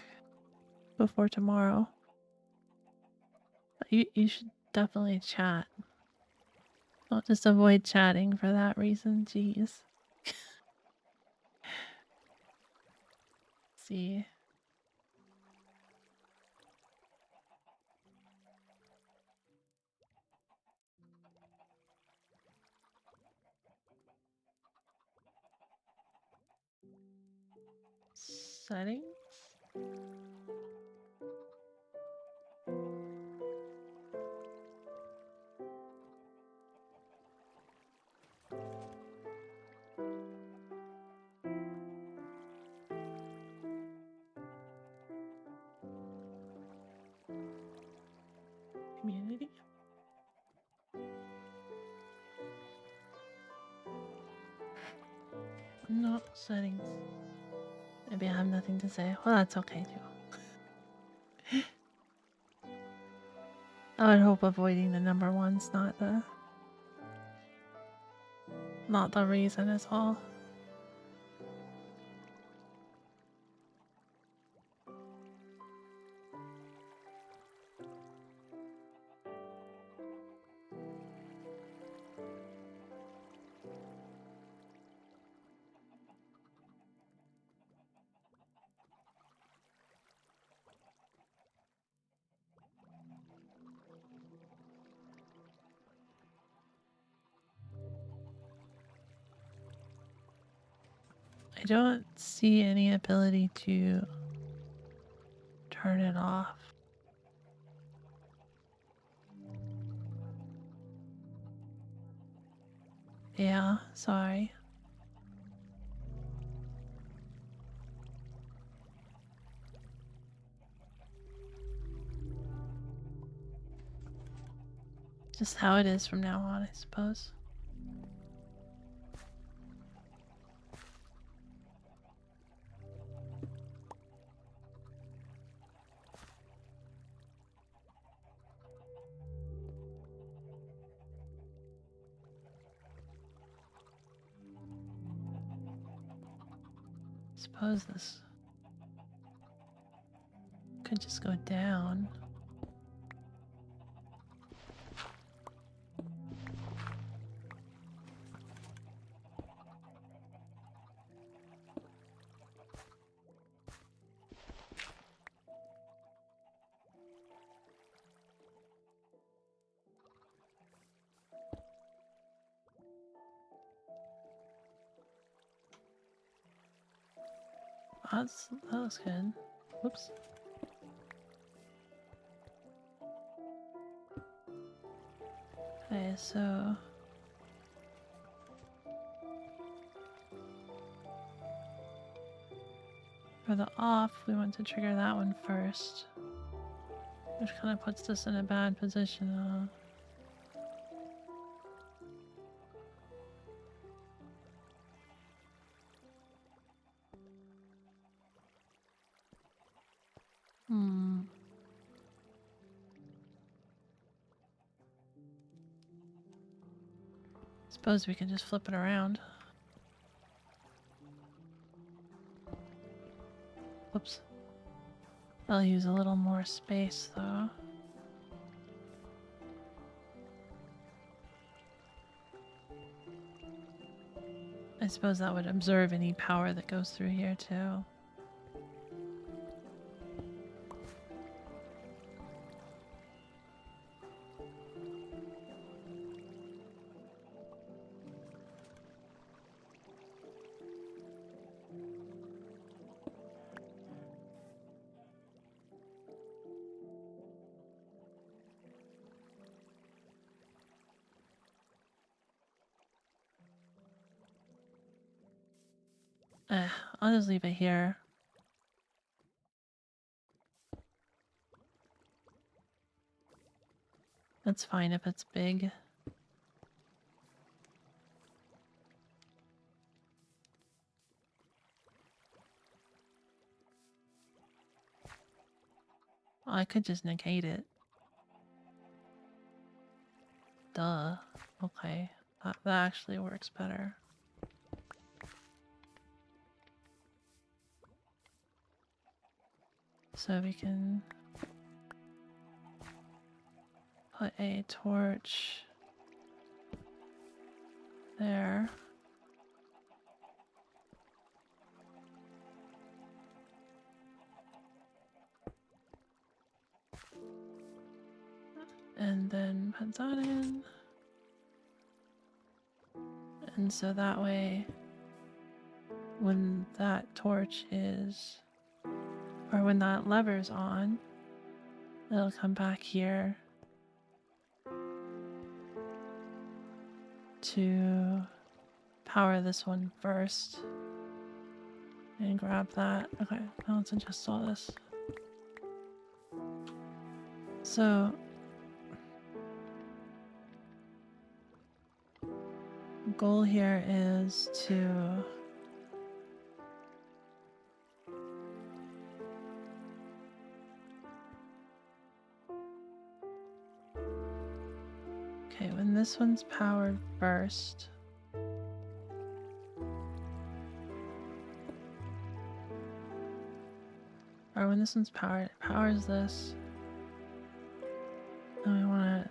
before tomorrow. You should definitely chat. Don't just avoid chatting for that reason. Jeez. See. Settings? Community? No, settings. Maybe I have nothing to say. Well, that's okay too. I would hope avoiding the number 1's not the reason at all. I don't see any ability to turn it off. Yeah, sorry. Just how it is from now on, I suppose. Suppose this could just go down. that looks good. Whoops. Okay, so for the off, we want to trigger that one first, which kind of puts us in a bad position. Suppose we can just flip it around. Whoops. I'll use a little more space though. I suppose that would absorb any power that goes through here too. I'll just leave it here. That's fine if it's big. I could just negate it. Duh. Okay. That actually works better. So we can put a torch there. And then put that in. And so that way, when that torch is, or when that lever's on, it'll come back here to power this one first. And grab that. Okay, now let's adjust all this. So goal here is to when this one's powered first, or when this one's powered, it powers this. And we want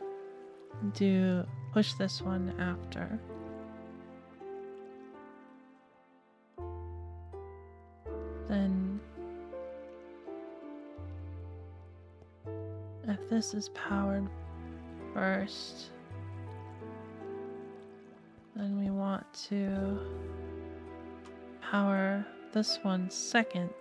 to push this one after. Then if this is powered first, then we want to power this one second.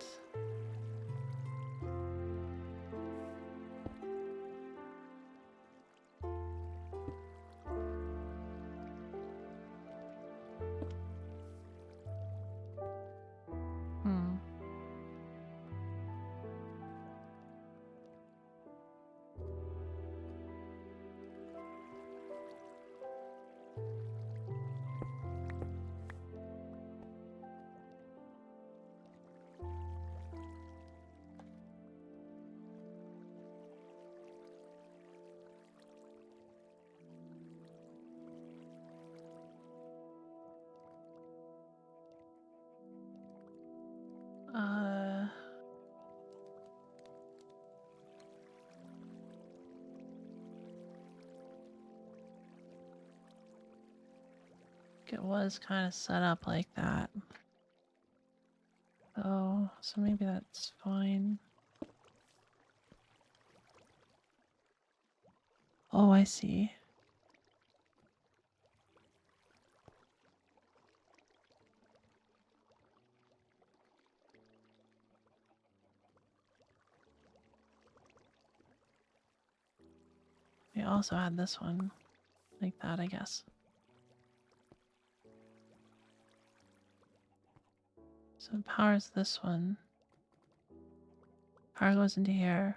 It was kind of set up like that. Oh, so maybe that's fine. Oh, I see. We also had this one like that, I guess. So it powers this one. Power goes into here.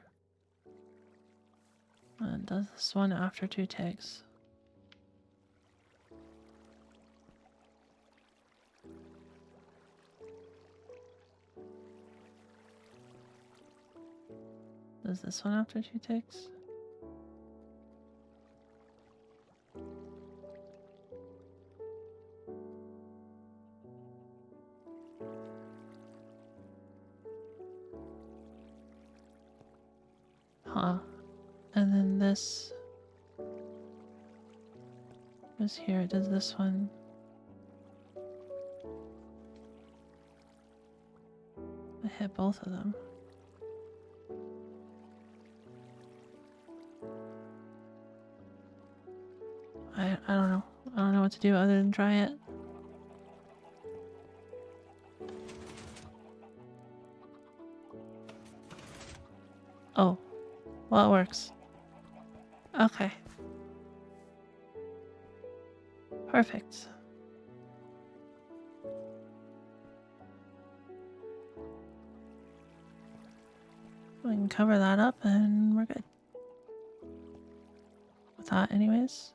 And it does this one after 2 ticks. Does this one after 2 ticks? Huh. And then this goes here. It does this one. I hit both of them. I don't know. I don't know what to do other than try it. Oh. Well, it works. Okay. Perfect. We can cover that up and we're good. With that anyways.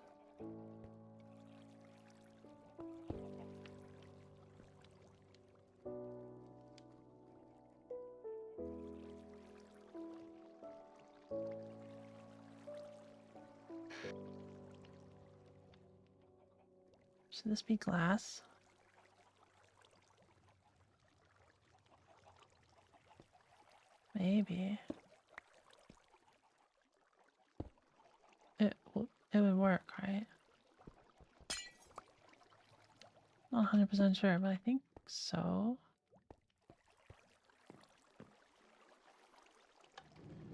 Should this be glass? Maybe. It would work, right? Not 100% sure, but I think so.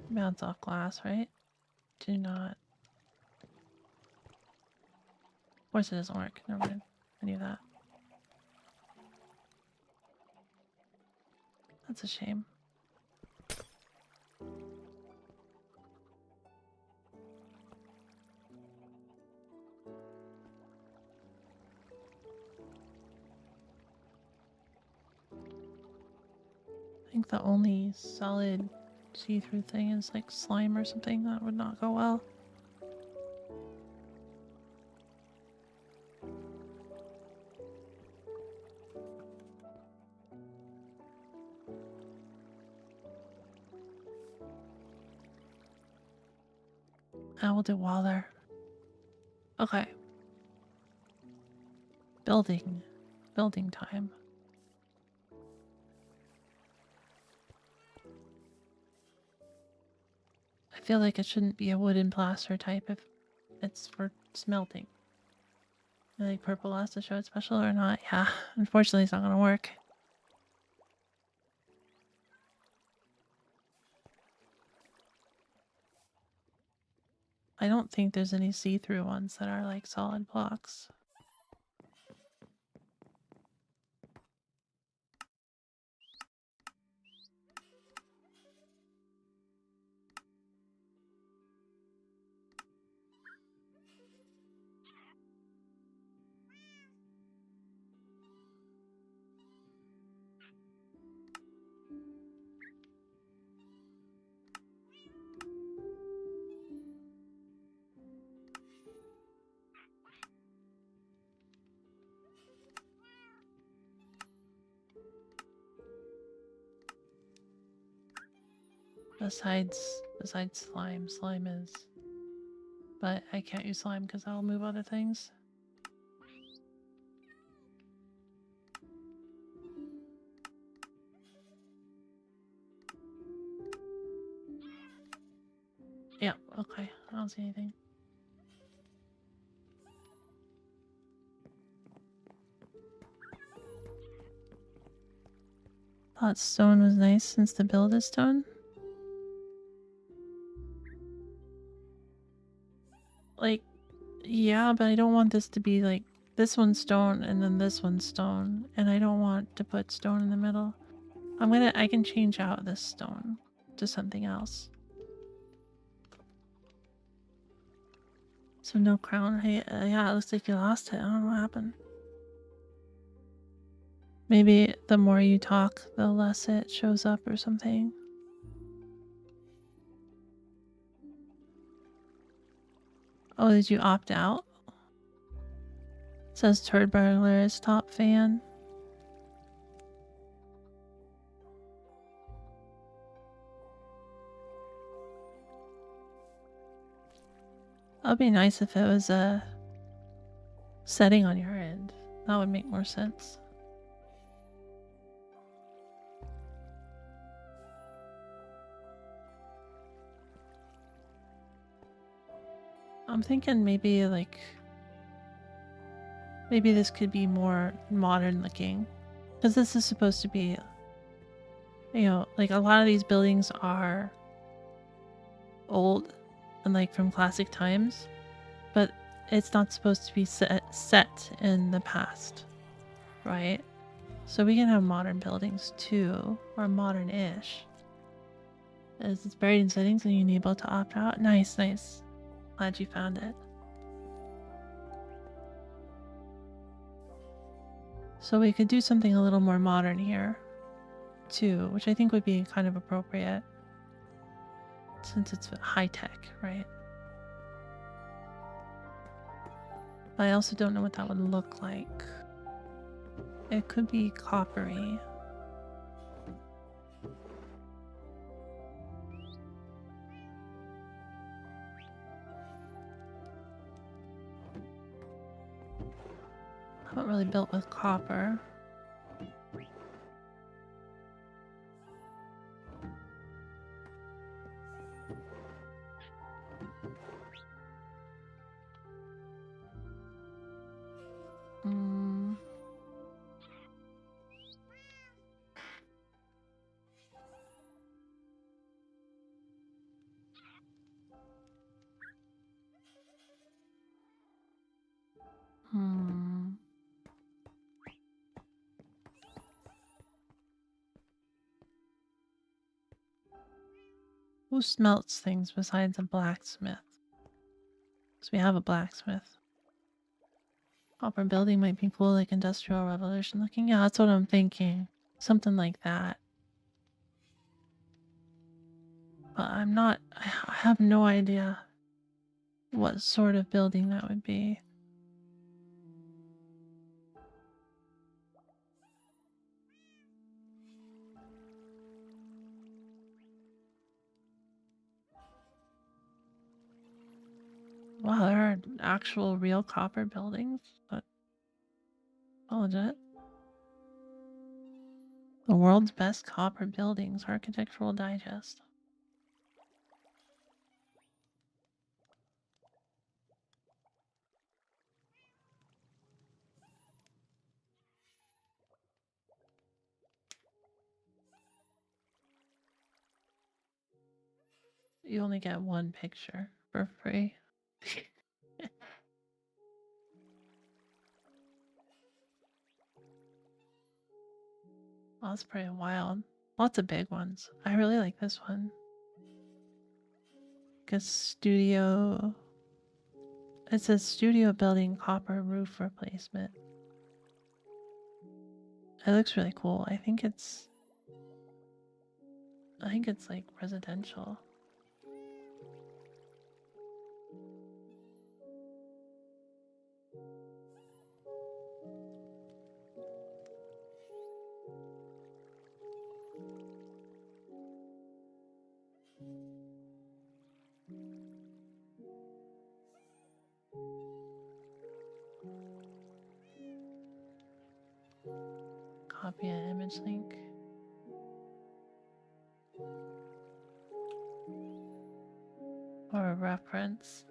Bounce off glass, right? Do not. Of course it doesn't work. Never mind. I knew that. That's a shame. I think the only solid see-through thing is like slime or something. That would not go well. I will do wall there. Okay. Building time. I feel like it shouldn't be a wooden plaster type if it's for smelting. I like purple has to show it's special or not. Yeah, unfortunately it's not gonna work. I don't think there's any see-through ones that are like solid blocks. Besides slime. Slime is... But I can't use slime because I'll move other things. Yeah, okay. I don't see anything. Thought stone was nice since the build is stone. Like, yeah, but I don't want this to be like this one's stone and then this one's stone, and I don't want to put stone in the middle. I can change out this stone to something else. So no crown. Hey, yeah, it looks like you lost it. I don't know what happened. Maybe the more you talk, the less it shows up or something. Oh, did you opt out? It says Turd Burglar is top fan. That would be nice if it was a setting on your end. That would make more sense. I'm thinking maybe maybe this could be more modern looking, because this is supposed to be, you know, like a lot of these buildings are old and like from classic times, but it's not supposed to be set in the past, right? So we can have modern buildings too, or modern-ish. As it's buried in settings and you enable to opt out. Nice, nice. Glad you found it. So we could do something a little more modern here too, which I think would be kind of appropriate since it's high tech, right? But I also don't know what that would look like. It could be coppery. I haven't really built with copper. Who smelts things besides a blacksmith? Because we have a blacksmith. Copper building might be cool, like Industrial Revolution looking. Yeah, that's what I'm thinking. Something like that. But I'm not... I have no idea what sort of building that would be. Wow, there are actual real copper buildings? But... oh, legit? The world's best copper buildings, Architectural Digest. You only get one picture for free. Oh, that's pretty wild. Lots of big ones. I really like this one. Like a studio. It says studio building copper roof replacement. It looks really cool. I think it's like residential. Copy an image link. Or a reference.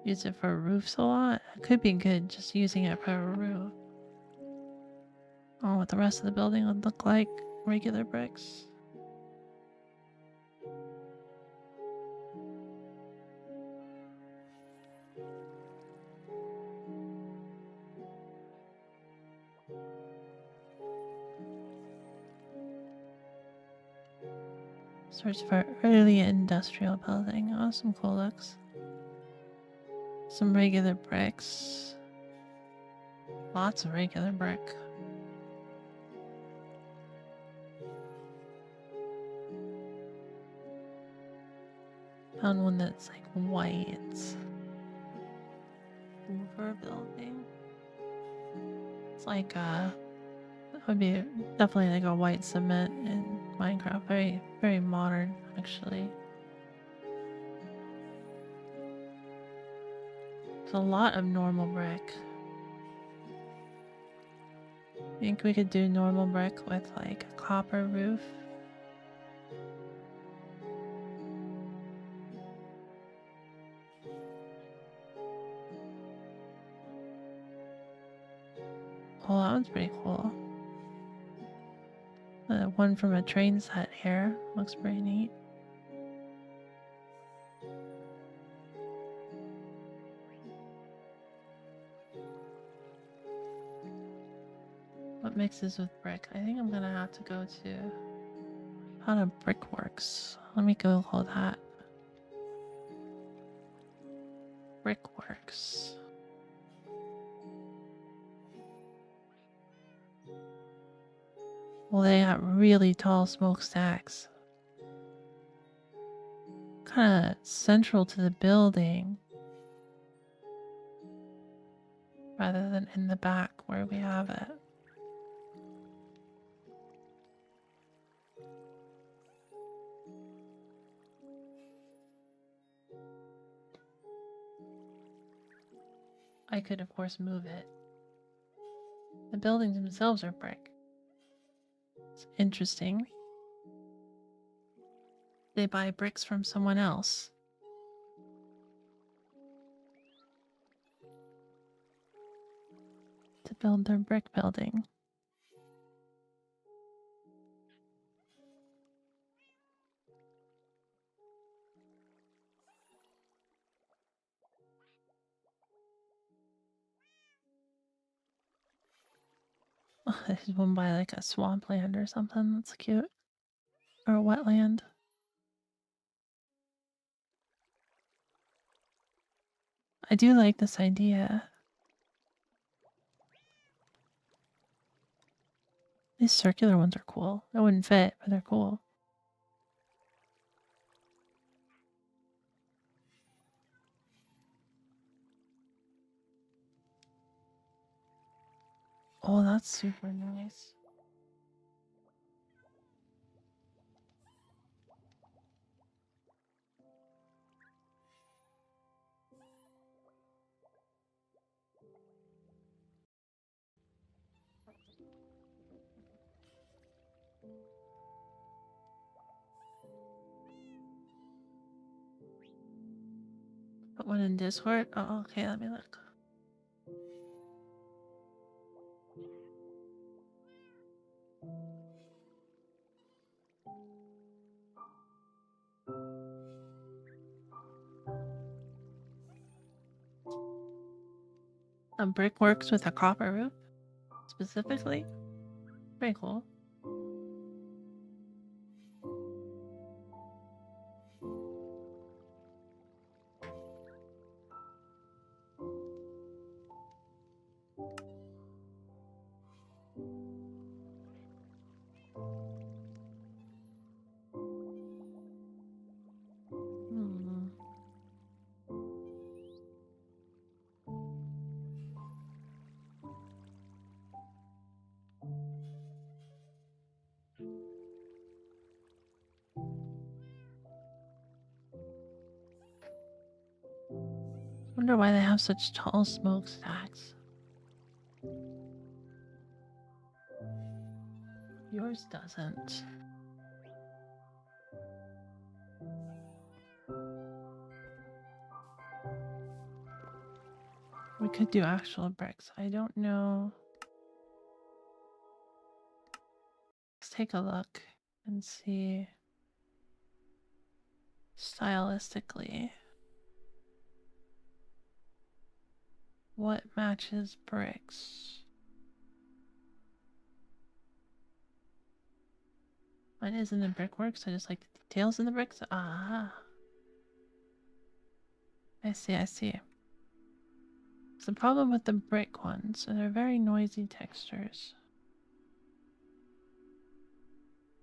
Use it for roofs a lot. It could be good just using it for a roof. Oh, what the rest of the building would look like. Regular bricks. Search for early industrial building. Oh, some cool looks. Some regular bricks. Lots of regular brick. Found one that's like white. Over building. It's like that would be definitely like a white cement in Minecraft. Very, very modern actually. There's a lot of normal brick. I think we could do normal brick with like a copper roof. Oh, that one's pretty cool. The one from a train set here looks pretty neat. What mixes with brick? I think I'm gonna have to go to how to brickworks. Let me Google that. Brickworks. Well, they got really tall smokestacks. Kind of central to the building. Rather than in the back where we have it. I could, of course, move it. The buildings themselves are brick. It's interesting. They buy bricks from someone else. To build their brick building. Oh, there's one by like a swampland or something. That's cute. Or a wetland. I do like this idea. These circular ones are cool. They wouldn't fit, but they're cool. Oh, that's super nice. Put one in Discord? Oh, okay, let me look. A brick works with a copper roof? Specifically? Very cool. Wonder why they have such tall smokestacks. Yours doesn't. We could do actual bricks. I don't know. Let's take a look and see stylistically what matches bricks. Mine isn't in brickworks. I just like the Tails in the bricks? Ah. I see, I see. It's the problem with the brick ones. They're very noisy textures.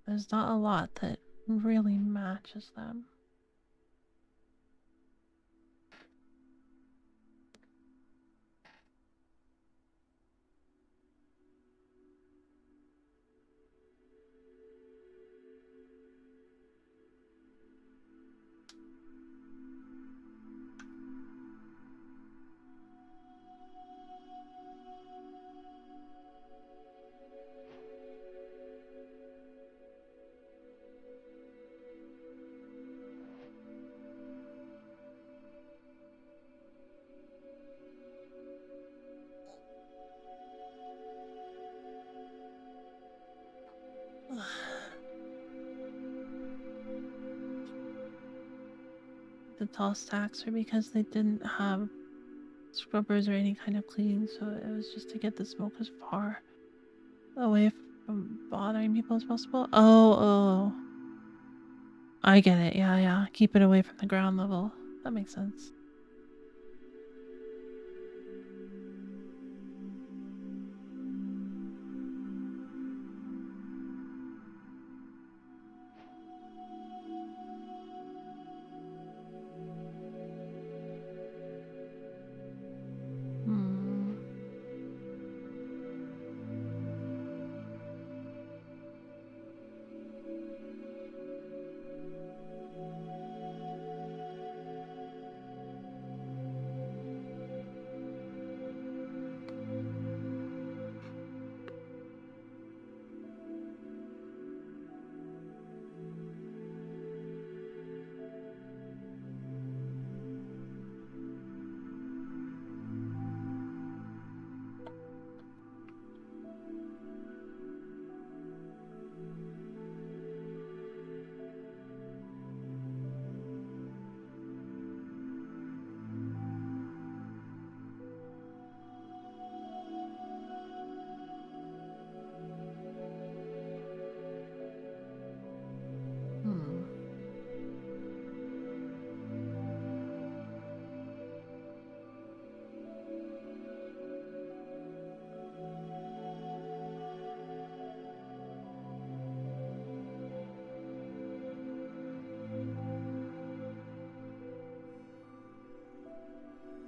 There's not a lot that really matches them. The tall stacks are because they didn't have scrubbers or any kind of cleaning, so it was just to get the smoke as far away from bothering people as possible. Oh. I get it. Yeah. Keep it away from the ground level. That makes sense.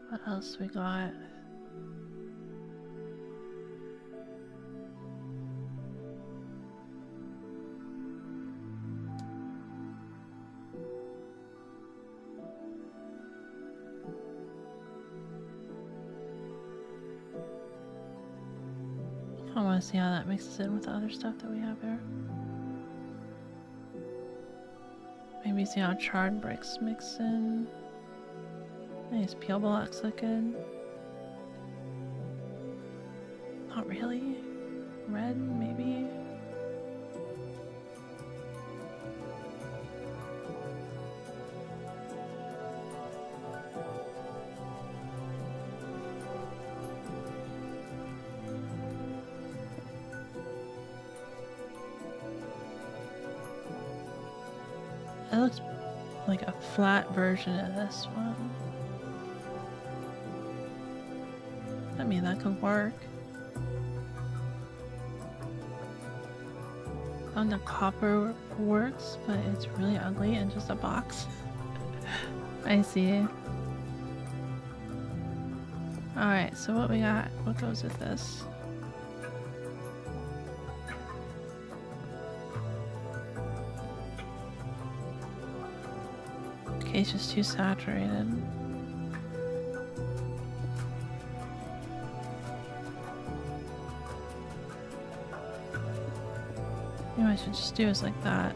What else we got? I want to see how that mixes in with the other stuff that we have here. Maybe see how charred bricks mix in. Nice, peel blocks look good. Not really. Red, maybe. It looks like a flat version of this one. I mean, that could work. The copper works, but it's really ugly and just a box. I see. Alright, so what we got? What goes with this? Okay, it's just too saturated. Maybe I should just do is like that.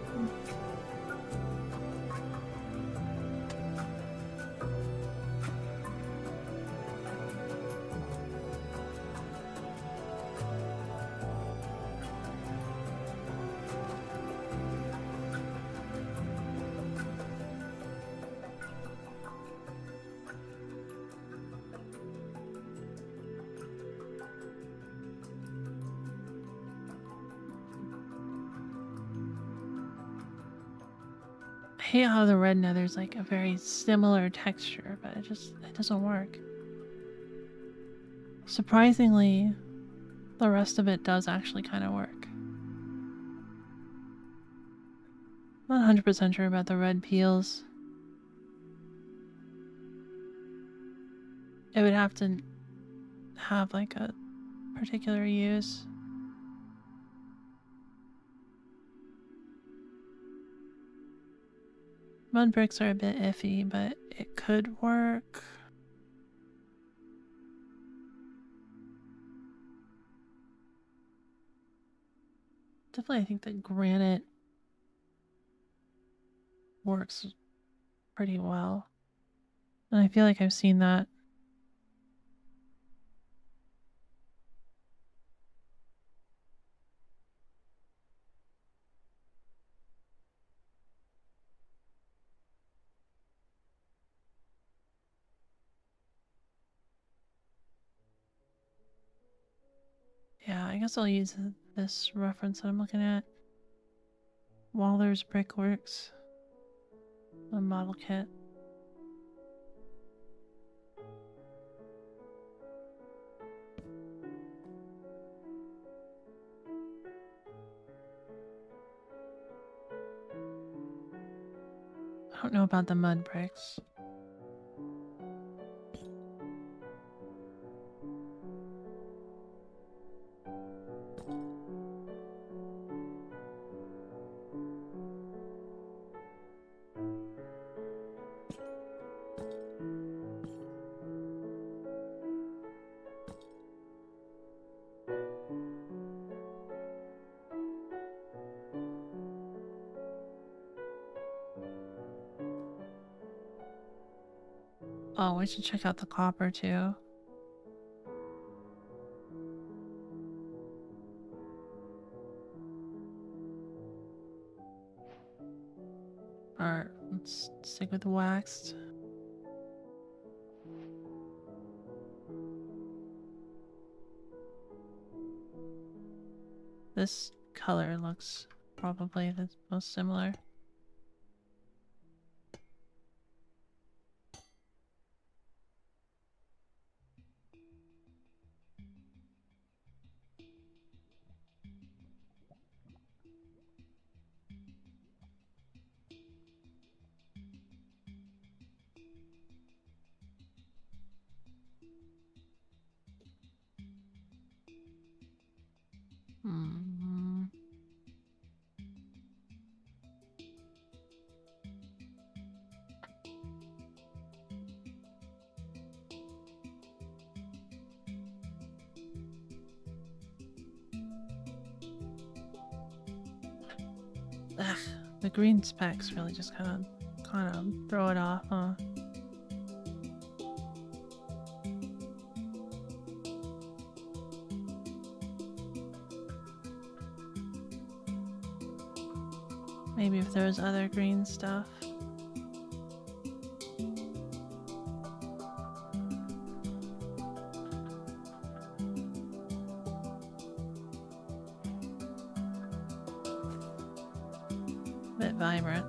hate how the red nether's like a very similar texture, but it doesn't work. Surprisingly, the rest of it does actually kind of work. Not 100% sure about the red peels. It would have to have like a particular use. Mud bricks are a bit iffy, but it could work. Definitely, I think that granite works pretty well. And I feel like I've seen that. Yeah, I guess I'll use this reference that I'm looking at. Waller's Brickworks. A model kit. I don't know about the mud bricks. Oh, we should check out the copper too. Alright, let's stick with the waxed. This color looks probably the most similar. Mm-hmm. Ugh, the green specks really just kind of throw it off, huh? Maybe if there was other green stuff. Bit vibrant.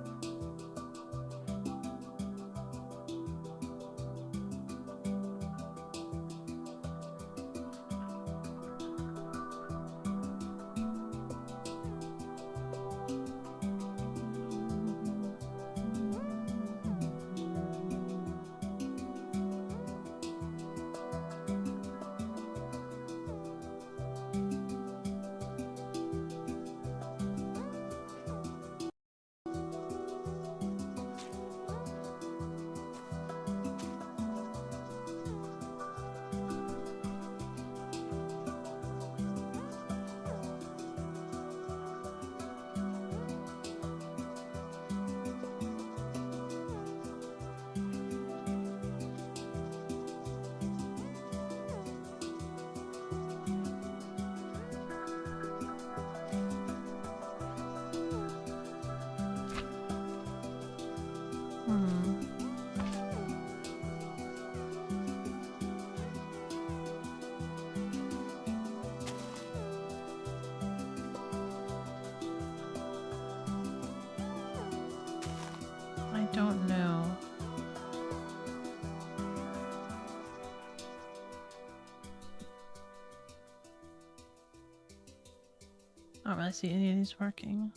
I don't really see any of these working.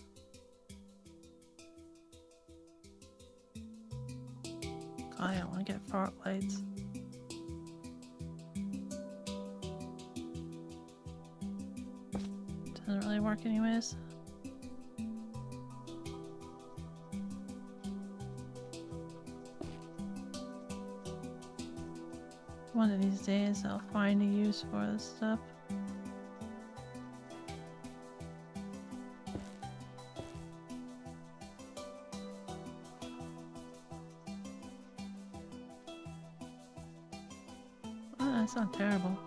God, I don't want to get fog lights. Doesn't really work anyways. One of these days I'll find a use for this stuff. Oh, that's not terrible.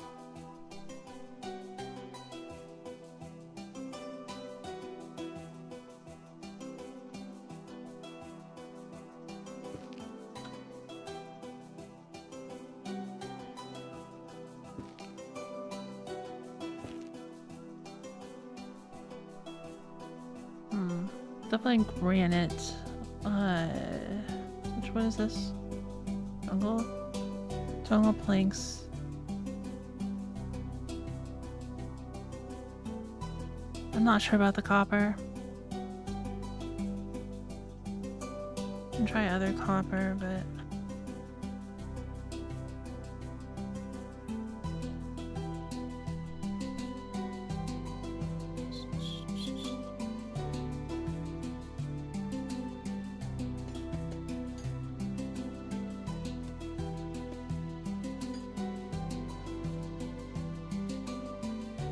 Definitely granite. Which one is this? Jungle? Jungle planks. I'm not sure about the copper. I can try other copper, but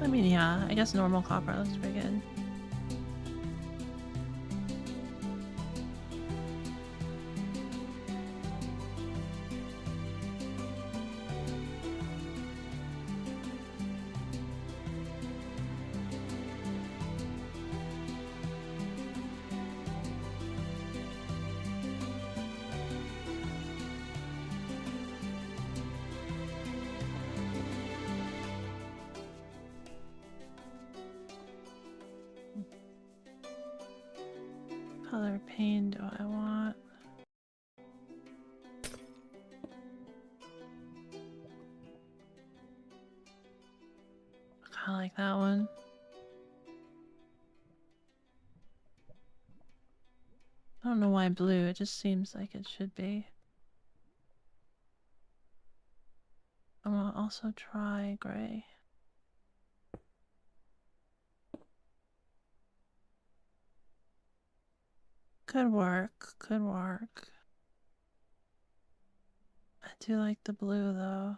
I mean, yeah, I guess normal copper looks pretty good. Color pane do I want? I kinda like that one. I don't know why blue, it just seems like it should be. I'm gonna also try gray. Could work, could work. I do like the blue though.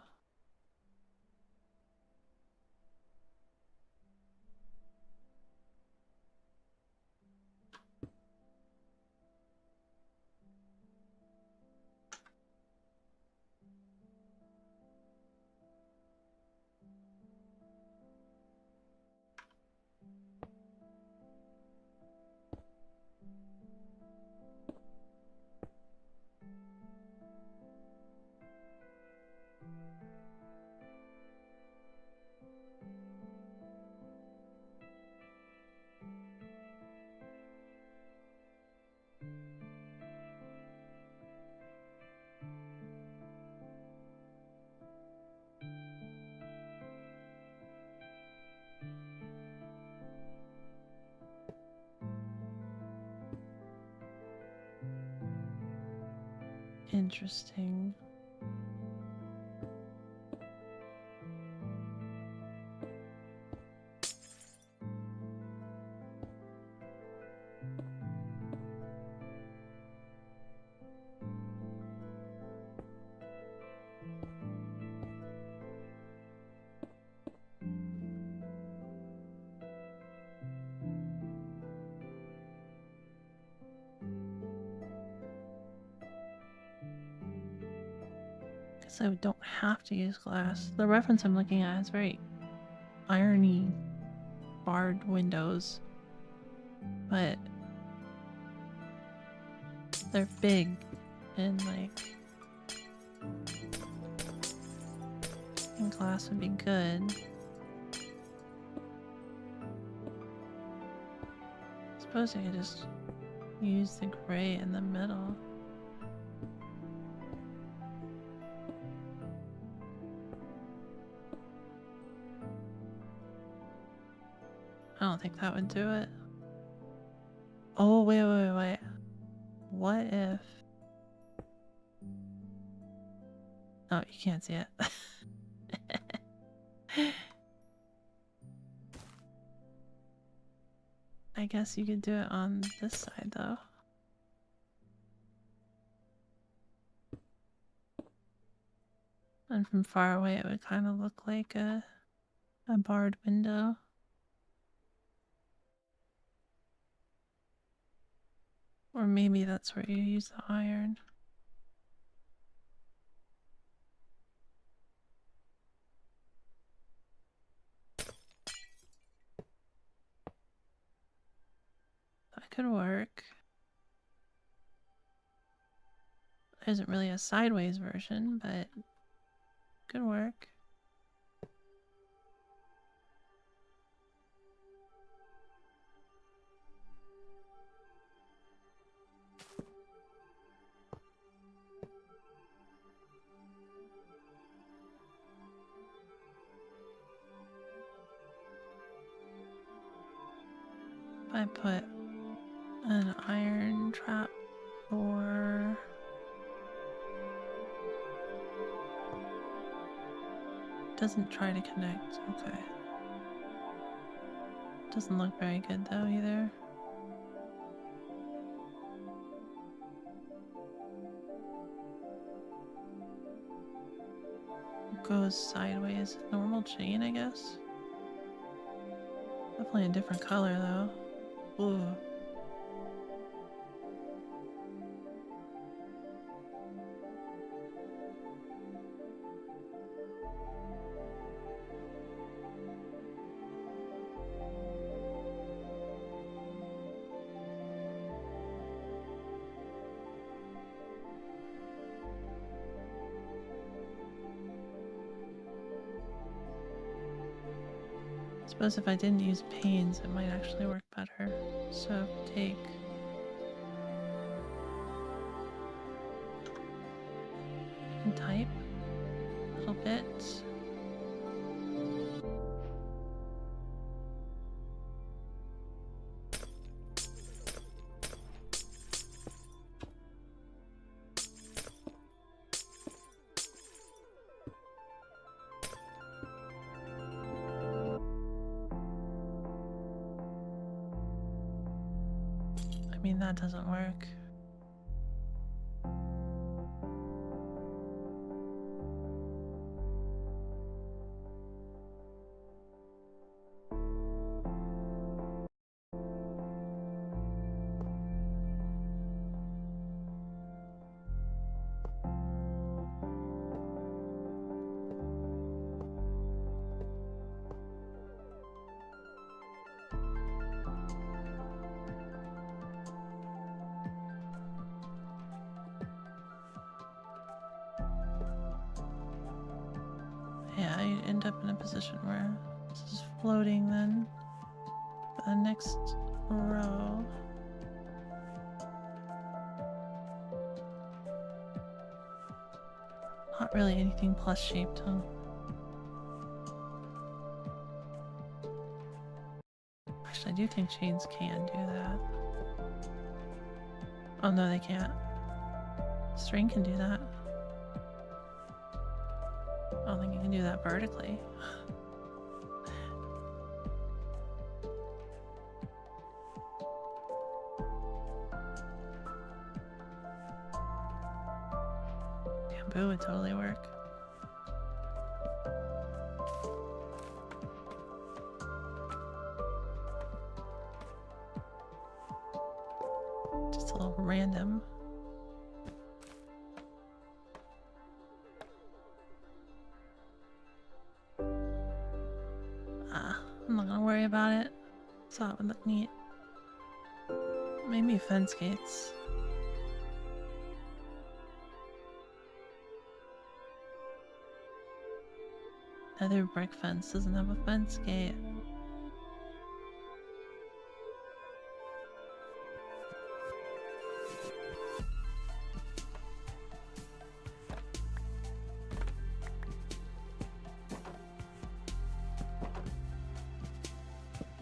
Interesting. So I don't have to use glass. The reference I'm looking at is very irony barred windows, but they're big and like and glass would be good. I suppose I could just use the gray in the middle. don't think that would do it. Oh, wait. What if... Oh, you can't see it. I guess you could do it on this side, though. And from far away, it would kind of look like a barred window. Or maybe that's where you use the iron. That could work. There isn't really a sideways version, but could work. If I put an iron trap door. Doesn't try to connect. Okay. Doesn't look very good though either. Goes sideways. Normal chain, I guess. Definitely a different color though. Ooh. I suppose if I didn't use panes, it might actually work better. So take and type a little bit. I mean, that doesn't work. Yeah, I end up in a position where this is floating then for the next row. Not really anything plus shaped, huh? Actually, I do think chains can do that. Oh no, they can't. String can do that. I don't think you can do that vertically. Bamboo would totally work. Just a little random. I'm not gonna worry about it. Thought it would look neat. Maybe fence gates. Other brick fence doesn't have a fence gate.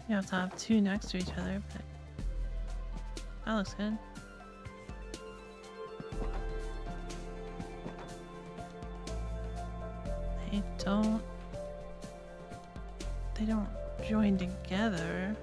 You have to have two next to each other, but that looks good. They don't join together.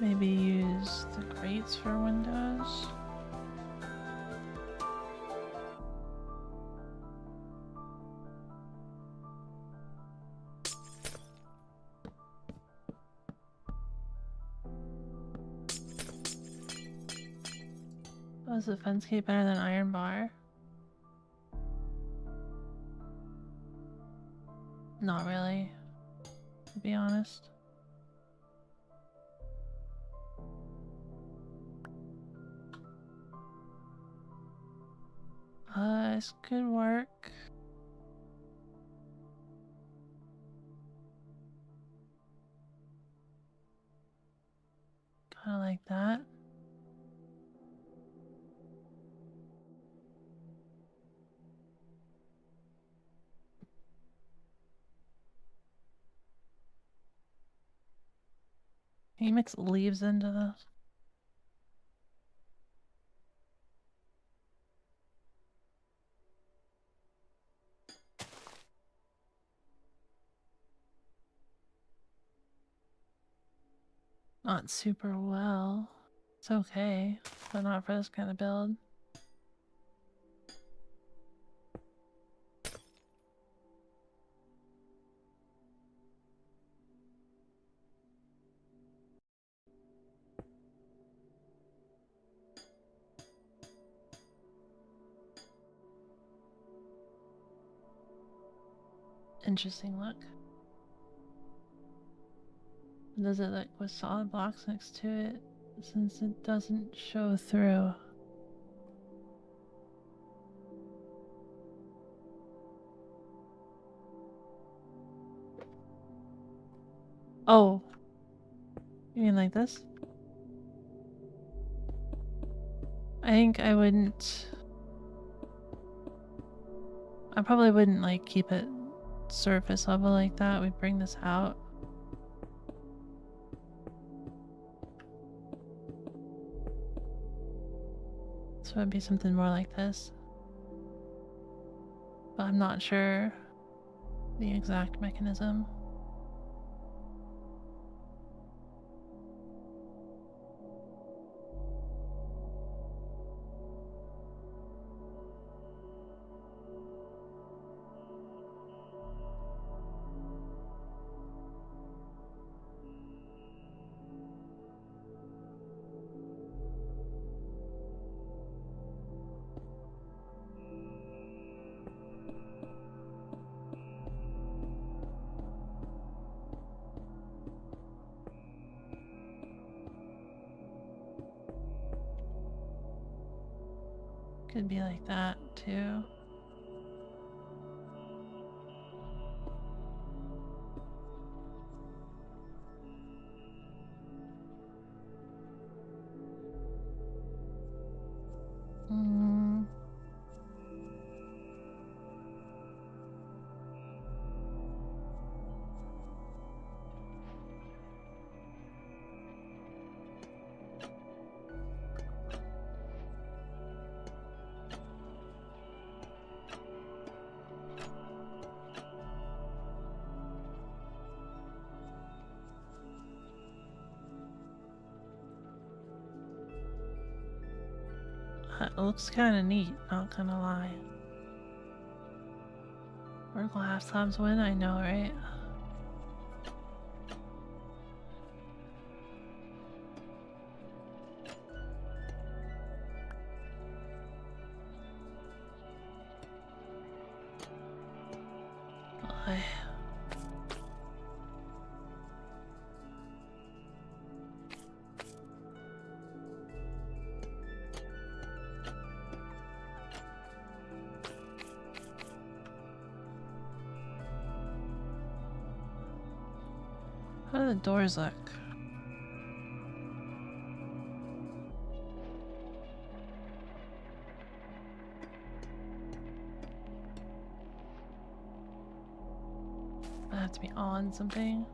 Maybe use the grates for windows. Does the fence gate better than iron bar? Not really, to be honest. This could work. Kind of like that. Can you mix leaves into this? Not super well. It's okay, but not for this kind of build. Interesting look. Does it look with solid blocks next to it, since it doesn't show through? Oh, you mean like this? I think I probably wouldn't like keep it surface level like that. We'd bring this out. So it'd be something more like this. But I'm not sure the exact mechanism. Could be like that too. It looks kind of neat, not gonna lie. Vertical half slabs win, I know, right? How do the doors look? I have to be on something.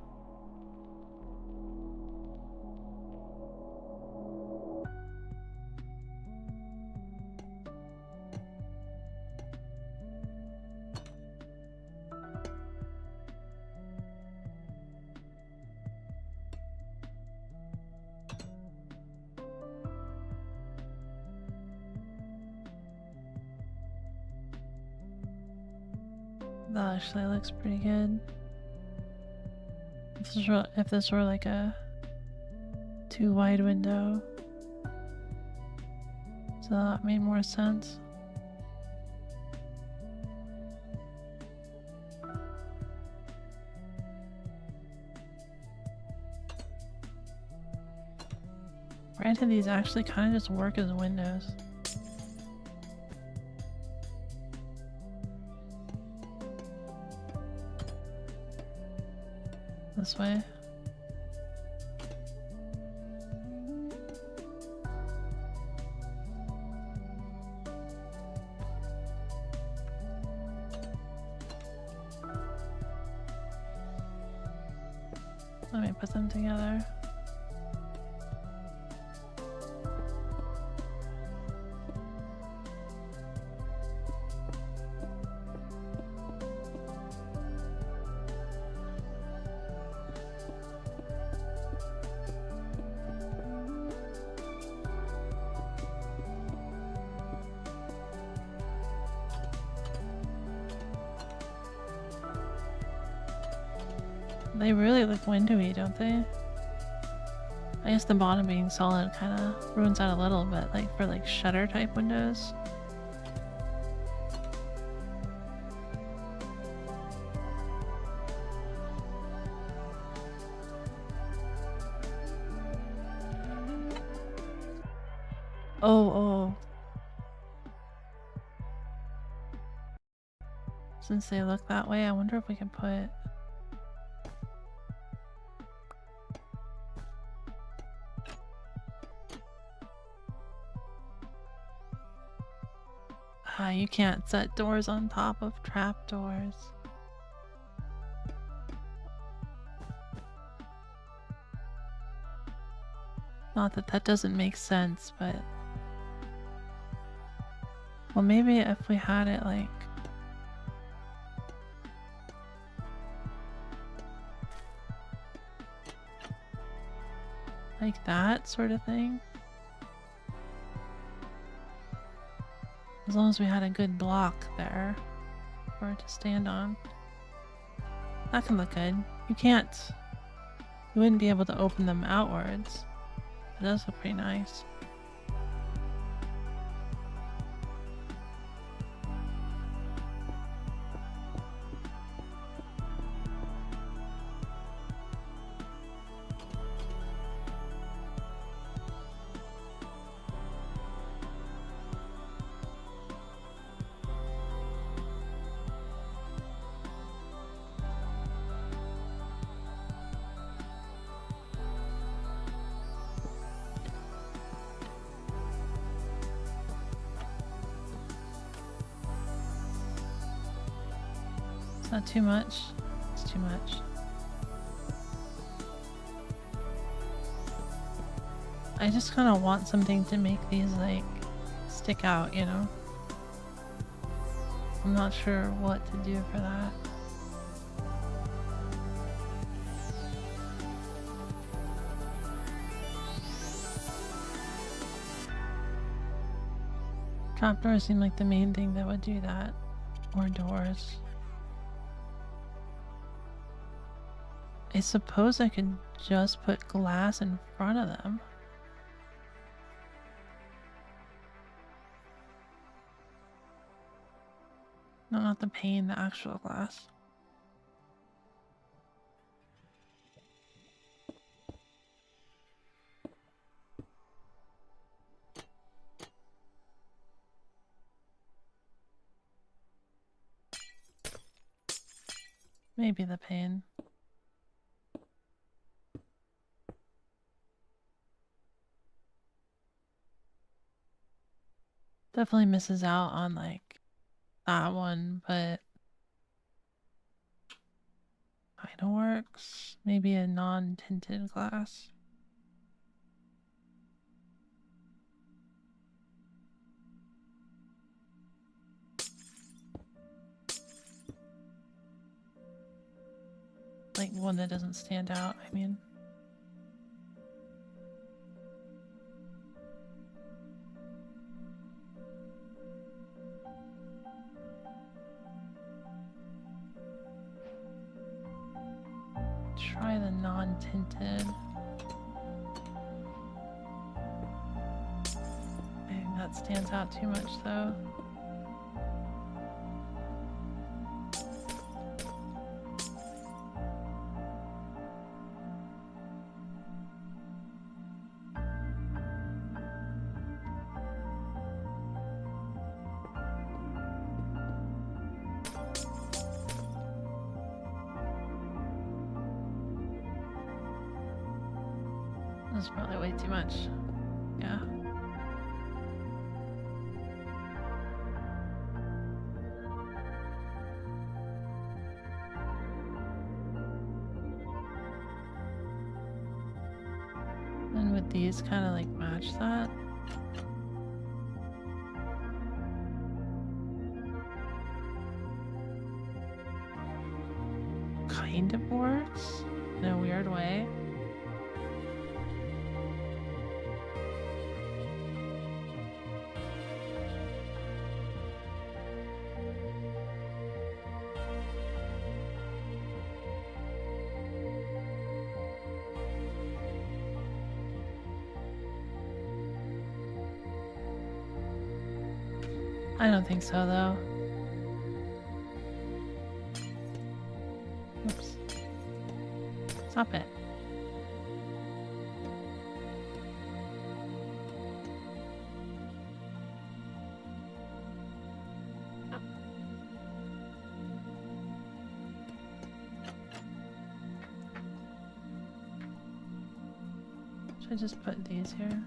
That actually looks pretty good. If this were like a too wide window, so that made more sense. Granted, these actually kind of just work as windows. This way. Let me put them together. They really look windowy, don't they? I guess the bottom being solid kind of ruins that a little bit, like for like shutter type windows. Oh. Since they look that way, I wonder if we can put... you can't set doors on top of trapdoors. Not that that doesn't make sense, but... Well, maybe if we had it like... like that sort of thing. As long as we had a good block there for it to stand on. That can look good. You can't... You wouldn't be able to open them outwards. It does look pretty nice. Not too much. It's too much. I just kind of want something to make these like stick out, you know? I'm not sure what to do for that. Trapdoors seem like the main thing that would do that. Or doors. I suppose I could just put glass in front of them. No, not the pane, the actual glass. Maybe the pane. Definitely misses out on like that one, but kind of works. Maybe a non-tinted glass. Like one that doesn't stand out, I mean. Try the non-tinted. I think that stands out too much though. That's probably way too much. Yeah. And would these kind of like match that? Kind of works in a weird way. I don't think so, though. Oops. Stop it. Should I just put these here?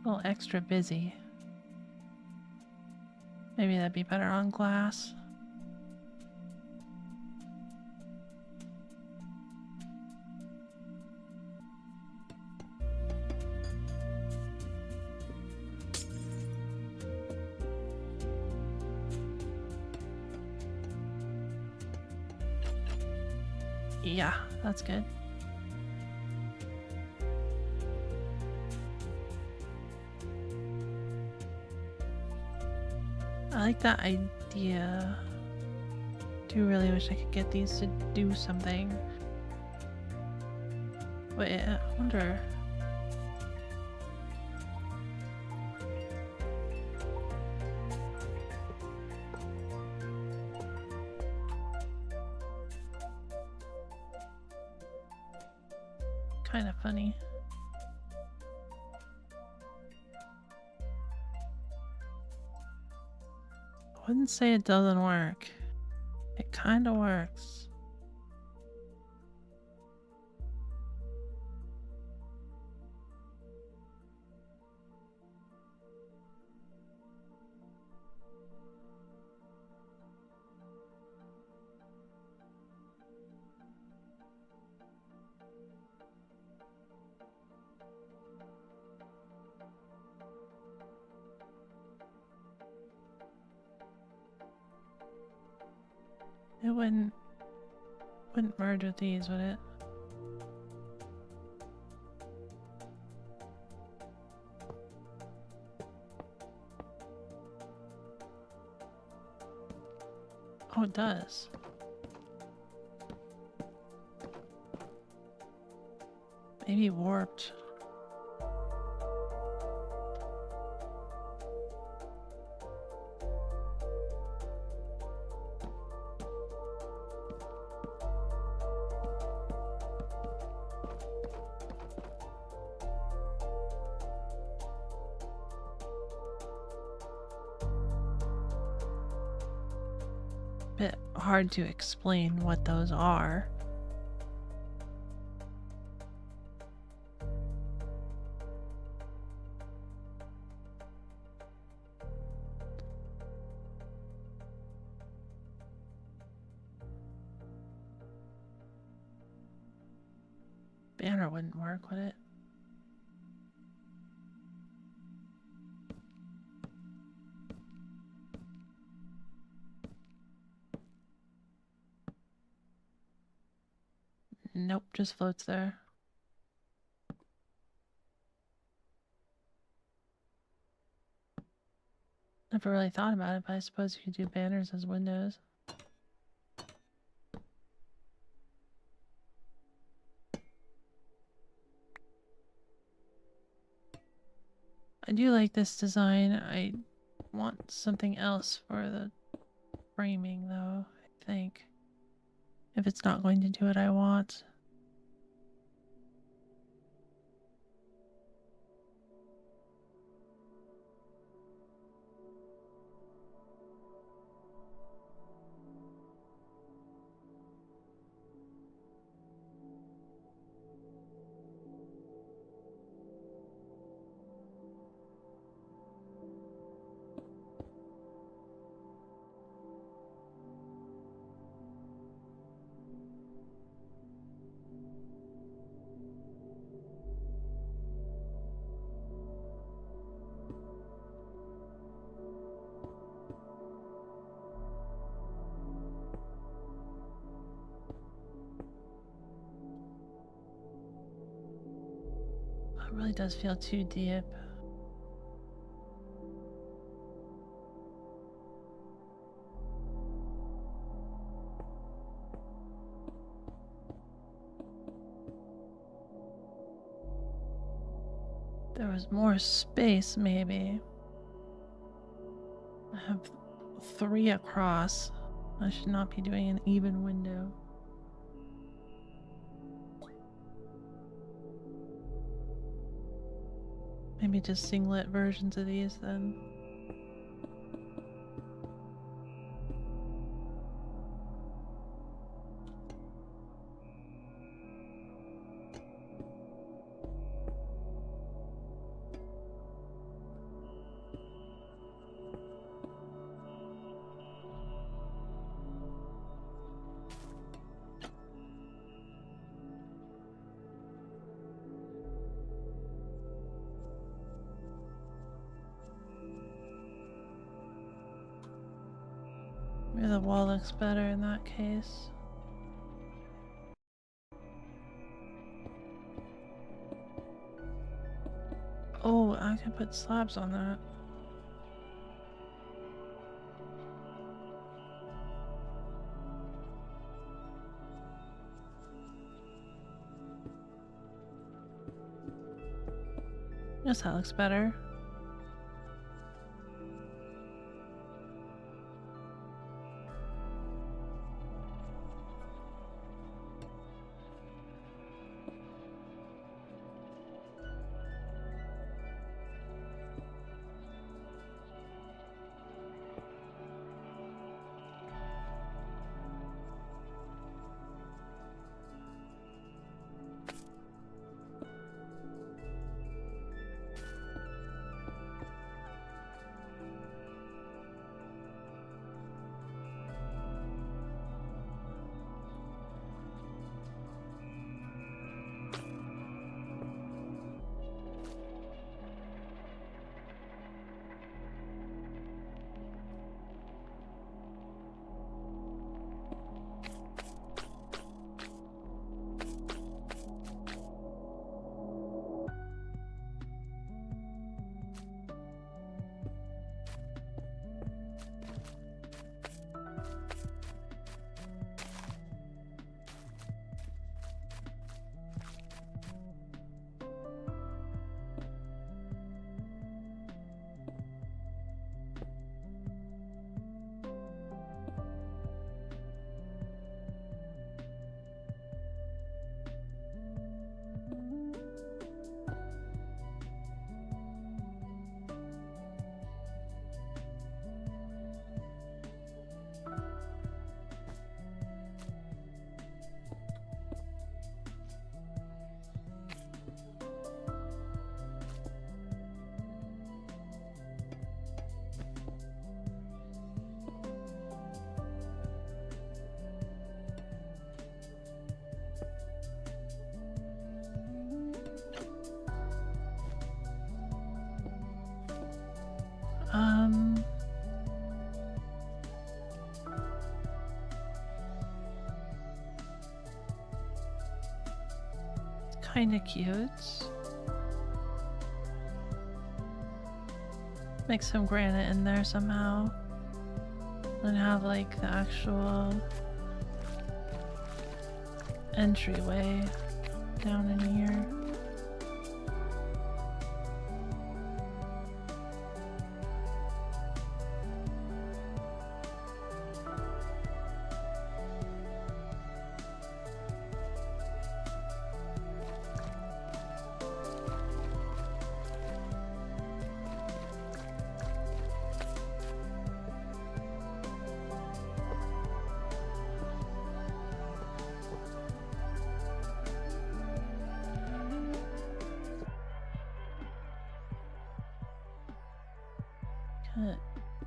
A little extra busy. Maybe that'd be better on glass. Yeah, that's good. I like that idea. Do really wish I could get these to do something. Wait, I wonder. Kind of funny. I wouldn't say it doesn't work. It kind of works. It wouldn't merge with these, would it? Oh, it does. Maybe warped. bit hard to explain what those are. Banner wouldn't work, would it? Nope, just floats there. Never really thought about it, but I suppose you could do banners as windows. I do like this design. I want something else for the framing, though, I think. If it's not going to do what I want. It really does feel too deep. There was more space, maybe. I have 3 across. I should not be doing an even window. Maybe just singlet versions of these then. Maybe the wall looks better in that case. Oh, I can put slabs on that. Yes, that looks better. kind of cute. Mix some granite in there somehow. And have like the actual entryway down in here.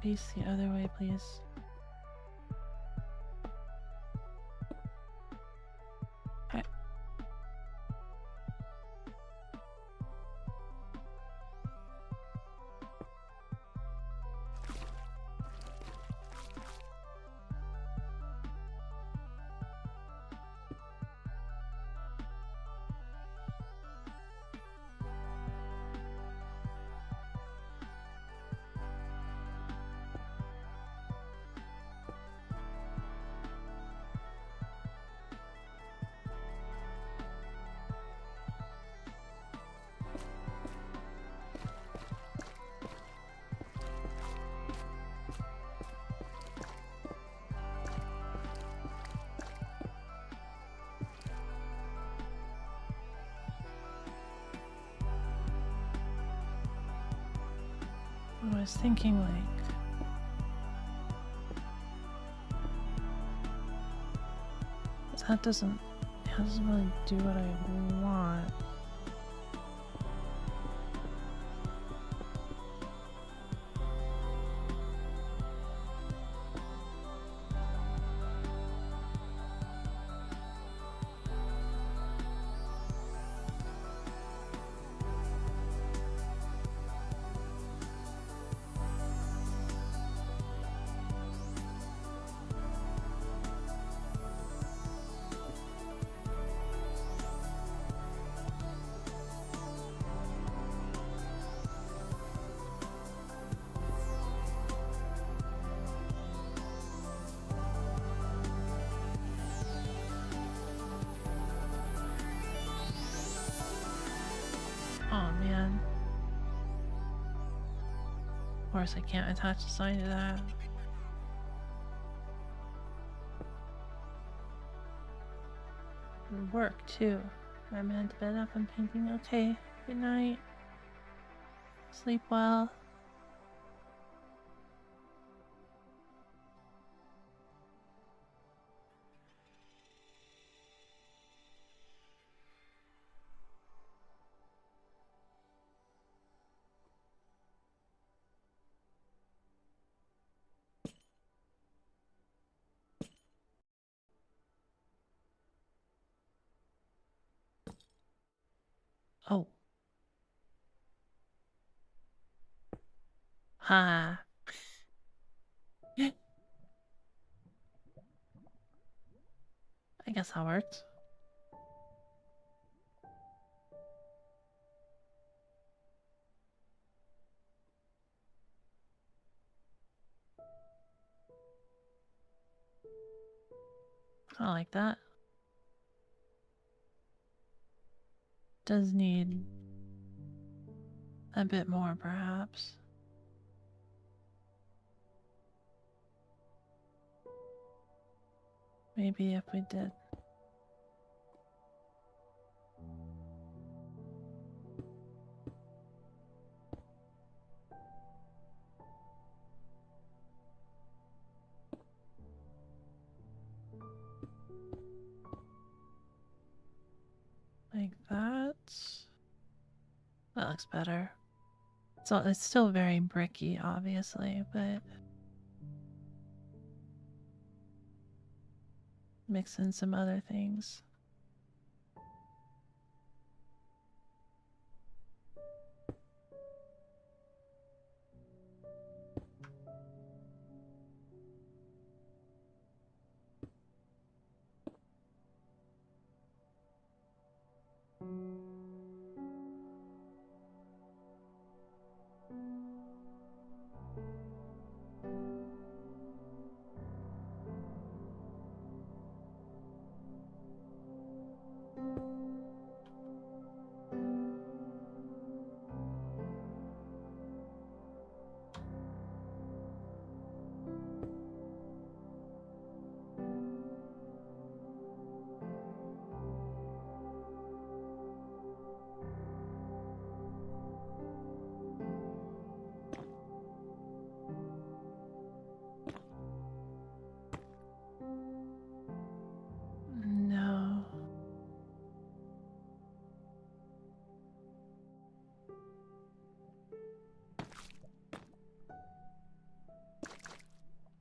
Face the other way, please. Okay. I was thinking like that doesn't really do what I want. Oh man. Of course I can't attach a sign to that. Work too. I'm heading to bed up and painting. Okay. Good night. Sleep well. Oh. Ha. I guess that worked. I like that. Does need a bit more, perhaps. Maybe if we did. Like that. That looks better. So it's still very bricky, obviously, but mix in some other things.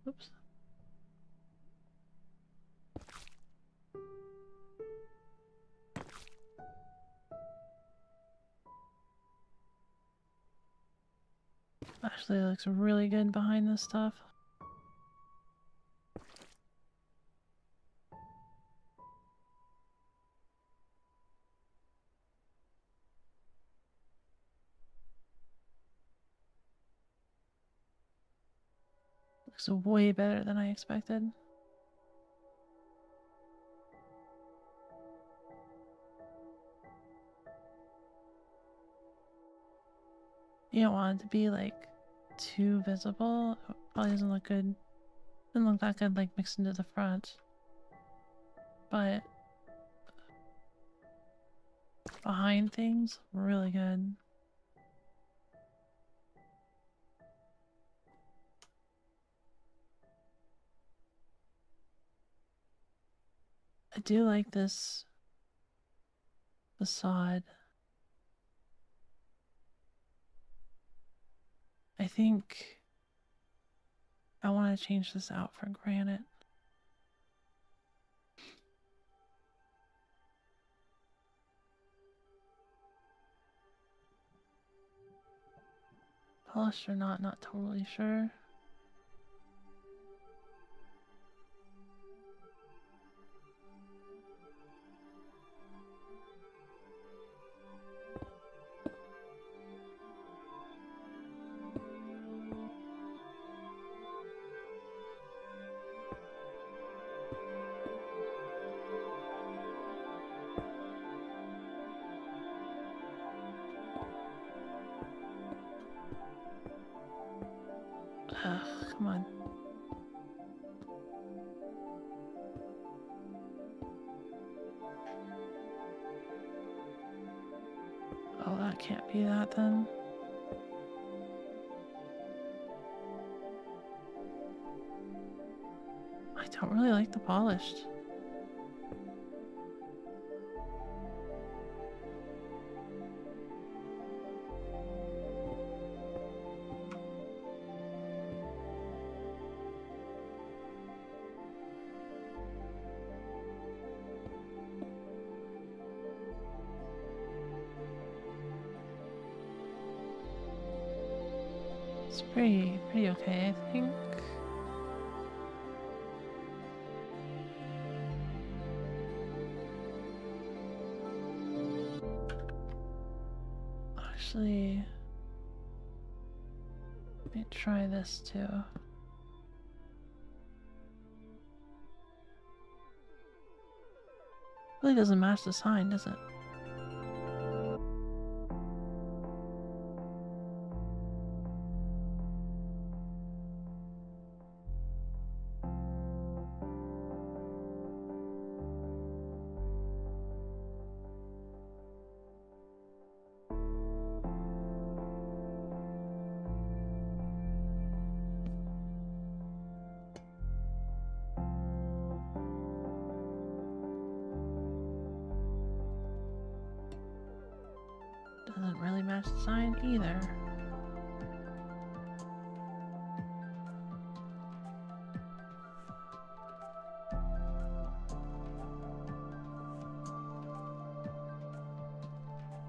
Oops. Actually, it looks really good behind this stuff. Looks way better than I expected. You don't want it to be like too visible. It probably doesn't look good. Doesn't look that good like mixed into the front. But behind things, really good. I do like this facade. I think I want to change this out for granite. Polished or not, not totally sure. Ugh, come on. Oh, that can't be that then. I don't really like the polished. It's pretty okay, I think. Actually, let me try this too. Really doesn't match the sign, does it? Doesn't really match the sign either.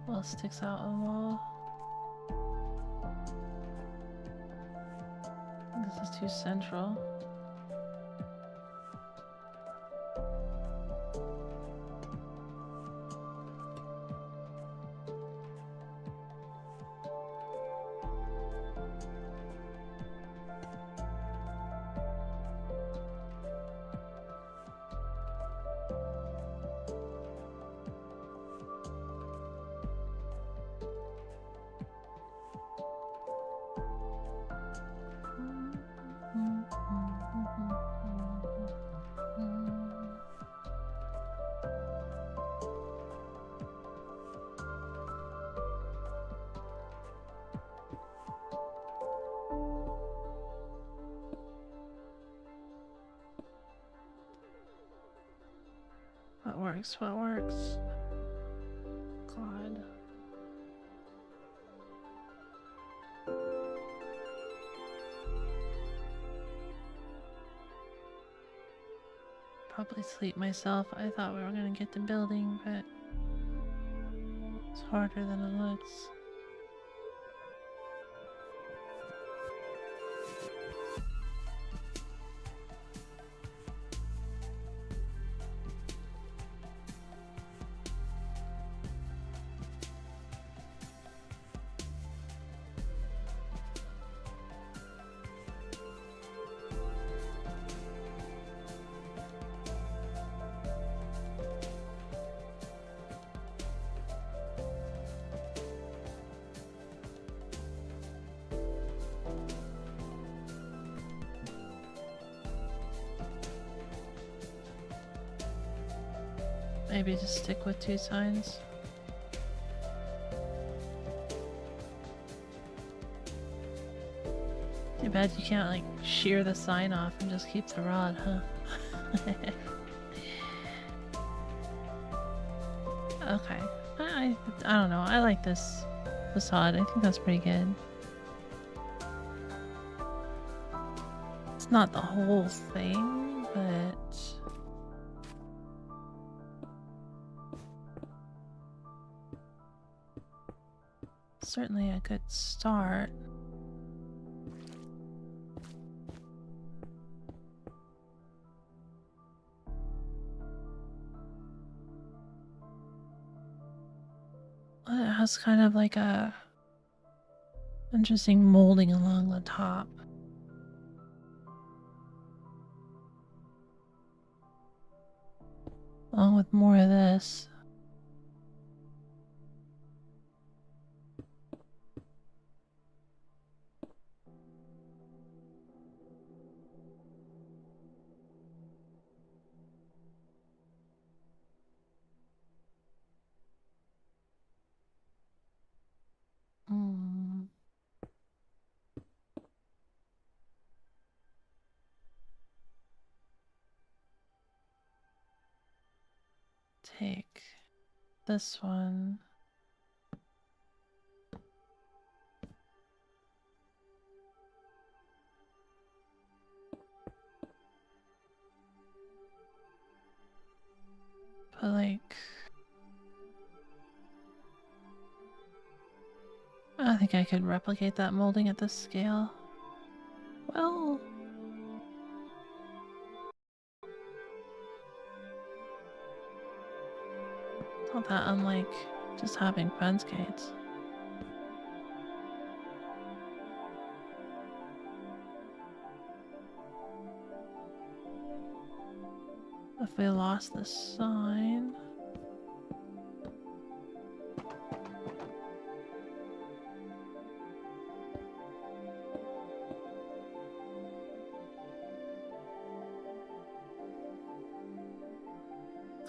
Well, sticks out on the wall. This is too central. What works? What works? God. probably sleep myself. I thought we were gonna get the building, but it's harder than it looks. Maybe just stick with 2 signs. Too bad you can't like shear the sign off and just keep the rod, huh? Okay. I don't know. I like this facade. I think that's pretty good. It's not the whole thing, but certainly a good start. It has kind of like a interesting molding along the top. Along with more of this. Take this one. But like, I think I could replicate that molding at this scale. Well, it's not that unlike just having fence gates. If we lost the sign...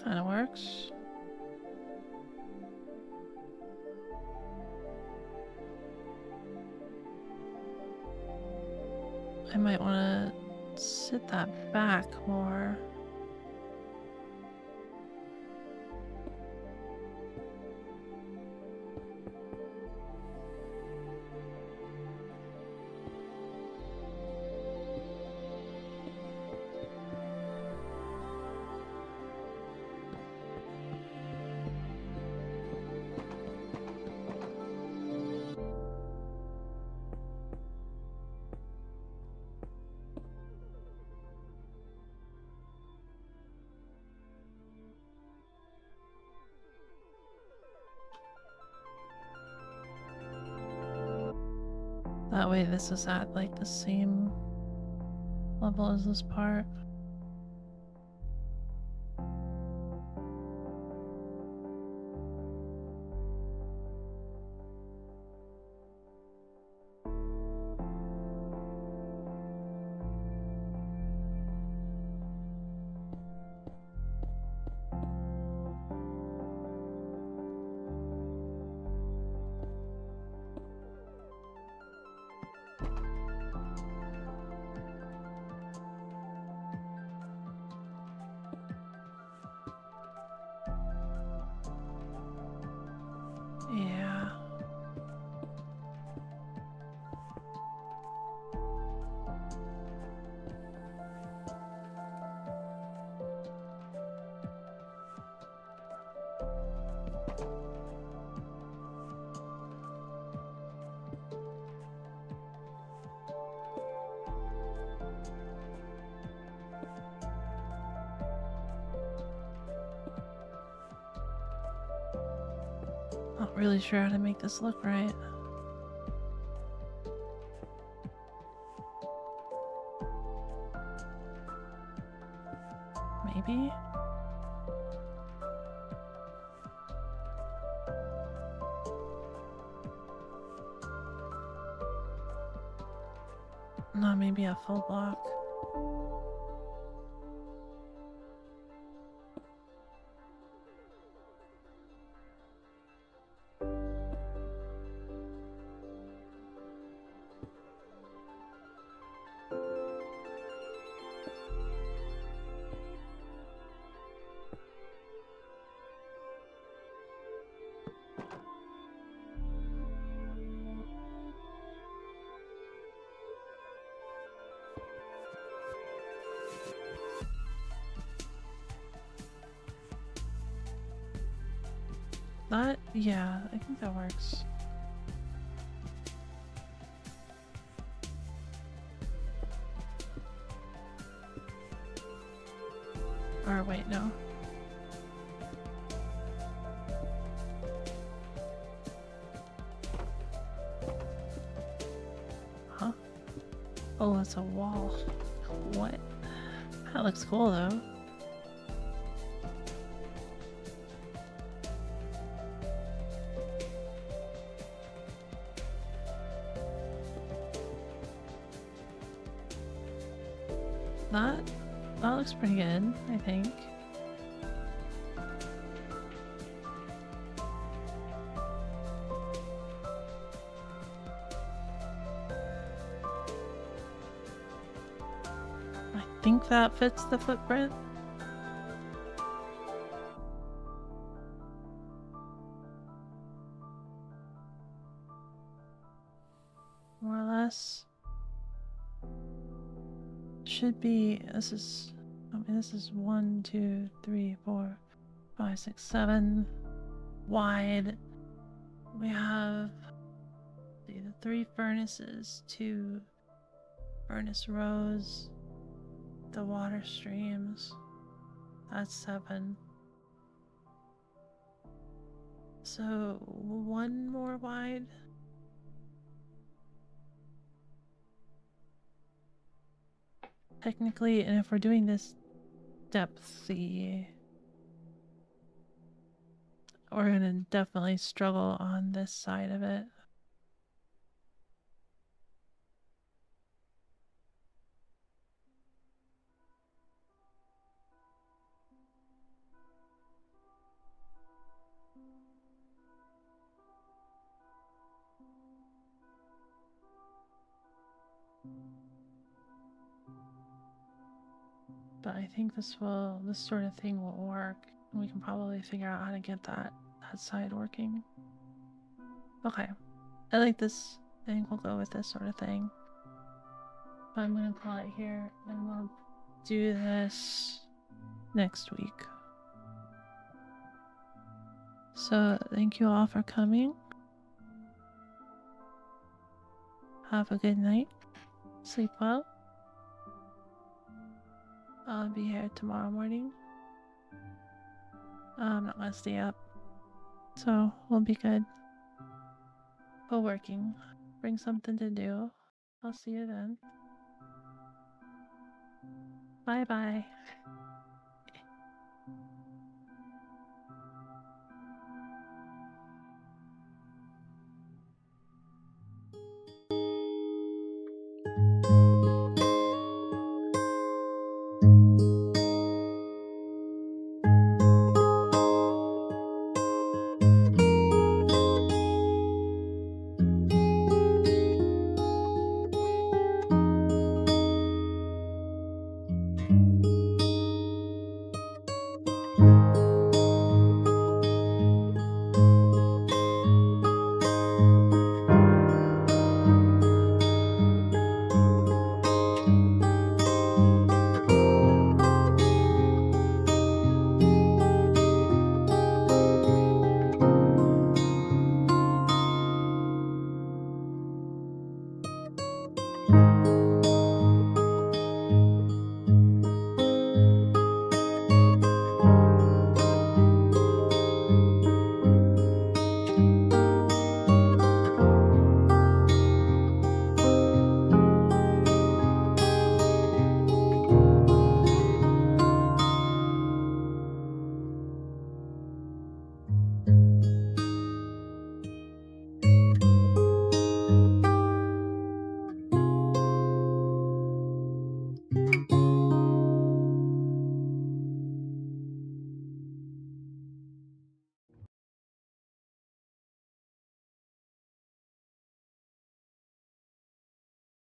Kinda works. I might want to sit that back more. That way this is at like the same level as this part. Not really sure how to make this look right. Maybe? No, maybe a full block. That, yeah, I think that works. Or wait, no. Huh? Oh, that's a wall. What? That looks cool though. That looks pretty good, I think. I think that fits the footprint. More or less. Should be, this is 1, 2, 3, 4, 5, 6, 7 wide. We have the 3 furnaces, 2 furnace rows, the water streams. That's 7. So 1 more wide. Technically, and if we're doing this depthy, we're gonna definitely struggle on this side of it. But I think this sort of thing will work. We can probably figure out how to get that side working. Okay, I like this. I think we'll go with this sort of thing. But I'm gonna call it here, and we'll do this next week. So thank you all for coming. Have a good night. Sleep well. I'll be here tomorrow morning. I'm not gonna stay up, so we'll be good. Go working. Bring something to do. I'll see you then. Bye bye.